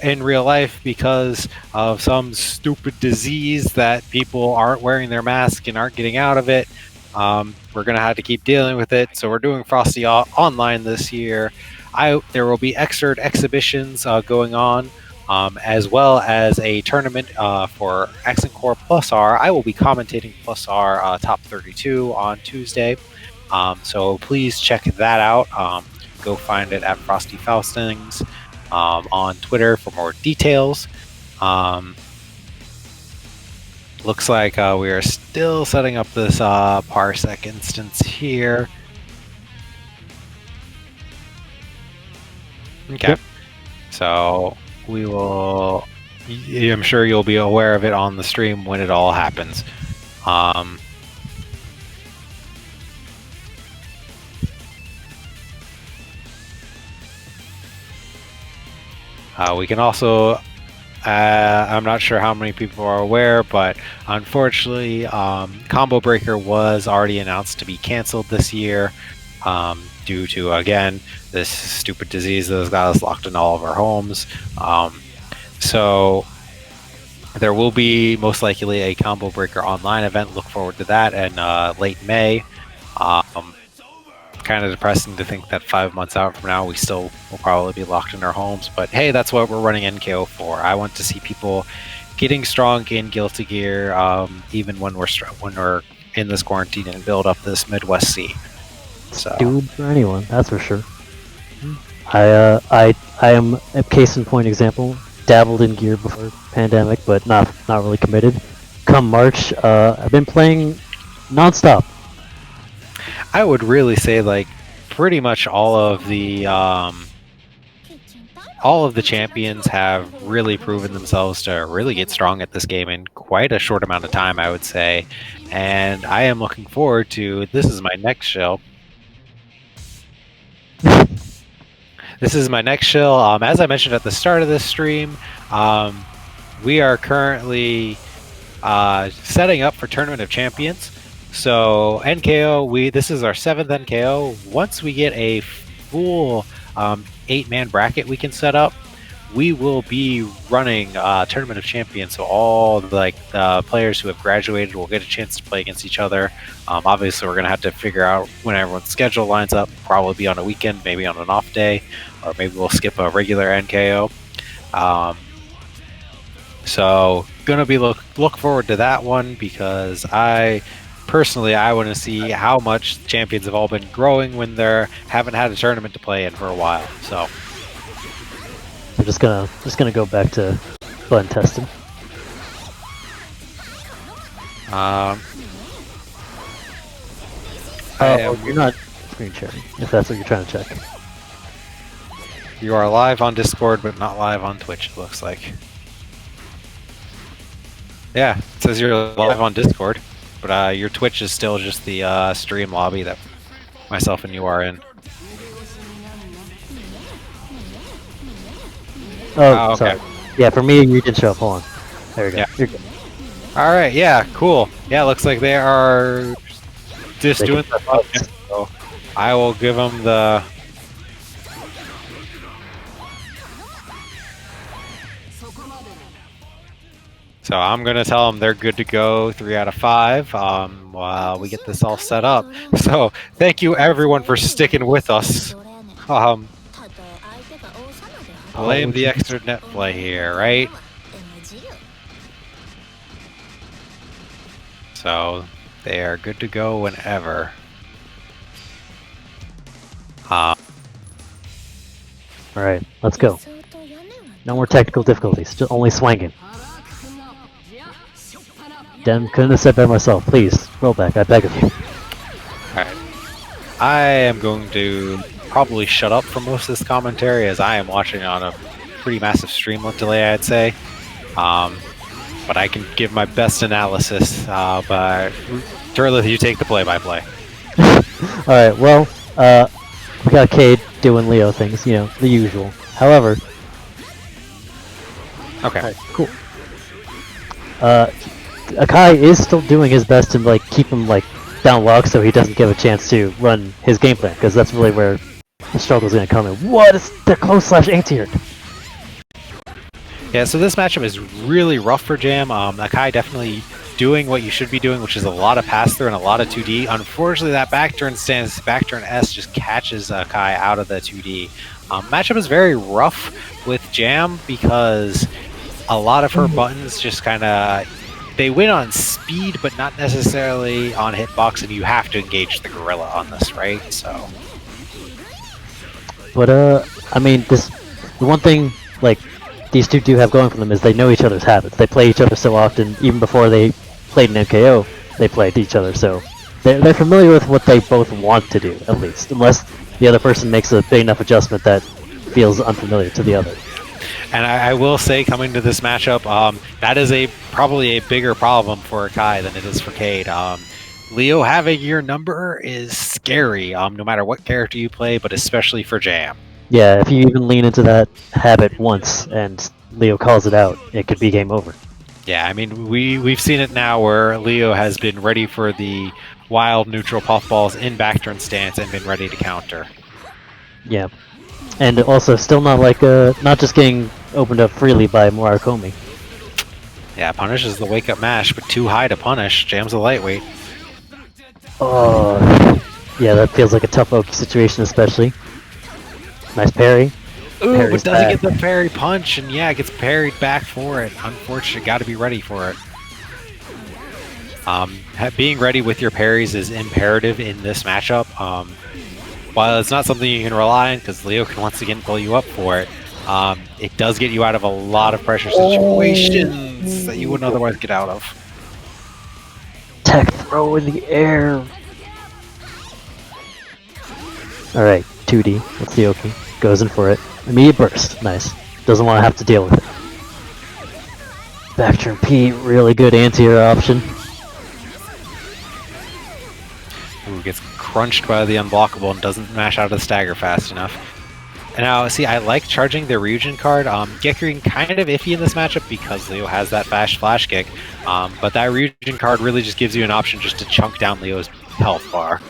in real life because of some stupid disease that people aren't wearing their mask and aren't getting out of it. we're gonna have to keep dealing with it. So we're doing Frosty Online this year. There will be extra exhibitions going on, as well as a tournament for Accent Core Plus R. I will be commentating Plus R Top 32 on Tuesday. So please check that out. Go find it at Frosty Faustings on Twitter for more details. Looks like we are still setting up this Parsec instance here. Okay. Yep. So we will. I'm sure you'll be aware of it on the stream when it all happens. We can also. I'm not sure how many people are aware, but unfortunately, Combo Breaker was already announced to be canceled this year due to, again, this stupid disease that has got us locked in all of our homes. So there will be most likely a Combo Breaker online event. Look forward to that in late May. Kind of depressing to think that 5 months out from now we still will probably be locked in our homes, but hey, that's what we're running NKO for. I want to see people getting strong in Guilty Gear, even when we're in this quarantine and build up this Midwest scene. So dude, for anyone, that's for sure. I am a case in point example. Dabbled in Gear before pandemic, but not really committed. Come March, I've been playing nonstop. I would really say like pretty much all of the champions have really proven themselves to really get strong at this game in quite a short amount of time, I would say. And I am looking forward to this is my next show. This is my next shill. As I mentioned at the start of this stream, we are currently setting up for Tournament of Champions. So NKO, this is our 7th NKO. Once we get a full 8-man bracket we can set up, we will be running Tournament of Champions. So all the players who have graduated will get a chance to play against each other. Obviously, we're going to have to figure out when everyone's schedule lines up. Probably be on a weekend, maybe on an off day, or maybe we'll skip a regular NKO. So gonna be look forward to that one, because personally, I want to see how much champions have all been growing when they haven't had a tournament to play in for a while. So we're just gonna go back to button testing. You're not screen sharing, if that's what you're trying to check. You are live on Discord, but not live on Twitch, it looks like. Yeah, it says you're live on Discord. But your Twitch is still just the stream lobby that myself and you are in. Oh, okay. Sorry. Yeah, for me, you did show up. Hold on. There we go. Yeah. You're good. All right. Yeah. Cool. Yeah. Looks like they are just doing the. So I will give them the. So I'm going to tell them they're good to go, 3 out of 5, while we get this all set up. So thank you, everyone, for sticking with us. Blame the extra net play here, right? So they are good to go whenever. Alright, let's go. No more technical difficulties, just only swanging. Damn, couldn't have said that myself. Please, roll back, I beg of you. Alright. I am going to probably shut up for most of this commentary, as I am watching on a pretty massive stream delay, I'd say. But I can give my best analysis, but Turlith, you take the play-by-play. Alright, well, we got Cade doing Leo things, you know, the usual. However... Okay. Right, cool. Akai is still doing his best to keep him down locked so he doesn't give a chance to run his game plan, because that's really where the struggle is going to come in. What is the close / anti-tiered? Yeah, so this matchup is really rough for Jam. Akai definitely doing what you should be doing, which is a lot of pass through and a lot of 2D. Unfortunately, that back turn S just catches Kai out of the 2D. Matchup is very rough with Jam because a lot of her buttons just kind of, they win on speed, but not necessarily on hitbox, and you have to engage the gorilla on this, right? So. But I mean, the one thing like these two do have going for them is they know each other's habits. They play each other so often, even before they played in MKO, they played each other. So they're familiar with what they both want to do, at least, unless the other person makes a big enough adjustment that feels unfamiliar to the other. And I will say, coming to this matchup, that is probably a bigger problem for Kai than it is for Cade. Leo having your number is scary, no matter what character you play, but especially for Jam. Yeah, if you even lean into that habit once and Leo calls it out, it could be game over. Yeah, I mean, we've seen it now where Leo has been ready for the wild neutral puffballs in back turn stance and been ready to counter. Yeah. And also still not like not just getting opened up freely by Murakomi. Yeah, punish is the wake up mash, but too high to punish. Jam's a lightweight. Oh, yeah, that feels like a tough Oki situation, especially. Nice parry. Ooh, Parry's but doesn't back. get the parry punch, and yeah, gets parried back for it. Unfortunate, got to be ready for it. Being ready with your parries is imperative in this matchup. While it's not something you can rely on, because Leo can once again pull you up for it, it does get you out of a lot of pressure situations that you wouldn't otherwise get out of. Tech throw in the air. Alright, 2D. Let's see Oki. Goes in for it. Immediate burst. Nice. Doesn't want to have to deal with it. Back turn P, really good anti-air option. Ooh, gets crunched by the unblockable and doesn't mash out of the stagger fast enough. And now, see, I like charging the Ryujin card. Gekrin kind of iffy in this matchup because Leo has that fast flash kick, but that Ryujin card really just gives you an option just to chunk down Leo's health bar.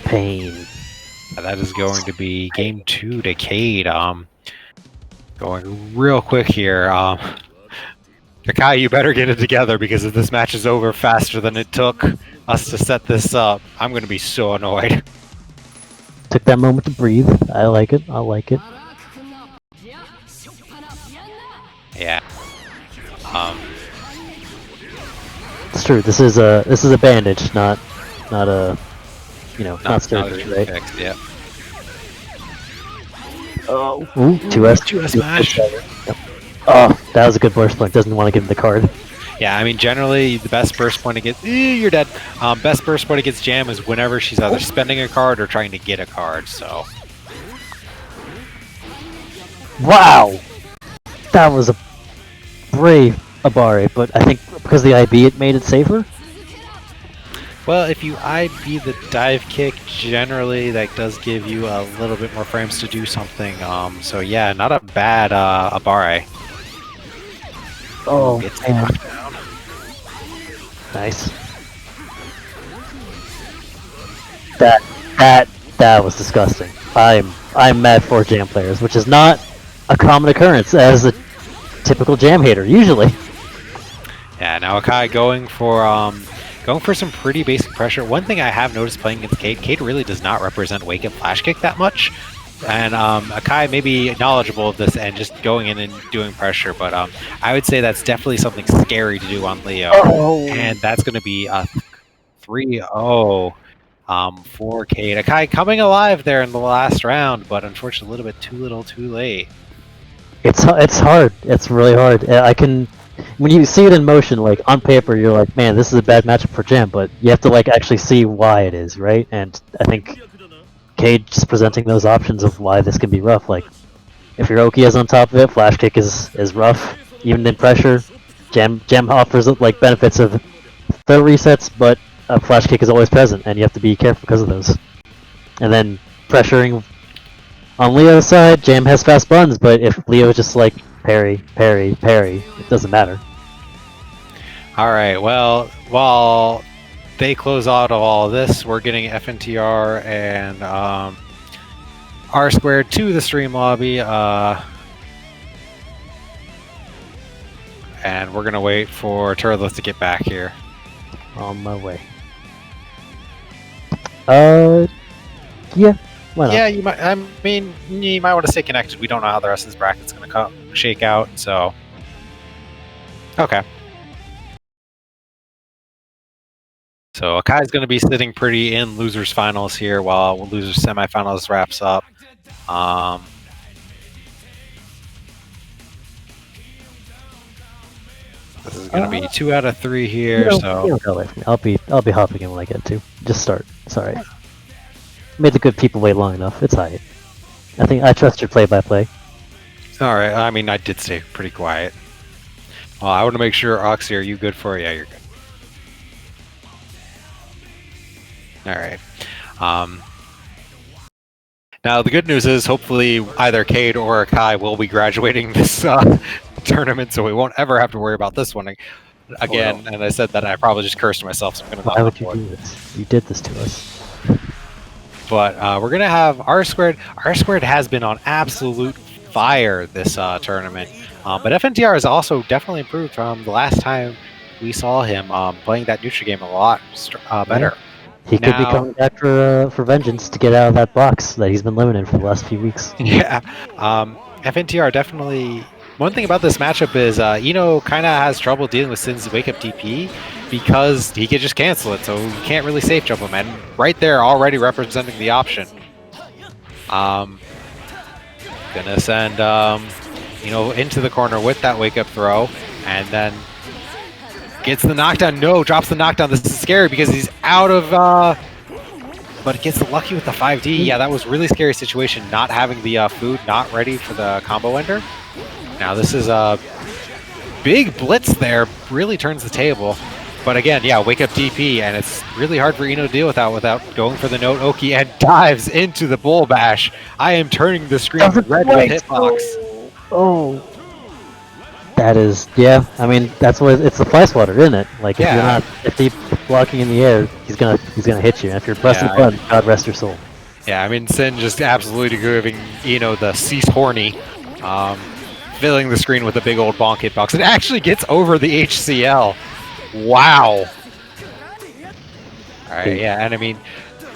Pain. That is going to be game 2 to Cade. Going real quick here. Kakai, you better get it together, because if this match is over faster than it took us to set this up, I'm going to be so annoyed. Took that moment to breathe. I like it. I like it. Yeah. It's true. This is a bandage, not a not surgery, right? Fixed, yeah. Oh, ooh, 2S. 2S smash. Yep. Oh, that was a good burst point. Doesn't want to give him the card. Yeah, I mean, generally, the best burst point against... you're dead. Best burst point against Jam is whenever she's either spending a card or trying to get a card, so... Wow! That was a brave Abare, but I think because of the IB it made it safer? Well, if you IB the dive kick, generally that does give you a little bit more frames to do something. So yeah, not a bad Abare. Oh, Gets man. knocked down. Nice. That was disgusting. I'm mad for Jam players, which is not a common occurrence as a typical Jam hater, usually. Yeah, now Akai going for some pretty basic pressure. One thing I have noticed playing against Cade really does not represent Wake Up Flash Kick that much. And Akai may be knowledgeable of this and just going in and doing pressure, but I would say that's definitely something scary to do on Leo. Oh. And that's going to be a 3-0 for Cade. Akai coming alive there in the last round, but unfortunately a little bit too little too late. It's hard. It's really hard. When you see it in motion, like on paper, you're like, man, this is a bad matchup for Jam, but you have to like actually see why it is, right? And I think Cade just presenting those options of why this can be rough. Like, if your Oki is on top of it, Flash Kick is rough. Even in pressure, Jam offers like benefits of throw resets, but a Flash Kick is always present, and you have to be careful because of those. And then pressuring on Leo's side, Jam has fast buns, but if Leo is just like parry, parry, parry, it doesn't matter. Alright, well, while they close out of all of this, we're getting FNTR and R squared to the stream lobby. and we're gonna wait for Turles to get back here. On my way. Yeah. Why not? Yeah, you might. I mean, you might want to stay connected. We don't know how the rest of this bracket's gonna shake out, so. Okay. So Akai's going to be sitting pretty in losers finals here while losers semifinals wraps up. This is going to be 2 out of 3 here. So you don't go away from me. I'll be hopping in when I get to. Just start. It's alright. Made the good people wait long enough. It's alright. I think I trust your play-by-play. all right. I mean, I did stay pretty quiet. Well, I want to make sure, Oxy, are you good for it? Yeah, you're good. All right. Now, the good news is hopefully either Cade or Akai will be graduating this tournament, so we won't ever have to worry about this one again. And I said that I probably just cursed myself, so I'm going to Why would you do this? You did this to us. But we're going to have R Squared. R Squared has been on absolute fire this tournament. But FNTR has also definitely improved from the last time we saw him playing that neutral game a lot better. Yeah. He could be coming back for vengeance to get out of that box that he's been living in for the last few weeks. Yeah. FNTR definitely... One thing about this matchup is Eno kind of has trouble dealing with Sin's wake-up DP because he could just cancel it, so you can't really safe jump him. And right there, already representing the option. Gonna send into the corner with that wake-up throw, and then gets the knockdown. No, drops the knockdown. This is scary because he's out of... but it gets lucky with the 5D. Yeah, that was really scary situation, not having the food, not ready for the combo ender. Now this is a big blitz there, really turns the table. But again, yeah, wake up DP, and it's really hard for Eno to deal with that without going for the note Oki, and dives into the bull bash. I am turning the screen red with hitbox. Oh. That is, yeah. I mean, that's what it's the fly swatter, isn't it? Like if you're not, if he's blocking in the air, he's gonna hit you. And if you're pressing the button, God rest your soul. Yeah, I mean, Sin just absolutely giving Eno the cease horny, filling the screen with a big old bonk hitbox. It actually gets over the HCL. Wow. All right, yeah, and I mean,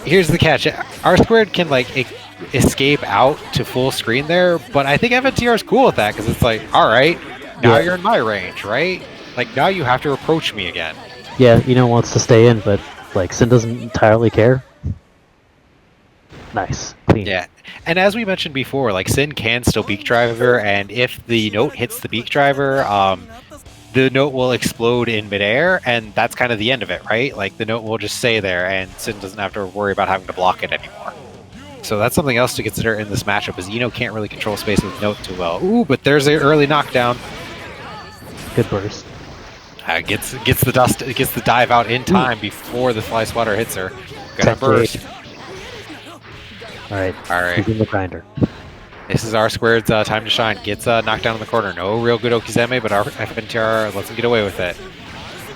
here's the catch: R Squared can like escape out to full screen there, but I think FNTR is cool with that because it's like, all right. Now you're in my range, right? Like, now you have to approach me again. Yeah, Eno wants to stay in, but, like, Sin doesn't entirely care. Nice. Clean. Yeah. And as we mentioned before, like, Sin can still beak driver, and if the note hits the beak driver, the note will explode in midair, and that's kind of the end of it, right? Like, the note will just stay there, and Sin doesn't have to worry about having to block it anymore. So that's something else to consider in this matchup, is Eno can't really control space with note too well. Ooh, but there's an early knockdown. Good burst. Gets the dive out in time before the fly swatter hits her. Gonna burst. All right. He's in the grinder. This is R Squared's time to shine. Gets knocked down in the corner. No real good Okizeme, but our FNTR lets him get away with it.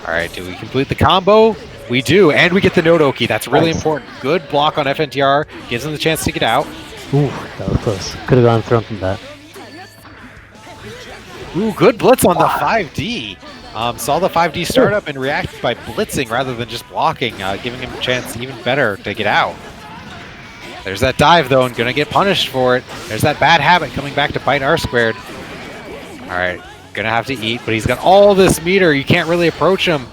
All right, do we complete the combo? We do, and we get the note Oki. That's really important. Good block on FNTR. Gives him the chance to get out. Ooh, that was close. Could have gone thrown from that. Ooh, good blitz on the 5D. Saw the 5D startup and reacted by blitzing rather than just blocking, giving him a chance even better to get out. There's that dive, though, and gonna get punished for it. There's that bad habit coming back to bite R Squared. All right, gonna have to eat, but he's got all this meter. You can't really approach him.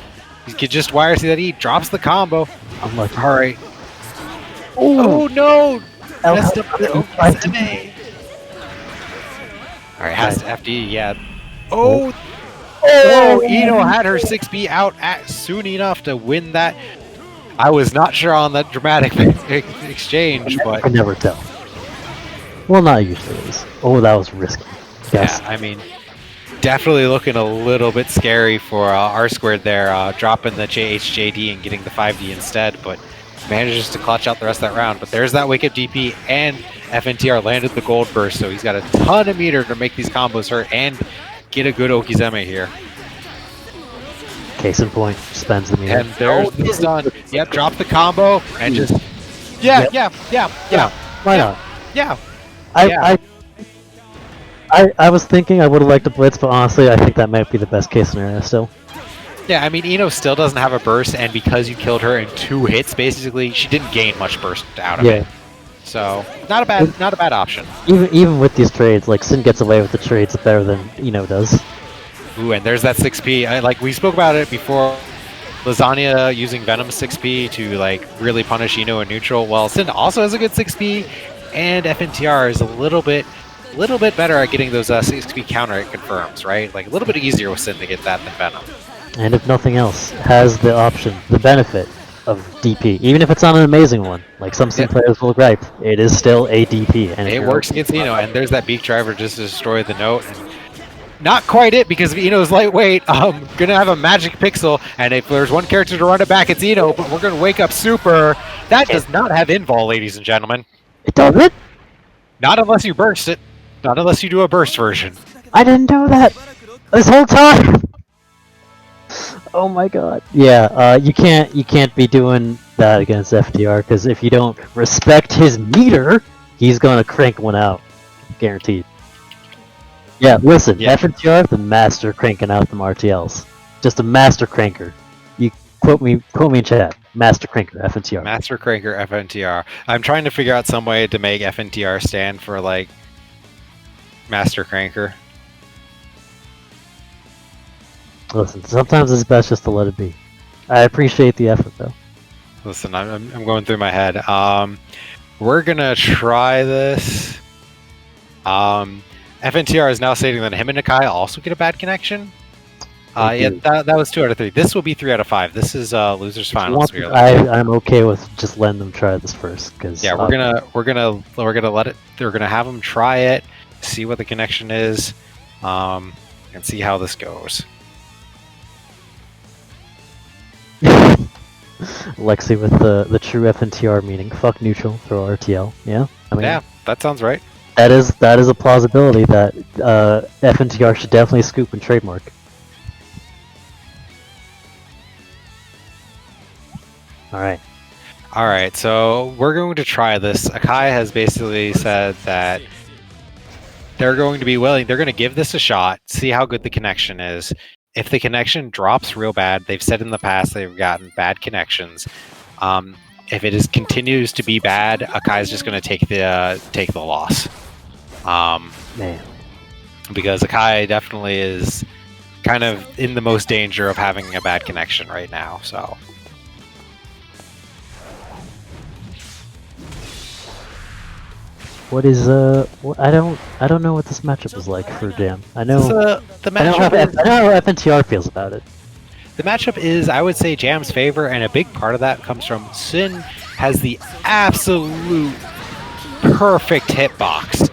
He could just wire see that eat. Drops the combo. Unlucky. All right. Oh, no! Messed up the Okizeme. All right, has to FD, yeah. Oh, Eno had her 6B out soon enough to win that. I was not sure on that dramatic exchange, but... I can never tell. Well, not usually is. Oh, that was risky. Yes. Yeah, I mean, definitely looking a little bit scary for R Squared there, dropping the JHJD and getting the 5D instead, but manages to clutch out the rest of that round. But there's that wake-up DP, and FNTR landed the gold burst, so he's got a ton of meter to make these combos hurt and get a good Okizeme here. Case in point, spends the meter. And there's the stun. Yep, drop the combo and just... Yeah. Why not? Yeah. I was thinking I would have liked a blitz, but honestly, I think that might be the best case scenario still. Yeah, I mean, Ino still doesn't have a burst, and because you killed her in 2 hits, basically, she didn't gain much burst out of Yeah. it. So, not a bad option. Even with these trades, like Sin gets away with the trades better than does. Ooh, and there's that 6P. Like we spoke about it before. Lasagna using Venom 6P to like really punish Ino in neutral. Well, Sin also has a good 6P, and FNTR is a little bit better at getting those 6P counter confirms, right? Like a little bit easier with Sin to get that than Venom. And if nothing else, has the option, the benefit of DP, even if it's not an amazing one. Like some Sin players will gripe, it is still a DP, and it works against Ino. And there's that beak driver just to destroy the note. And not quite it, because Ino's lightweight. Gonna have a magic pixel, and if there's one character to run it back, it's Ino. But we're gonna wake up Super. That does not have invul, ladies and gentlemen. It doesn't? Not unless you burst it. Not unless you do a burst version. I didn't know that this whole time. Oh my god. Yeah, you can't be doing that against FTR, because if you don't respect his meter, he's gonna crank one out, guaranteed. Yeah, listen, FNTR, the master cranking out them RTLs, just a master cranker. You quote me in chat. Master cranker, FNTR. Master cranker, FNTR. I'm trying to figure out some way to make FNTR stand for like master cranker. Listen, sometimes it's best just to let it be. I appreciate the effort, though. Listen, I'm going through my head. We're gonna try this. FNTR is now stating that him and Nakai also get a bad connection. Yeah, that was 2 out of 3. This will be 3 out of 5. This is losers finals. I'm okay with just letting them try this first, because yeah, we're gonna let it. We're gonna have them try it, see what the connection is, and see how this goes. Lexi with the true FNTR meaning. Fuck neutral, throw RTL. Yeah, I mean, yeah, that sounds right. That is a plausibility that FNTR should definitely scoop and trademark. All right, so we're going to try this. Akai has basically said that they're going to be willing. They're going to give this a shot, see how good the connection is. If the connection drops real bad, they've said in the past they've gotten bad connections. If it continues to be bad, Akai's just going to take the loss. Man, because Akai definitely is kind of in the most danger of having a bad connection right now. So. What is I don't know what this matchup is like for Jam. I know the matchup. I know how FNTR feels about it. The matchup is, I would say, Jam's favor, and a big part of that comes from Sin has the absolute perfect hitbox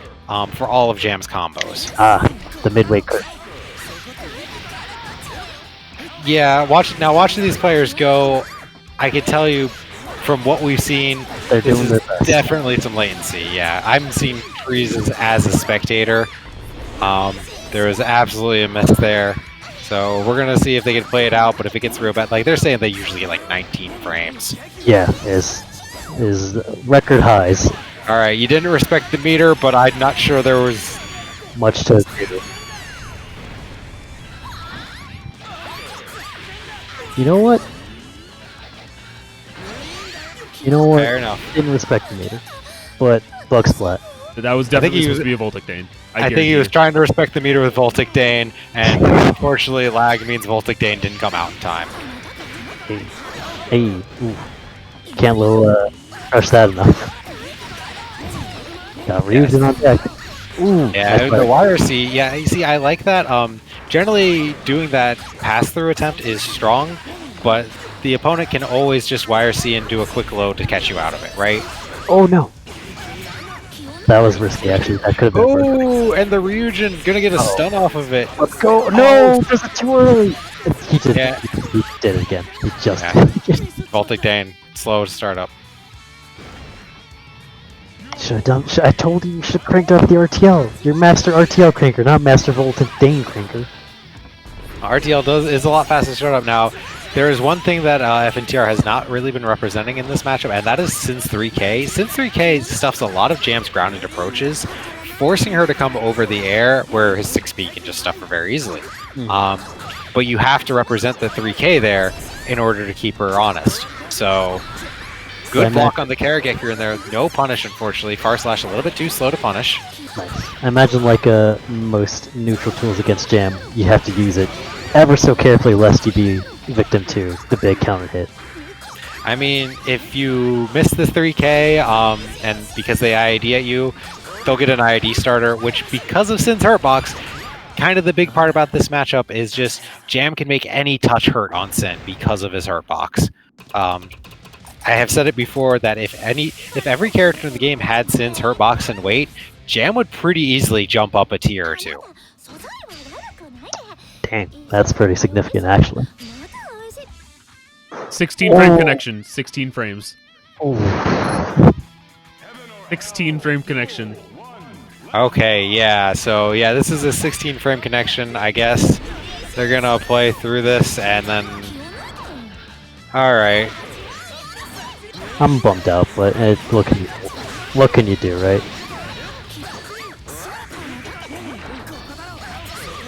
for all of Jam's combos. The midway curve. Yeah, watching these players go, I can tell you from what we've seen, they're doing their best. Definitely some latency. Yeah, I'm seeing freezes as a spectator. There was absolutely a miss there. So we're gonna see if they can play it out, but if it gets real bad, like they're saying they usually get like 19 frames. Yeah, is record highs. All right, you didn't respect the meter, but I'm not sure there was much to agree with. You know what? Fair enough. Didn't respect the meter, but bug splat. That was definitely supposed to be a Voltic Dane. I think he was trying to respect the meter with Voltic Dane, and unfortunately lag means Voltic Dane didn't come out in time. Hey, ooh. Can't low crush that enough. Got Ryujin on deck. Ooh, yeah, the wire C. Yeah, you see, I like that. Generally, doing that pass-through attempt is strong, but the opponent can always just wire C and do a quick load to catch you out of it, right? Oh no. That was risky, actually. That could have been perfect. Oh, and the Ryujin gonna get a stun off of it. Let's go. No, this is too early. He did it again. He just did it. Voltic Dane, slow startup. Should have done. I told you should have cranked up the RTL. You're Master RTL cranker, not Master Voltic Dane cranker. RTL is a lot faster startup now. There is one thing that FNTR has not really been representing in this matchup, and that is Sin's 3K. Sin's 3K stuffs a lot of Jam's grounded approaches forcing her to come over the air where his 6B can just stuff her very easily. But you have to represent the 3K there in order to keep her honest. So good block on the Karagekir in there. No punish, unfortunately. Far Slash a little bit too slow to punish. Nice. I imagine like most neutral tools against Jam, you have to use it ever so carefully lest you be victim to the big counter hit. I mean, if you miss the 3K, and because they IID at you, they'll get an IID starter, which because of Sin's Hurtbox, kind of the big part about this matchup is just Jam can make any touch hurt on Sin because of his Hurtbox. I have said it before that if every character in the game had Sin's Hurtbox and weight, Jam would pretty easily jump up a tier or two. Dang, that's pretty significant actually. 16 frame connection. 16 frames. Oh. 16 frame connection. Okay, yeah, so yeah, this is a 16 frame connection. I guess they're gonna play through this and then... Alright. I'm bummed out, but what can you do, right?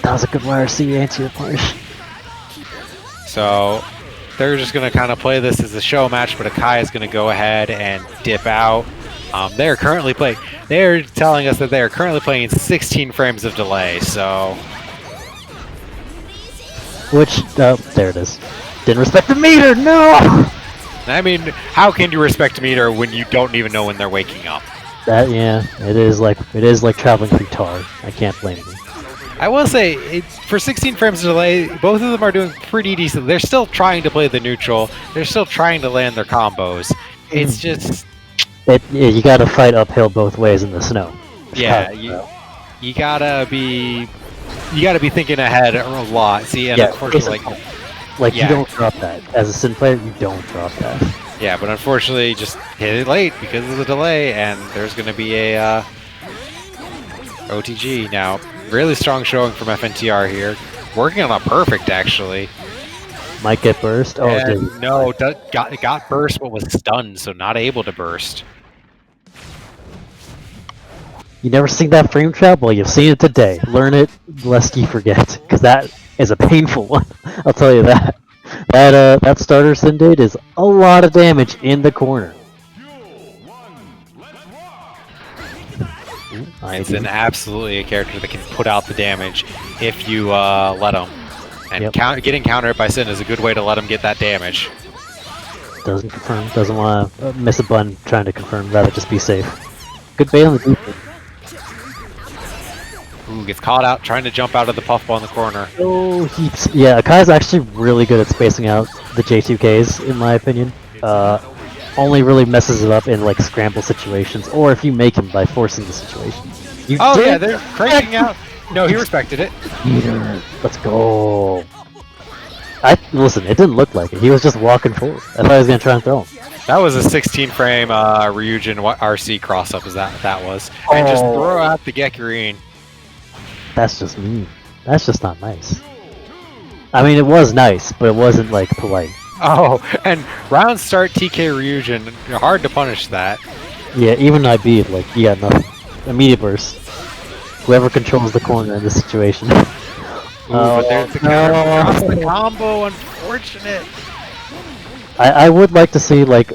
That was a good YRC to answer your punish. So they're just gonna kind of play this as a show match, but Akai is gonna go ahead and dip out. They're currently playing. They're telling us that they are currently playing in 16 frames of delay. So, which there it is. Didn't respect the meter. No. I mean, how can you respect a meter when you don't even know when they're waking up? That it is like traveling through tar. I can't blame them. I will say, for 16 frames of delay, both of them are doing pretty decent. They're still trying to play the neutral. They're still trying to land their combos. It's just... you gotta fight uphill both ways in the snow. Yeah, you gotta be thinking ahead a lot. See, and unfortunately, you don't drop that. As a Sin player, you don't drop that. Yeah, but unfortunately, just hit it late because of the delay, and there's gonna be a OTG now. Really strong showing from FNTR here. Working on a perfect, actually. Might get burst. Oh, and no, got burst, but was stunned, so not able to burst. You never seen that frame trap? Well, you've seen it today. Learn it, lest you forget, because that is a painful one. I'll tell you that. That starter Sin did is a lot of damage in the corner. It's absolutely a character that can put out the damage if you let him. And getting countered by Sin is a good way to let him get that damage. Doesn't confirm. Doesn't want to miss a button trying to confirm. Rather just be safe. Good bait on the defense. Ooh, gets caught out trying to jump out of the puffball in the corner. Oh, yeah, Akai's actually really good at spacing out the J2Ks, in my opinion. Only really messes it up in like scramble situations, or if you make him by forcing the situation. Yeah, they're cranking out. No, he respected it. Let's go. Listen, it didn't look like it. He was just walking forward. I thought he was gonna try and throw him. That was a 16 frame Ryujin RC cross up, as that was, and just throw out the Gekirin. That's just mean. That's just not nice. I mean, it was nice, but it wasn't like polite. Oh, and round start TK Ryujin, hard to punish that. Yeah, even IB, like, you got nothing. Immediate burst. Whoever controls the corner in this situation. But there's the counter across the combo, unfortunate. I would like to see, like,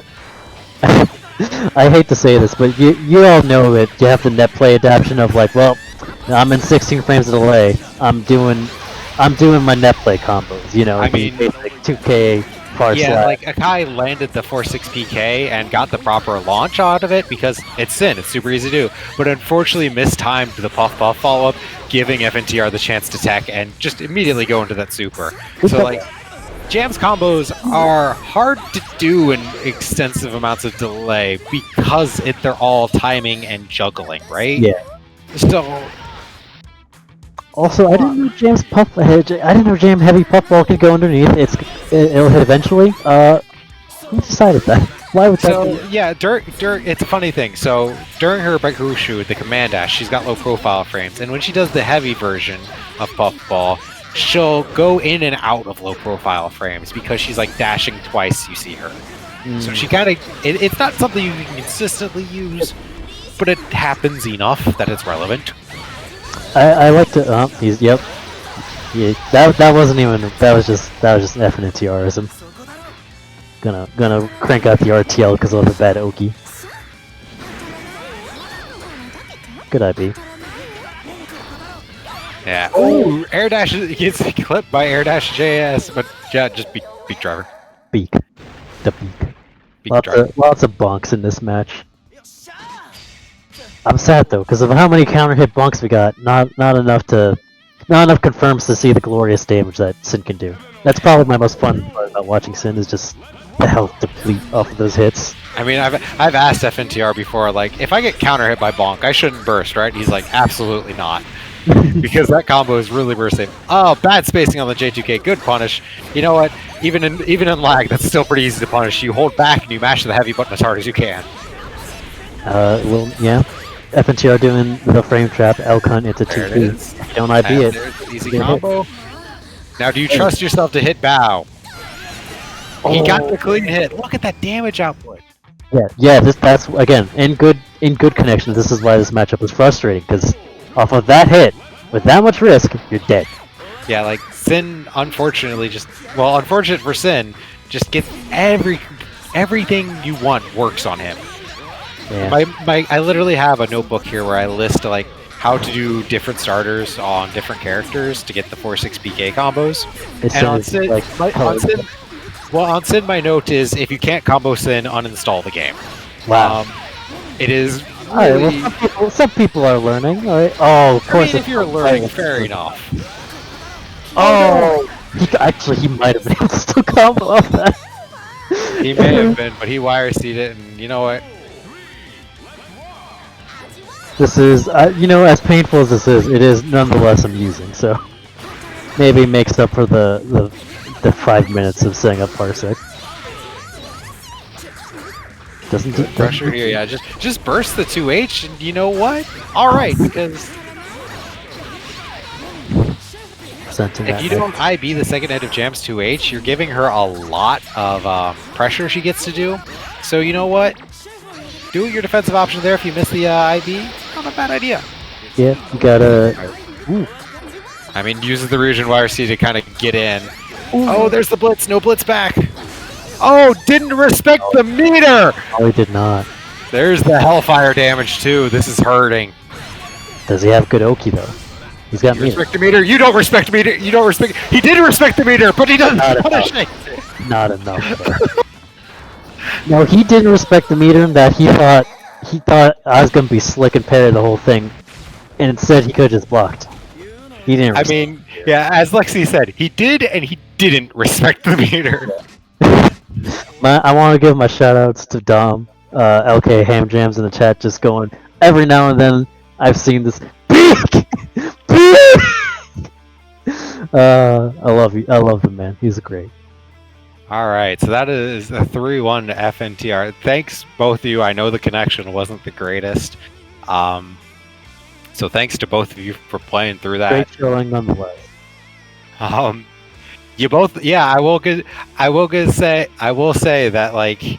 I hate to say this, but you all know that you have the net play adaptation of like, well, I'm in 16 frames of delay. I'm doing my net play combos. You know, I mean, like 2K. Yeah, like Akai landed the 4-6 PK and got the proper launch out of it because it's Sin, it's super easy to do. But unfortunately mistimed the puff follow-up, giving FNTR the chance to tech and just immediately go into that super. So like, Jam's combos are hard to do in extensive amounts of delay because they're all timing and juggling, right? Yeah. So... Also, I didn't know Jam's I didn't know Jam heavy puffball could go underneath. It'll hit eventually. Who decided that? Why would that? So yeah, it's a funny thing. So during her Bakushu, the command dash, she's got low profile frames, and when she does the heavy version of puffball, she'll go in and out of low profile frames because she's like dashing twice. You see her, so she kind of it's not something you can consistently use. but it happens enough that it's relevant. I like to. Yep. Yeah, that wasn't even. That was just FNTRism. Gonna crank out the RTL because of the bad Oki. Good IB. Yeah. Oh, air dash gets clipped by air dash JS, but yeah, just beat driver. Beak. The beak. Beat driver. Lots of bonks in this match. I'm sad though, because of how many counter hit bonks we got. Not enough confirms to see the glorious damage that Sin can do. That's probably my most fun part about watching Sin is just the health deplete off of those hits. I mean, I've asked FNTR before, like, if I get counter hit by bonk, I shouldn't burst, right? He's like, absolutely not. Because that combo is really bursting. Oh, bad spacing on the J2K. Good punish. You know what? Even in lag, that's still pretty easy to punish. You hold back and you mash the heavy button as hard as you can. Well, yeah. FNTR doing the frame trap, Elk Hunt into 2P. Don't IB it. There's an easy combo. Now, do you trust yourself to hit Bow? He got the clean hit. Look at that damage output. Yeah. That's again in good connection. This is why this matchup was frustrating because off of that hit with that much risk, you're dead. Yeah, like Sin, unfortunately, unfortunate for Sin, just gets everything you want works on him. Yeah. I literally have a notebook here where I list like how to do different starters on different characters to get the 4-6 PK combos. And on Sin, on Sin, my note is if you can't combo Sin, uninstall the game. Wow. It is really... well, some people are learning. All right. Oh, of course. I mean, if you're learning, fair enough. Oh, he might have been able to still combo off that. He may have been, but he wire seeded it, and you know what? This is, as painful as this is, it is nonetheless amusing. So maybe makes up for the 5 minutes of setting up Parsec. Doesn't pressure here? Yeah, just burst the 2H, and you know what? All right, because if you don't IB the second head of Jam's 2H, you're giving her a lot of pressure she gets to do. So you know what? Do your defensive option there if you miss the IB. Not a bad idea. Yeah, you gotta... Ooh. I mean, uses the Ryujin YRC to kind of get in. Ooh. Oh, there's the blitz. No blitz back. Oh, didn't respect the meter! Oh, he did not. There's the Hellfire damage, too. This is hurting. Does he have good Oki, though? He's got meter. Respect the meter. You don't respect meter. You don't respect... He did respect the meter, but he doesn't punish it. Not enough. No, he didn't respect the meter in that he thought I was gonna be slick and parry the whole thing, and instead he could have just blocked. He didn't. I mean, yeah, as Lexi said, he did and he didn't respect the meter. I want to give my shout outs to Dom, LK Ham Jams in the chat, just going every now and then. I've seen this. I love you. I love the man. He's great. All right, so that is a 3-1 to FNTR. Thanks, both of you. I know the connection wasn't the greatest. So thanks to both of you for playing through that. Great showing nonetheless. You both, yeah. I will say that, like,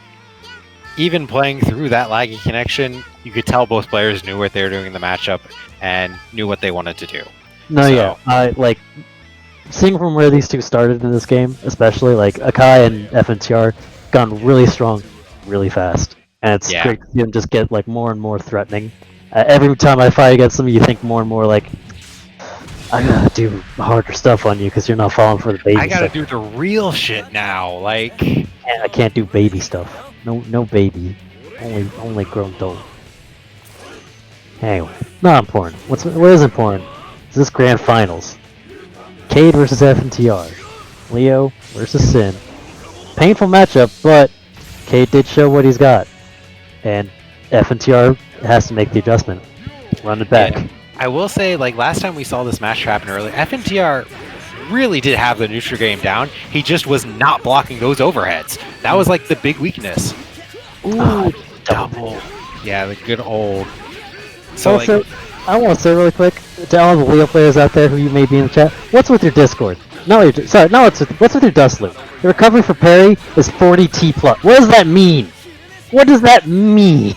even playing through that laggy connection, you could tell both players knew what they were doing in the matchup and knew what they wanted to do. No, yeah, like seeing from where these two started in this game, especially like Akai and FNTR, gone really strong, really fast, and it's great to see them just get like more and more threatening. Every time I fight against them, you think more and more like, I gotta do harder stuff on you because you're not falling for the baby stuff. I gotta do the real shit now, like... I can't do baby stuff. No baby. Only grown adult. Anyway, not important. What is important is this grand finals. Cade versus FNTR. Leo versus Sin. Painful matchup, but Cade did show what he's got. And FNTR has to make the adjustment. Run it back. Yeah. I will say, like, last time we saw this match happen earlier, FNTR really did have the neutral game down. He just was not blocking those overheads. That was, like, the big weakness. Ooh, double. Yeah, the good old... So, also, like, I want to say really quick to all the Leo players out there who you may be in the chat, what's with your Discord? What's with your dust loop? The recovery for parry is 40 T+. What does that mean? What does that mean?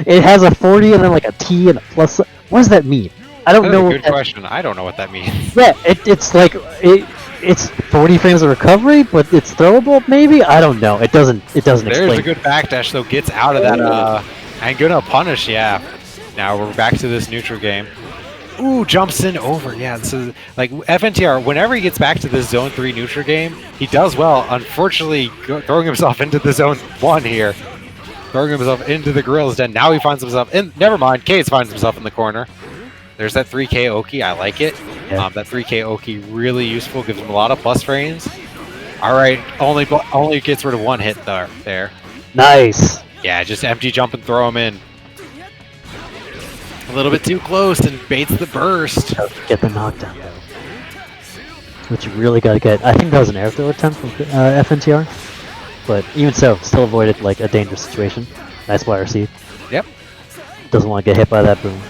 It has a 40 and then like a T and a plus. What does that mean? I don't That's know. a What good that, question. I don't know what that means. yeah, it's like it's 40 frames of recovery, but it's throwable. Maybe I don't know. It doesn't There's explain. a good backdash though. Gets out of that. And gonna punish. Yeah. Now we're back to this neutral game. Ooh, jumps in over. Yeah, this is like FNTR. Whenever he gets back to this zone 3 neutral game, he does well. Unfortunately, throwing himself into the zone 1 here, throwing himself into the Gorilla's Den. Now he finds himself in. Never mind, Case finds himself in the corner. There's that 3K Oki. I like it. Yeah. That 3K Oki really useful. Gives him a lot of plus frames. All right, only gets rid of 1 hit there. Nice. Yeah, just empty jump and throw him in. A little bit too close and baits the burst. Get the knockdown though. Which you really gotta get. I think that was an air throw attempt from FNTR. But even so, still avoided like a dangerous situation. Nice YRC. Yep. Doesn't want to get hit by that boom.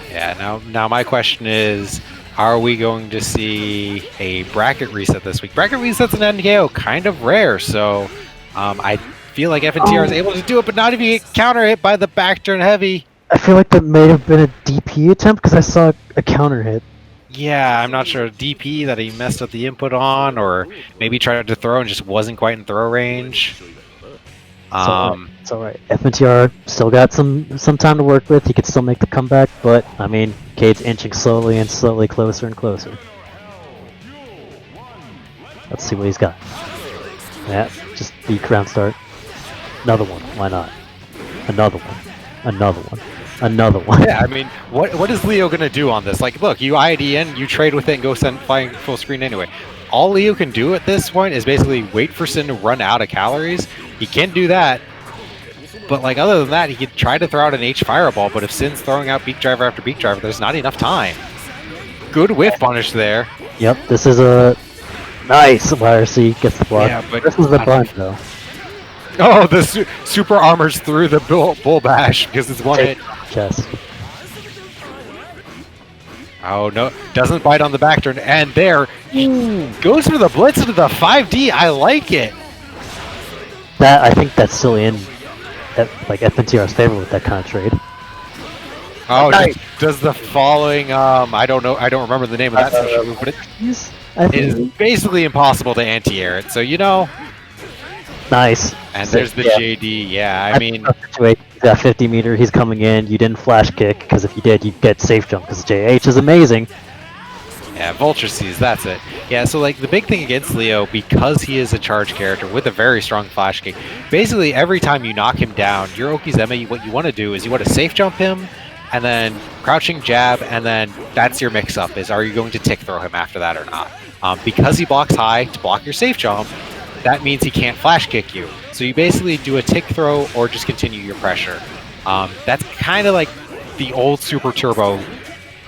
Yeah, now my question is, are we going to see a bracket reset this week? Bracket resets in NKO kind of rare, so I feel like FNTR is able to do it, but not if you get counter hit by the back turn heavy. I feel like that may have been a DP attempt because I saw a counter hit. Yeah, I'm not sure. DP that he messed up the input on, or maybe tried to throw and just wasn't quite in throw range. It's alright. FNTR still got some time to work with. He could still make the comeback, but I mean, Cade's inching slowly and slowly closer and closer. Let's see what he's got. Yeah, just beat ground start. Another one. Why not? Another one. Another one. Another one. Yeah, I mean, what is Leo gonna do on this? Like, look, you ID in, you trade with it, and go send flying full screen anyway. All Leo can do at this point is basically wait for Sin to run out of calories. He can do that, but like other than that, he could try to throw out an H fireball. But if Sin's throwing out beak driver after beak driver, there's not enough time. Good whiff punish there. Yep, this is a nice YRC gets the block. Yeah, but this is the bunch though. Oh, the super armors through the bull bash because it's one hit. Chest. Oh no, doesn't bite on the back turn, and there goes for the blitz into the 5D. I like it. That I think that's still in like FNTR's favor with that kind of trade. Oh, Nice. does the following? I don't know. I don't remember the name of that special move, but it is basically impossible to anti-air it. So you know. Nice. And there's the JD. Yeah, I mean, he's got 50 meter. He's coming in. You didn't flash kick because if you did, you'd get safe jump because JH is amazing. yeah, Vulture sees. That's it. Yeah. So like the big thing against Leo, because he is a charge character with a very strong flash kick. Basically, every time you knock him down, your Okizeme, what you want to do is you want to safe jump him, and then crouching jab, and then that's your mix-up. Is are you going to tick throw him after that or not? Because he blocks high to block your safe jump. That means he can't flash kick you. So you basically do a tick throw or just continue your pressure. That's kind of like the old Super Turbo,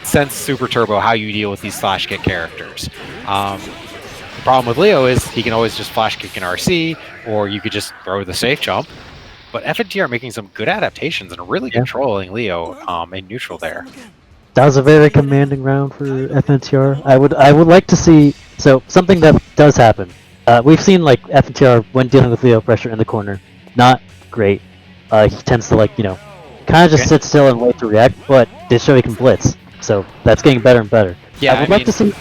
since Super Turbo, how you deal with these flash kick characters. The problem with Leo is he can always just flash kick an RC, or you could just throw the safe jump. But FNT are making some good adaptations and really controlling Leo in neutral there. That was a very commanding round for FNTR. I would like to see something that does happen. We've seen like FNTR when dealing with Leo pressure in the corner, not great. He tends to kind of just sit still and wait to react, but this show he can blitz, so that's getting better and better. Yeah, I would like to see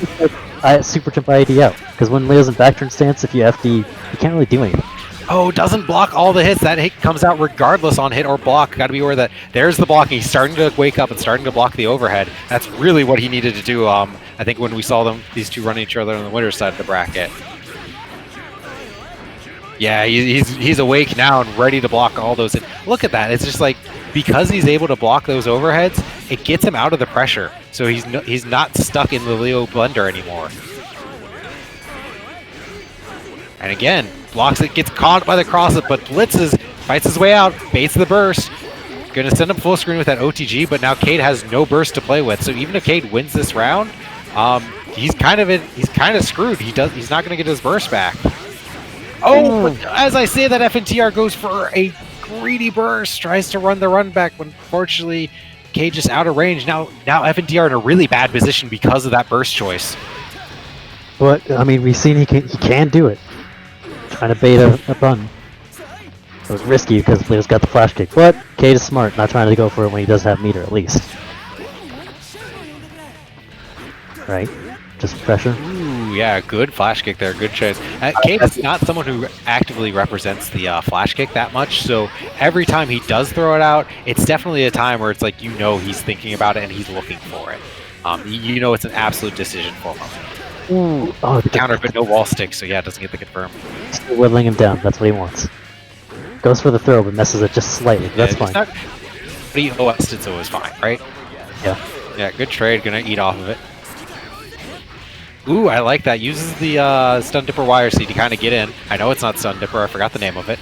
super jump IED out, because when Leo's in back turn stance, if you FD, you can't really do anything. Oh, doesn't block all the hits. That hit comes out regardless on hit or block. Got to be aware that there's the blocking. He's starting to wake up and starting to block the overhead. That's really what he needed to do. I think when we saw these two running each other on the winner's side of the bracket. Yeah, he's awake now and ready to block all those. Look at that. It's just like, because he's able to block those overheads, it gets him out of the pressure. So he's not stuck in the Leo blender anymore. And again, blocks it, gets caught by the cross, but blitzes, fights his way out, baits the burst. Gonna send him full screen with that OTG, but now Cade has no burst to play with. So even if Cade wins this round, he's kind of screwed. He's not gonna get his burst back. Oh, but as I say that, FNTR goes for a greedy burst, tries to run the run back, but unfortunately, Cade just out of range. Now FNTR in a really bad position because of that burst choice. But I mean, we've seen he can do it. Trying to bait a bun. It was risky because Leo's got the flash kick, but Cade is smart, not trying to go for it when he does have meter at least. Right? Just pressure. Ooh, yeah, good flash kick there, good choice. Cade is not someone who actively represents the flash kick that much, so every time he does throw it out, it's definitely a time where it's like he's thinking about it and he's looking for it. It's an absolute decision for him. Ooh. Oh, the Counter, but no wall stick, so yeah, it doesn't get the confirm. Still whittling him down, that's what he wants. Goes for the throw, but messes it just slightly, but that's fine. But he OS'd it, so it was fine, right? Yeah. Yeah, good trade, gonna eat off of it. Ooh, I like that. Uses the Stun Dipper wire seed to kind of get in. I know it's not Stun Dipper, I forgot the name of it.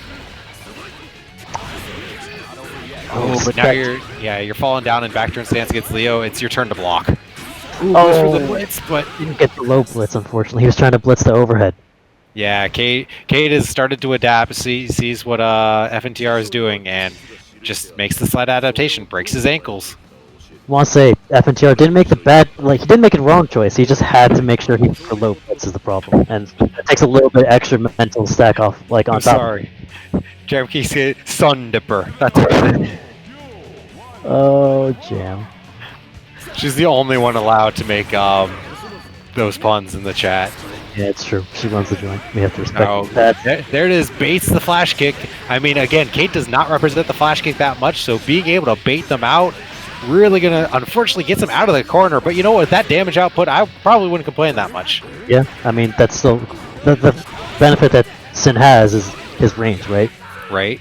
Oh, but now you're falling down in back turn stance against Leo. It's your turn to block. Ooh, goes for the blitz, but didn't get the low blitz, unfortunately. He was trying to blitz the overhead. Yeah, Cade has started to adapt, sees what FNTR is doing, and just makes the slight adaptation, breaks his ankles. I want to say FNTR didn't make the he didn't make a wrong choice. He just had to make sure he for low blitz is the problem, and it takes a little bit extra mental stack off, on top. Sorry, Jam keeps saying Sun Dipper. That's it. Oh, Jam. She's the only one allowed to make those puns in the chat. Yeah, it's true. She runs the joint. We have to respect that. There it is. Baits the flash kick. I mean, again, Cade does not represent the flash kick that much, so being able to bait them out really gonna, unfortunately, get them out of the corner. But you know what? That damage output, I probably wouldn't complain that much. Yeah, I mean, that's still the benefit that Sin has is his range, right? Right.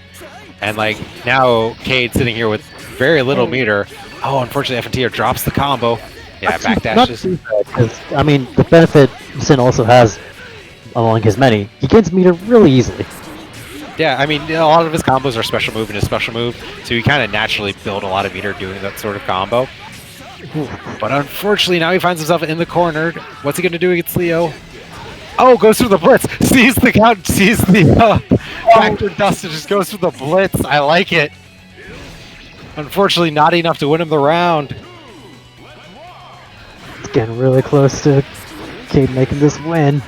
And like now, Cade sitting here with very little meter. Oh, unfortunately, FNTR drops the combo. Yeah, backdashes. Because I mean, the benefit Sin also has, among his many, he gains meter really easily. Yeah, I mean, a lot of his combos are special move and his special move, so he kind of naturally built a lot of meter doing that sort of combo. But unfortunately, now he finds himself in the corner. What's he going to do against Leo? Oh, goes through the blitz. Sees the count. Sees the factor dust and just goes through the blitz. I like it. Unfortunately, not enough to win him the round. It's getting really close to Cade making this win.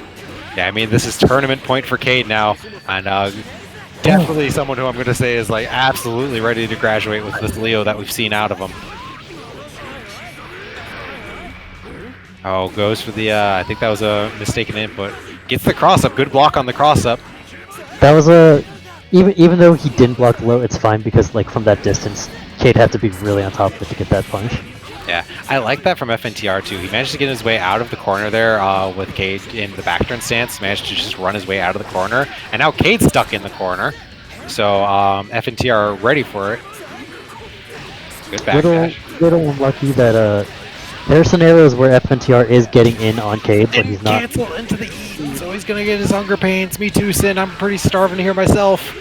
Yeah, I mean, this is tournament point for Cade now, and definitely someone who I'm going to say is like absolutely ready to graduate with this Leo that we've seen out of him. Oh, goes for the, I think that was a mistaken input. Gets the cross-up, good block on the cross-up. That was even though he didn't block low, it's fine because like from that distance, Cade had to be really on top of it to get that punish. Yeah, I like that from FNTR too. He managed to get his way out of the corner there with Cade in the back turn stance, managed to just run his way out of the corner, and now Cade's stuck in the corner. So FNTR are ready for it. Good backdash. Little unlucky that there are scenarios where FNTR is getting in on Cade, but he's not. Cancel into the eat, so he's gonna get his hunger pains. Me too, Sin. I'm pretty starving here myself.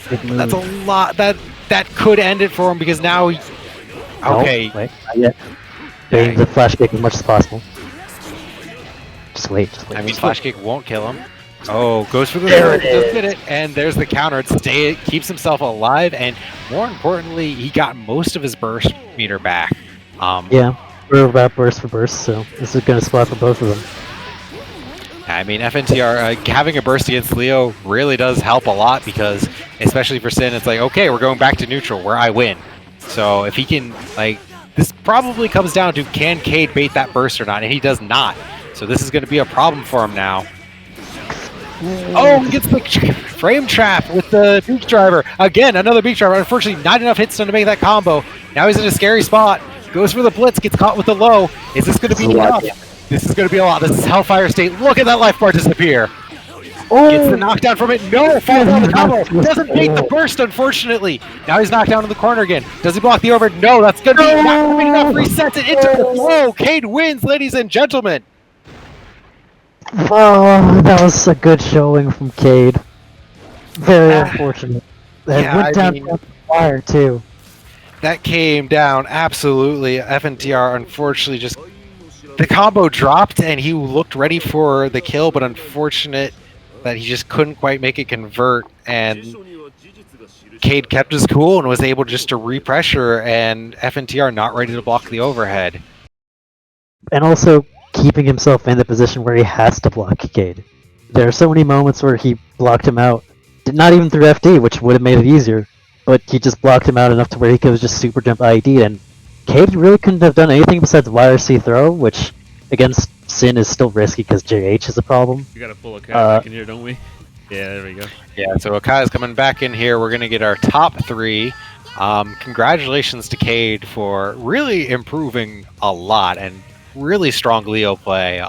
That's a lot. That could end it for him because now he. Okay. No, wait, not yet. Baiting the flash kick as much as possible. Just wait. I mean, flash kick won't kill him. Oh, goes for the there third, does get it, and there's the counter. It keeps himself alive, and more importantly, he got most of his burst meter back. Yeah, we're about burst for burst, so this is going to spot for both of them. I mean, FNTR having a burst against Leo really does help a lot because, especially for Sin, it's like, okay, we're going back to neutral where I win. So if he can, like, this probably comes down to can Cade bait that burst or not, and he does not. So this is going to be a problem for him now. Oh, he gets the frame trap with the beak driver. Again, another beak driver. Unfortunately, not enough hit stun to make that combo. Now he's in a scary spot. Goes for the blitz, gets caught with the low. Is this going to be enough? This is going to be a lot. This is Hellfire State. Look at that life bar disappear. Oh. Gets the knockdown from it. No, falls on the combo. Doesn't make the burst, unfortunately. Now he's knocked down in the corner again. Does he block the overhead? No, that's going to be not coming enough. Resets it into the low. Cade wins, ladies and gentlemen. Oh, that was a good showing from Cade. Very unfortunate. That went down the wire, too. That came down, absolutely. FNTR, unfortunately, just... The combo dropped, and he looked ready for the kill, but unfortunate that he just couldn't quite make it convert, and Cade kept his cool and was able just to repressure, and FNTR not ready to block the overhead. And also keeping himself in the position where he has to block Cade. There are so many moments where he blocked him out not even through FD, which would have made it easier. But he just blocked him out enough to where he could just super jump IED, and Cade really couldn't have done anything besides YRC throw, which against Sin is still risky because JH is a problem. We gotta pull a cat back in here, don't we? Yeah, there we go. Yeah, so Akai's coming back in here. We're going to get our top 3. Congratulations to Cade for really improving a lot and really strong Leo play.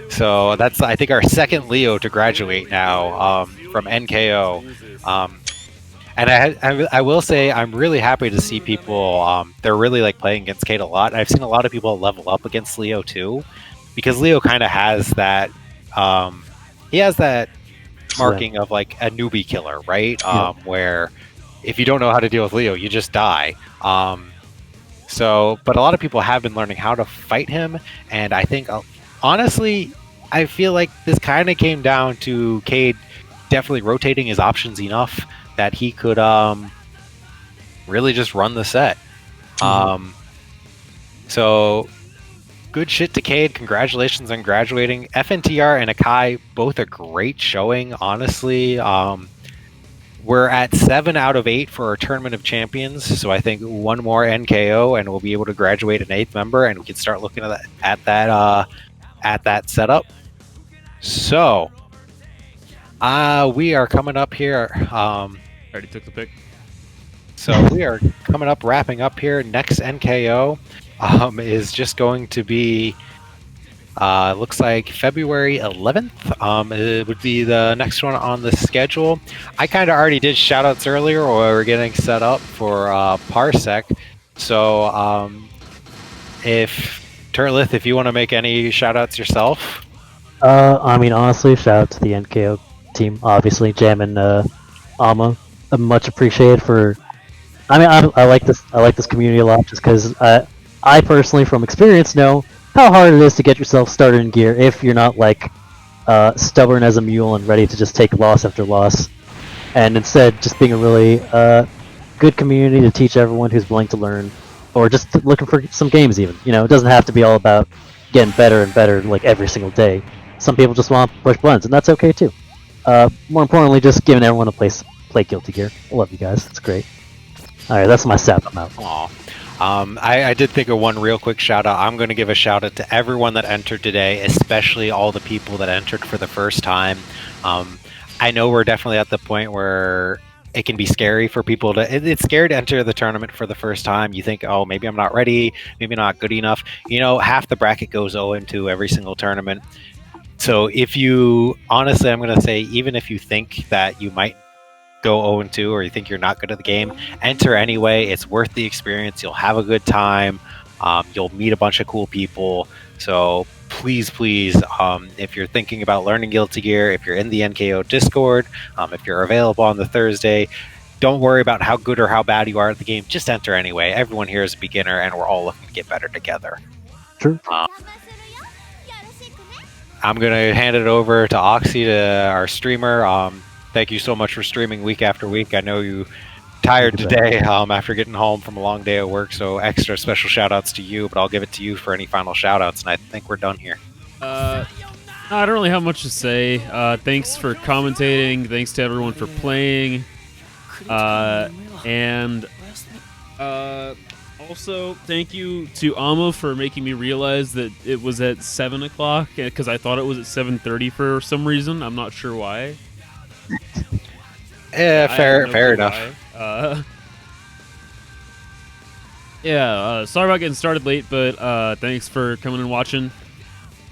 So that's, I think, our second Leo to graduate now from NKO. And I will say I'm really happy to see people, they're really like playing against Cade a lot. I've seen a lot of people level up against Leo too, because Leo kind of has that, he has that marking of like a newbie killer, right? Where if you don't know how to deal with Leo, you just die. But a lot of people have been learning how to fight him, and I think honestly, I feel like this kind of came down to Cade definitely rotating his options enough that he could really just run the set. So good shit to Cade. Congratulations on graduating. FNTR and Akai, both a great showing, honestly. We're at 7 out of 8 for our Tournament of Champions, so I think one more NKO and we'll be able to graduate an 8th member, and we can start looking at that setup. So we are coming up here. Already took the pick. So we are coming up, wrapping up here. Next NKO is just going to be, looks like February 11th. It would be the next one on the schedule. I kind of already did shoutouts earlier, or we're getting set up for Parsec. So if Turtlith, if you want to make any shoutouts yourself. I mean, honestly, shout out to the NKO team. Obviously, Jam and Ama, much appreciated for. I mean, I like this. I like this community a lot, just because I personally, from experience, know how hard it is to get yourself started in gear if you're not like stubborn as a mule and ready to just take loss after loss, and instead just being a really good community to teach everyone who's willing to learn, or just looking for some games. Even, you know, it doesn't have to be all about getting better and better like every single day. Some people just want to push buttons, and that's okay too. More importantly, just giving everyone a place play Guilty Gear. I love you guys. It's great. All right, that's my sap. I'm out. I did think of one real quick shout out. I'm going to give a shout out to everyone that entered today, especially all the people that entered for the first time. I know we're definitely at the point where it can be scary for people to. It's scary to enter the tournament for the first time. You think, oh, maybe I'm not ready, maybe not good enough. You know, half the bracket goes 0-2 every single tournament. So if you, honestly, I'm going to say, even if you think that you might go 0-2 or you think you're not good at the game, enter anyway. It's worth the experience. You'll have a good time. You'll meet a bunch of cool people. So please, if you're thinking about learning Guilty Gear, if you're in the NKO Discord, if you're available on the Thursday, don't worry about how good or how bad you are at the game. Just enter anyway. Everyone here is a beginner, and we're all looking to get better together. True. I'm going to hand it over to Oxy, to our streamer. Thank you so much for streaming week after week. I know you tired today after getting home from a long day at work, so extra special shout-outs to you, but I'll give it to you for any final shout-outs, and I think we're done here. I don't really have much to say. Thanks for commentating. Thanks to everyone for playing. Also, thank you to Ama for making me realize that it was at 7 o'clock, because I thought it was at 7:30 for some reason. I'm not sure why. Yeah, fair enough. Sorry about getting started late, but thanks for coming and watching.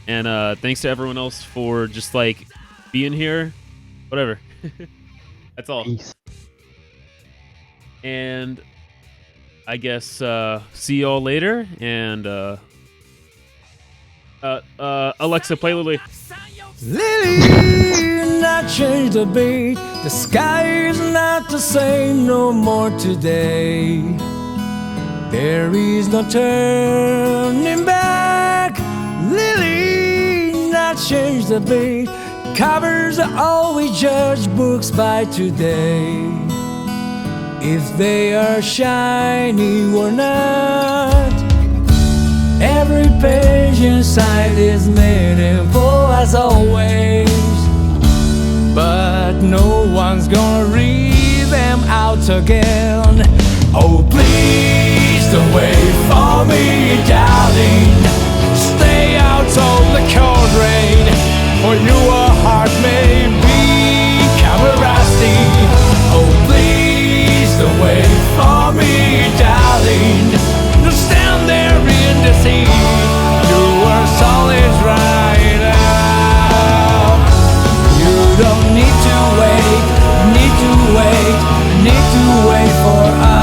And thanks to everyone else for just, like, being here. Whatever. That's all. Peace. And I guess see y'all later, and Alexa, play Lily. Lily, not change the beat. The sky is not the same no more today. There is no turning back. Lily, not change the beat. Covers are all we judge books by today. If they are shiny or not, every page inside is meaningful as always. but no one's gonna read them out again. Oh, please don't wait for me, darling. Stay out of the cold rain, for your heart may become rusty. Oh, please don't wait for me, darling. Don't stand there in the sea. Your soul is right now. You don't need to wait, need to wait, need to wait for us.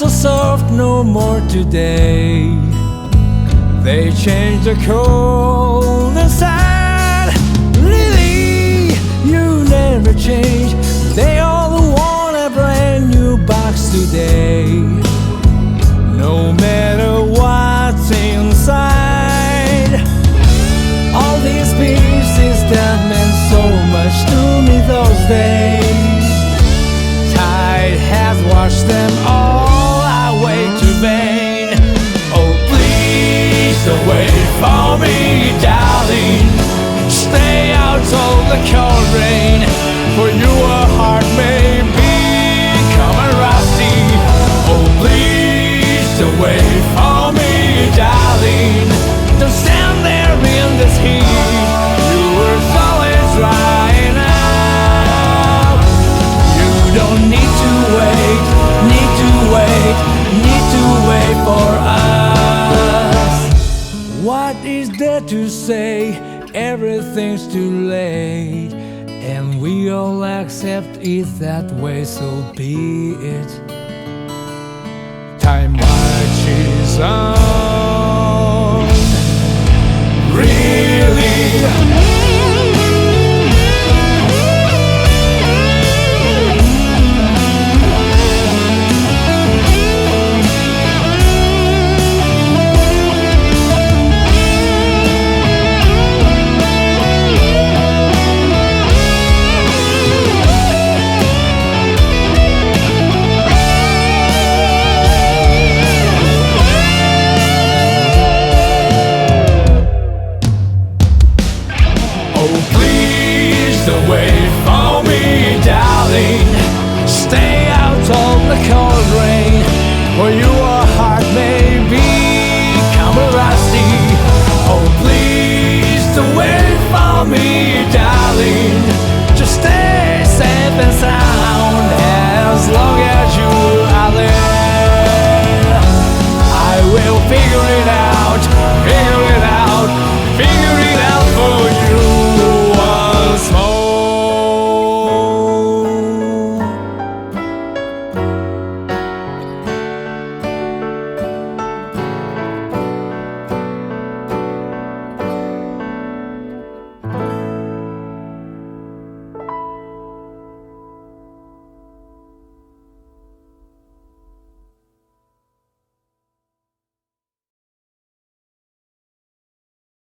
Soft no more today. They change the cold and sad. Really, you never change. They all want a brand new box today. No matter what's inside, all these pieces that meant so much to me those days, tide has washed them all way to vain. Oh, please don't wait for me, darling. Stay out of the cold rain, for your heart may become rusty. Oh, please don't wait for me, darling. Don't stand there in this heat. Your soul is right now. You don't need to wait, need to wait, need to wait for us. What is there to say? Everything's too late, and we all accept it that way, so be it. Time marches on.